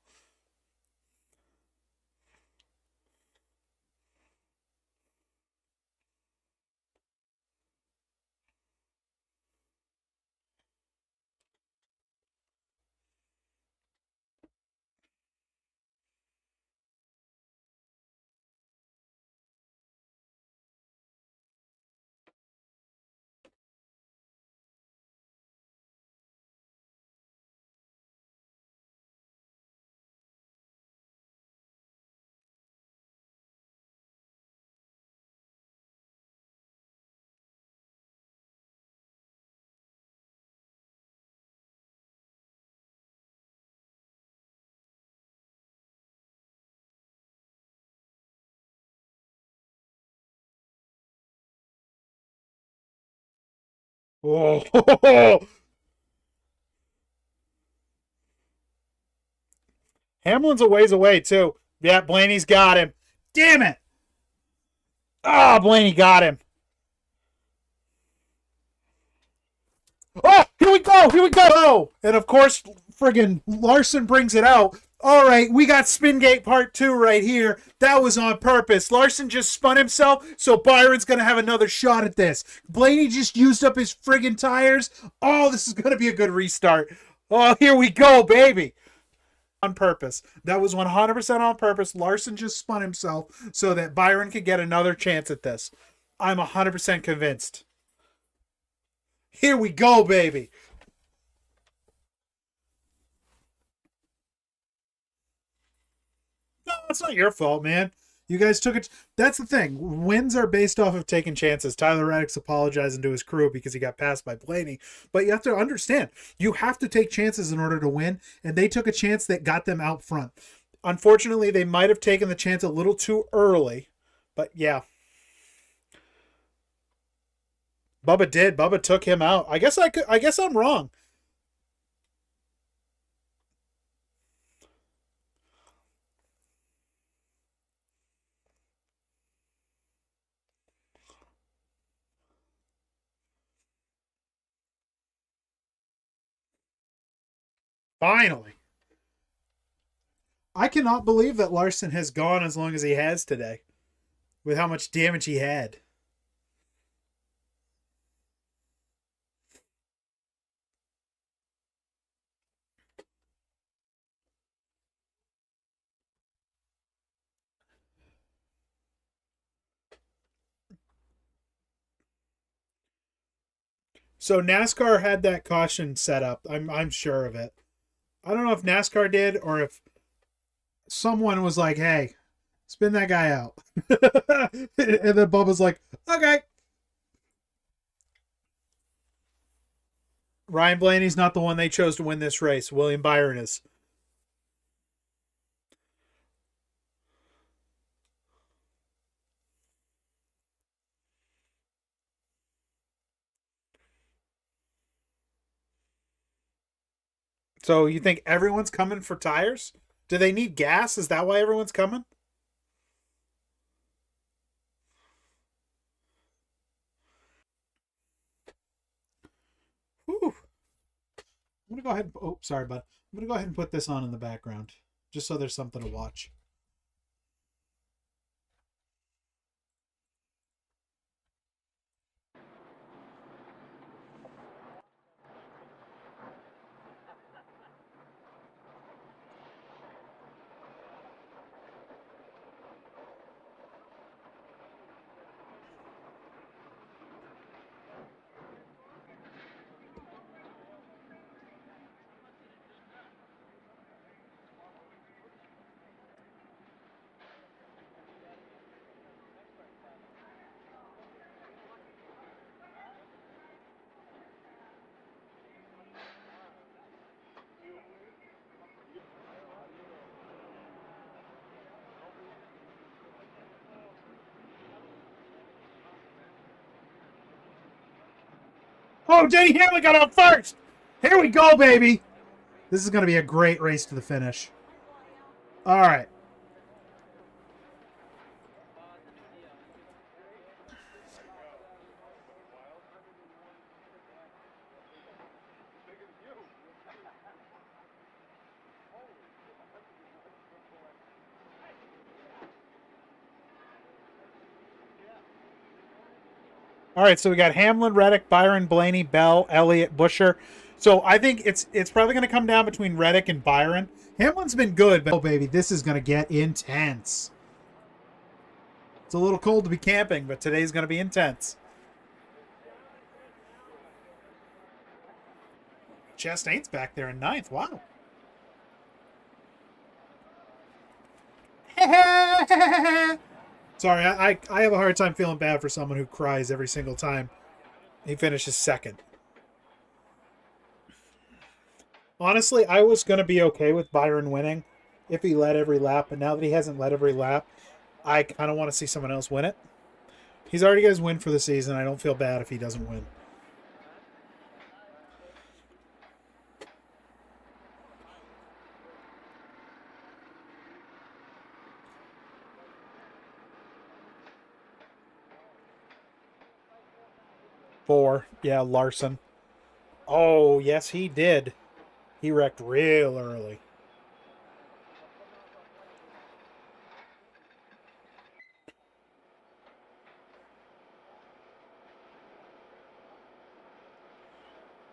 Oh, Hamlin's a ways away, too. Yeah, Blaney's got him. Damn it. Ah, Blaney got him. Oh, here we go. Here we go. And, of course, friggin' Larson brings it out. All right, we got Spingate Part 2 right here. That was on purpose. Larson just spun himself, so Byron's going to have another shot at this. Blaney just used up his friggin' tires. Oh, this is going to be a good restart. Oh, here we go, baby. On purpose. That was 100% on purpose. Larson just spun himself so that Byron could get another chance at this. I'm 100% convinced. Here we go, baby. No, it's not your fault, man. You guys took it. That's the thing. Wins are based off of taking chances. Tyler Reddick's apologizing to his crew because he got passed by Blaney. But you have to understand, you have to take chances in order to win, and they took a chance that got them out front. Unfortunately, they might have taken the chance a little too early. But yeah. Bubba did. Bubba took him out. I guess I'm wrong. Finally. I cannot believe that Larson has gone as long as he has today with how much damage he had. So NASCAR had that caution set up. I'm sure of it. I don't know if NASCAR did or if someone was like, "Hey, spin that guy out," and then Bubba's like, "Okay." Ryan Blaney's not the one they chose to win this race. William Byron is. So you think everyone's coming for tires? Do they need gas? Is that why everyone's coming? Whew. I'm gonna go ahead and, oh, sorry, bud. I'm gonna go ahead and put this on in the background, just so there's something to watch. Oh, Denny Hamlin got out first! Here we go, baby! This is going to be a great race to the finish. All right. All right, so we got Hamlin, Reddick, Byron, Blaney, Bell, Elliott, Busher. So I think it's probably going to come down between Reddick and Byron. Hamlin's been good, but oh baby, this is going to get intense. It's a little cold to be camping, but today's going to be intense. Chastain's back there in ninth. Wow. Sorry, I have a hard time feeling bad for someone who cries every single time he finishes second. Honestly, I was going to be okay with Byron winning if he led every lap, but now that he hasn't led every lap, I kind of want to see someone else win it. He's already got his win for the season. I don't feel bad if he doesn't win. Four. Yeah, Larson. Oh, yes, he did. He wrecked real early.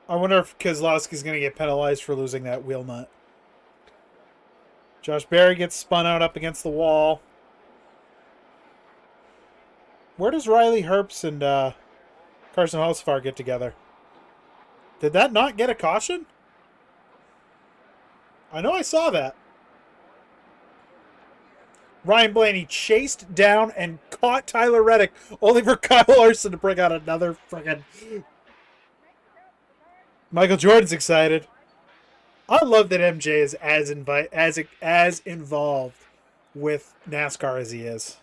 I wonder if Keselowski's going to get penalized for losing that wheel nut. Josh Berry gets spun out up against the wall. Where does Riley Herbst and Carson Hocevar get together? Did that not get a caution? I know I saw that. Ryan Blaney chased down and caught Tyler Reddick, only for Kyle Larson to bring out another friggin'... Michael Jordan's excited. I love that MJ is as involved with NASCAR as he is.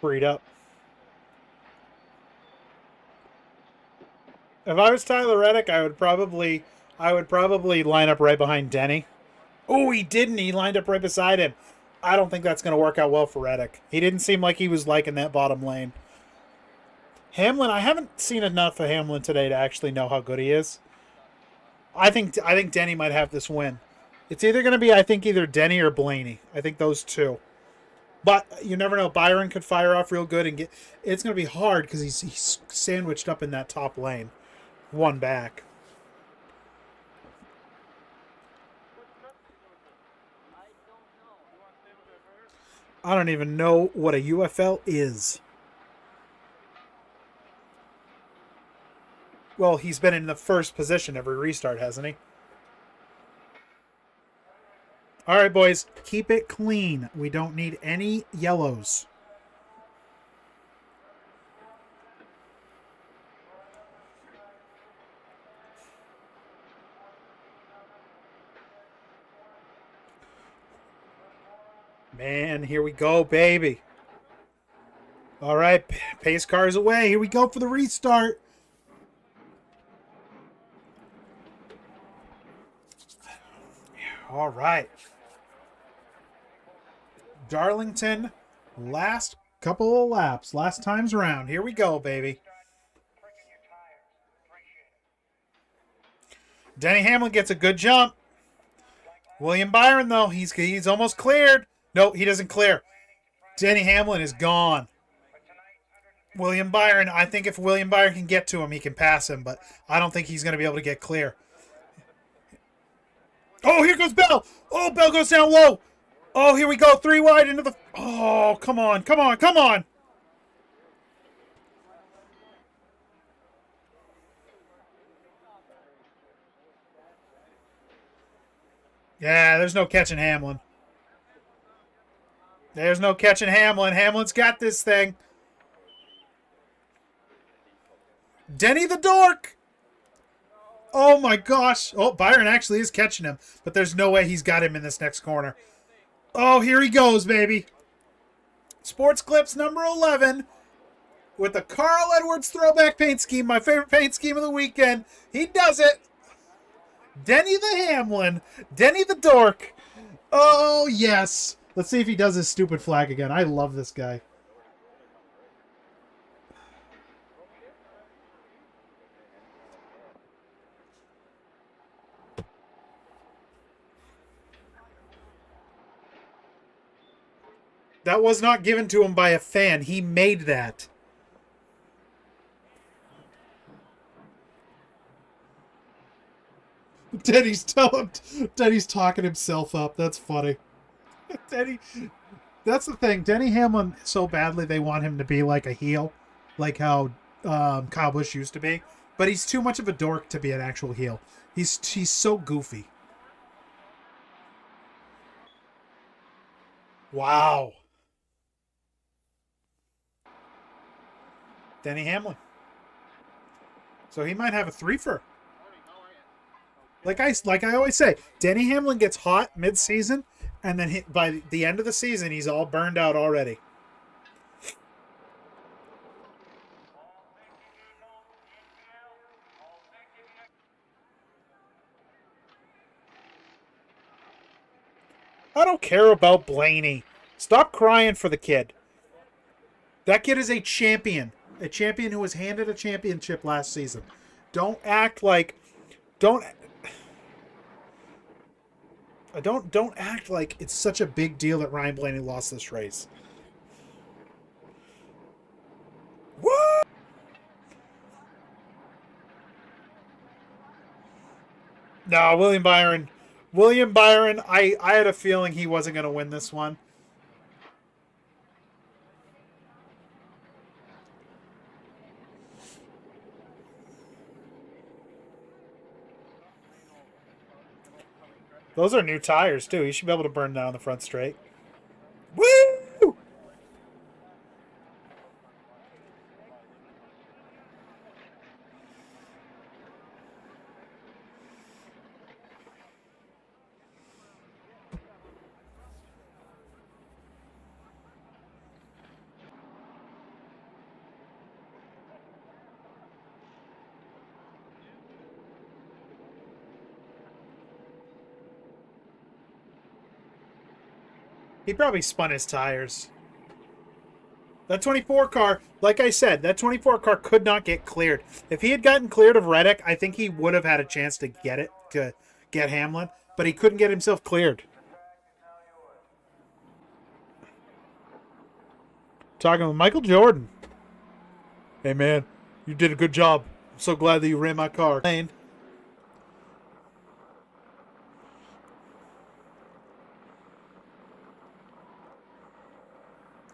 Freed up. If I was Tyler Reddick, I would probably line up right behind Denny. Oh, he didn't. He lined up right beside him. I don't think that's going to work out well for Reddick. He didn't seem like he was liking that bottom lane. Hamlin, I haven't seen enough of Hamlin today to actually know how good he is. I think Denny might have this win. It's either going to be, I think, either Denny or Blaney. I think those two. But you never know. Byron could fire off real good and get. It's going to be hard because he's sandwiched up in that top lane. One back. I don't even know what a UFL is. Well, he's been in the first position every restart, hasn't he? All right, boys. Keep it clean. We don't need any yellows. Man, here we go, baby. All right, pace car's away. Here we go for the restart. All right. Darlington, last couple of laps. Last time's around. Here we go, baby. Denny Hamlin gets a good jump. William Byron, though, he's almost cleared. No, he doesn't clear. Denny Hamlin is gone. William Byron, I think if William Byron can get to him, he can pass him, but I don't think he's going to be able to get clear. Oh, here goes Bell. Oh, Bell goes down low. Oh, here we go. 3 wide into the... Oh, come on, come on, come on. Yeah, there's no catching Hamlin. There's no catching Hamlin. Hamlin's got this thing. Denny the dork. Oh, my gosh. Oh, Byron actually is catching him, but there's no way he's got him in this next corner. Oh, here he goes, baby. Sports Clips number 11 with the Carl Edwards throwback paint scheme, my favorite paint scheme of the weekend. He does it. Denny the Hamlin. Denny the dork. Oh, yes. Let's see if he does his stupid flag again. I love this guy. That was not given to him by a fan. He made that. Denny's talking himself up. That's funny. Denny, that's the thing. Denny Hamlin, so badly they want him to be like a heel, like how Kyle Busch used to be. But he's too much of a dork to be an actual heel. He's so goofy. Wow. Denny Hamlin. So he might have a threefer. Like I always say, Denny Hamlin gets hot mid-season, and then by the end of the season, he's all burned out already. I don't care about Blaney. Stop crying for the kid. That kid is a champion. A champion who was handed a championship last season. Don't act like... Don't act like it's such a big deal that Ryan Blaney lost this race. What? No, William Byron. I had a feeling he wasn't going to win this one. Those are new tires, too. He should be able to burn down the front straight. Woo! He probably spun his tires. That 24 car, like I said, that 24 car could not get cleared. If he had gotten cleared of Reddick, I think he would have had a chance to get Hamlin, but he couldn't get himself cleared. Talking with Michael Jordan. Hey man, you did a good job. I'm so glad that you ran my car.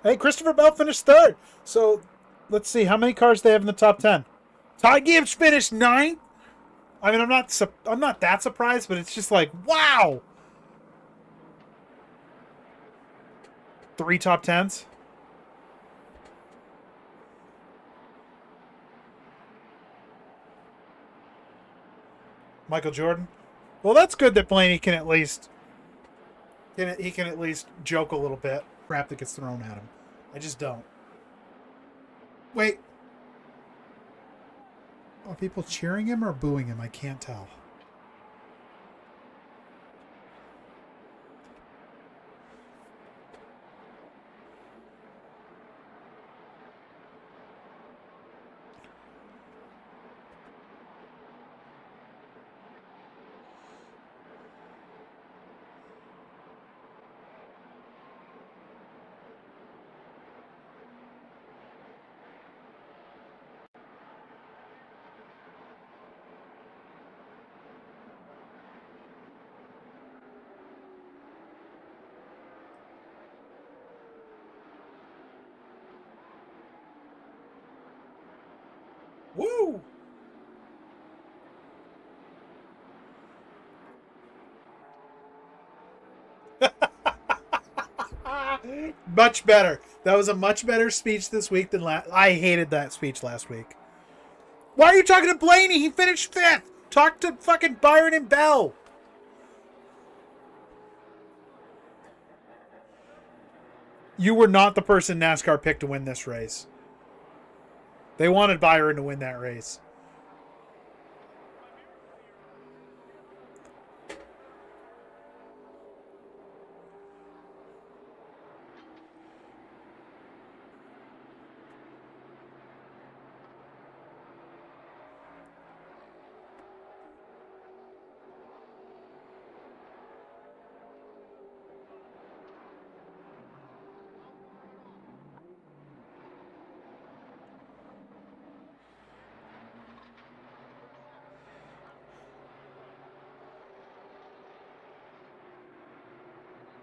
Hey, Christopher Bell finished third. So, let's see. How many cars they have in the top 10? Ty Gibbs finished 9th? I mean, I'm not that surprised, but it's just like, wow! 3 top 10s? Michael Jordan? Well, that's good that Blaney can at least... He can at least joke a little bit. Crap that gets thrown at him. I just don't. Wait. Are people cheering him or booing him? I can't tell. Woo! Much better. That was a much better speech this week than last. I hated that speech last week. Why are you talking to Blaney? He finished 5th. Talk to fucking Byron and Bell. You were not the person NASCAR picked to win this race. They wanted Byron to win that race.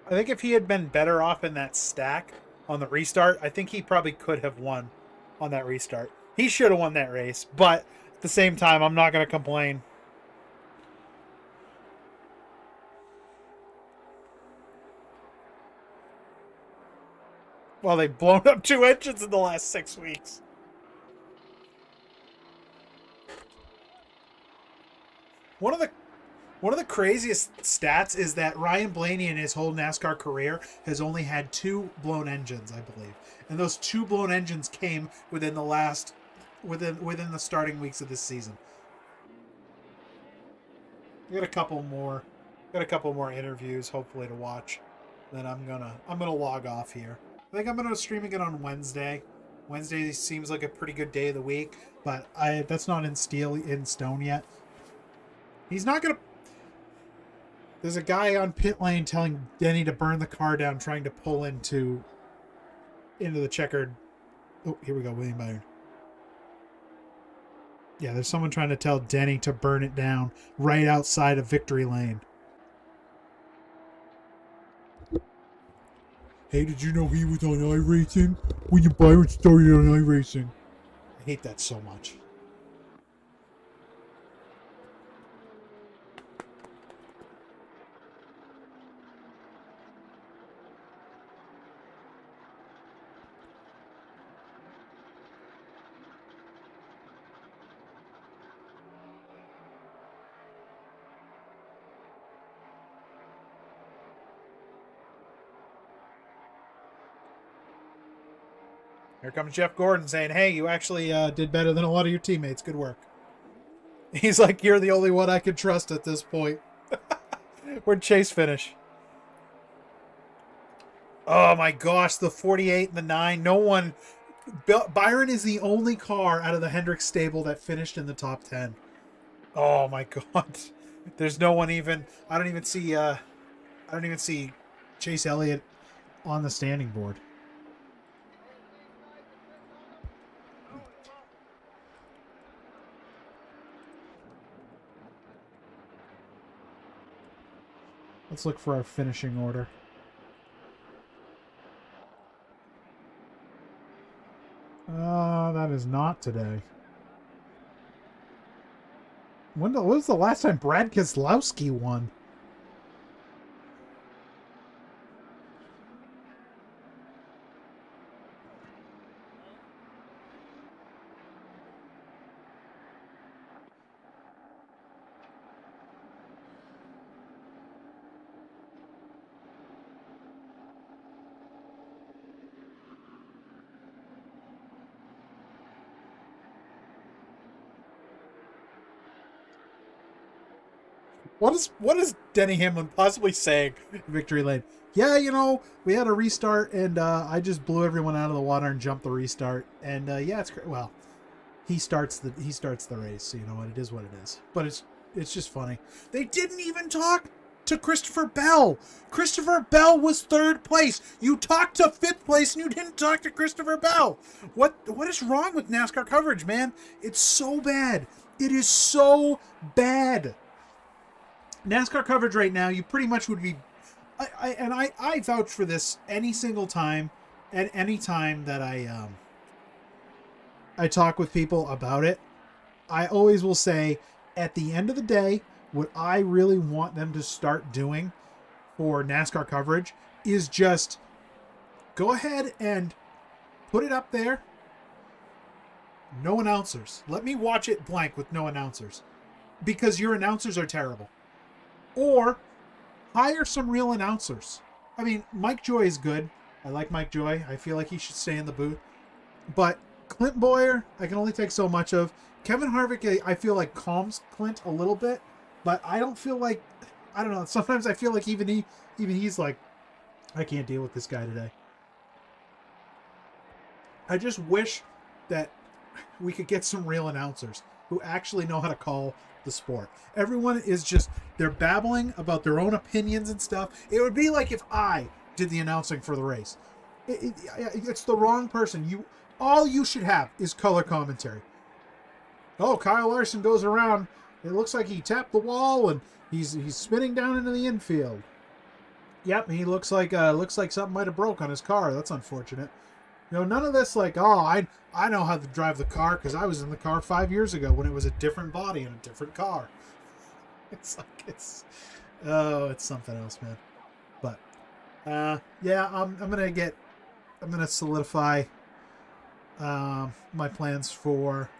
I think if he had been better off in that stack on the restart, I think he probably could have won on that restart. He should have won that race, but at the same time, I'm not going to complain. Well, they've blown up 2 engines in the last 6 weeks. One of the craziest stats is that Ryan Blaney in his whole NASCAR career has only had 2 blown engines, I believe. And those 2 blown engines came within the starting weeks of this season. Got a couple more interviews hopefully to watch. Then I'm gonna log off here. I think I'm gonna stream again on Wednesday. Wednesday seems like a pretty good day of the week, but that's not in stone yet. He's not gonna. There's a guy on pit lane telling Denny to burn the car down, trying to pull into the checkered. Oh, here we go, William Byron. Yeah, there's someone trying to tell Denny to burn it down right outside of Victory Lane. Hey, did you know he was on iRacing? William Byron started on iRacing. I hate that so much. Here comes Jeff Gordon saying, hey, you actually did better than a lot of your teammates. Good work. He's like, you're the only one I can trust at this point. Where'd Chase finish? Oh my gosh, the 48 and the 9. No one... Byron is the only car out of the Hendrick stable that finished in the top 10. Oh my god. There's no one even... I don't even see Chase Elliott on the standing board. Let's look for our finishing order. That is not today. When was the last time Brad Keselowski won? What is Denny Hamlin possibly saying in victory lane? Yeah, you know, we had a restart, and I just blew everyone out of the water and jumped the restart. And yeah, it's great. Well, he starts the race, so you know what, it is what it is. But it's just funny. They didn't even talk to Christopher Bell. Christopher Bell was 3rd place. You talked to 5th place and you didn't talk to Christopher Bell. What is wrong with NASCAR coverage, man? It's so bad. It is so bad. NASCAR coverage right now, you pretty much would be, I vouch for this any single time, at any time that I talk with people about it. I always will say, at the end of the day, what I really want them to start doing for NASCAR coverage is just go ahead and put it up there. No announcers. Let me watch it blank with no announcers, because your announcers are terrible. Or hire some real announcers. I mean, Mike Joy is good. I like Mike Joy. I feel like he should stay in the booth. But Clint Boyer, I can only take so much of. Kevin Harvick, I feel like calms Clint a little bit, but I don't feel like, I don't know, sometimes I feel like even he's like, I can't deal with this guy today. I just wish that we could get some real announcers who actually know how to call the sport. Everyone is just, they're babbling about their own opinions and stuff. It would be like if I did the announcing for the race. It's the wrong person. All you should have is color commentary. Oh, Kyle Larson goes around. It looks like he tapped the wall and he's spinning down into the infield. Yep, he looks like something might have broke on his car. That's unfortunate. You know, none of this like, oh, I know how to drive the car because I was in the car 5 years ago when it was a different body and a different car. It's like it's something else, man. But yeah, I'm gonna solidify my plans for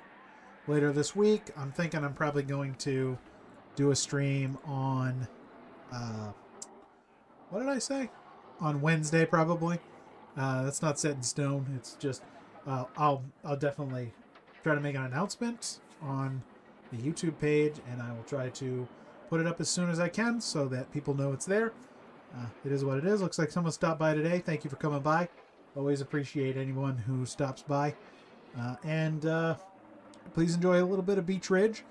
later this week. I'm thinking I'm probably going to do a stream on what did I say? On Wednesday, probably. That's not set in stone. It's just I'll definitely try to make an announcement on the YouTube page, and I will try to put it up as soon as I can so that people know it's there. It is what it is. Looks like someone stopped by today. Thank you for coming by. Always appreciate anyone who stops by. And please enjoy a little bit of Beach Ridge.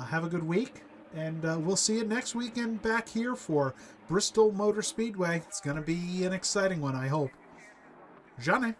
Have a good week. And we'll see you next weekend back here for Bristol Motor Speedway. It's going to be an exciting one, I hope. Johnny.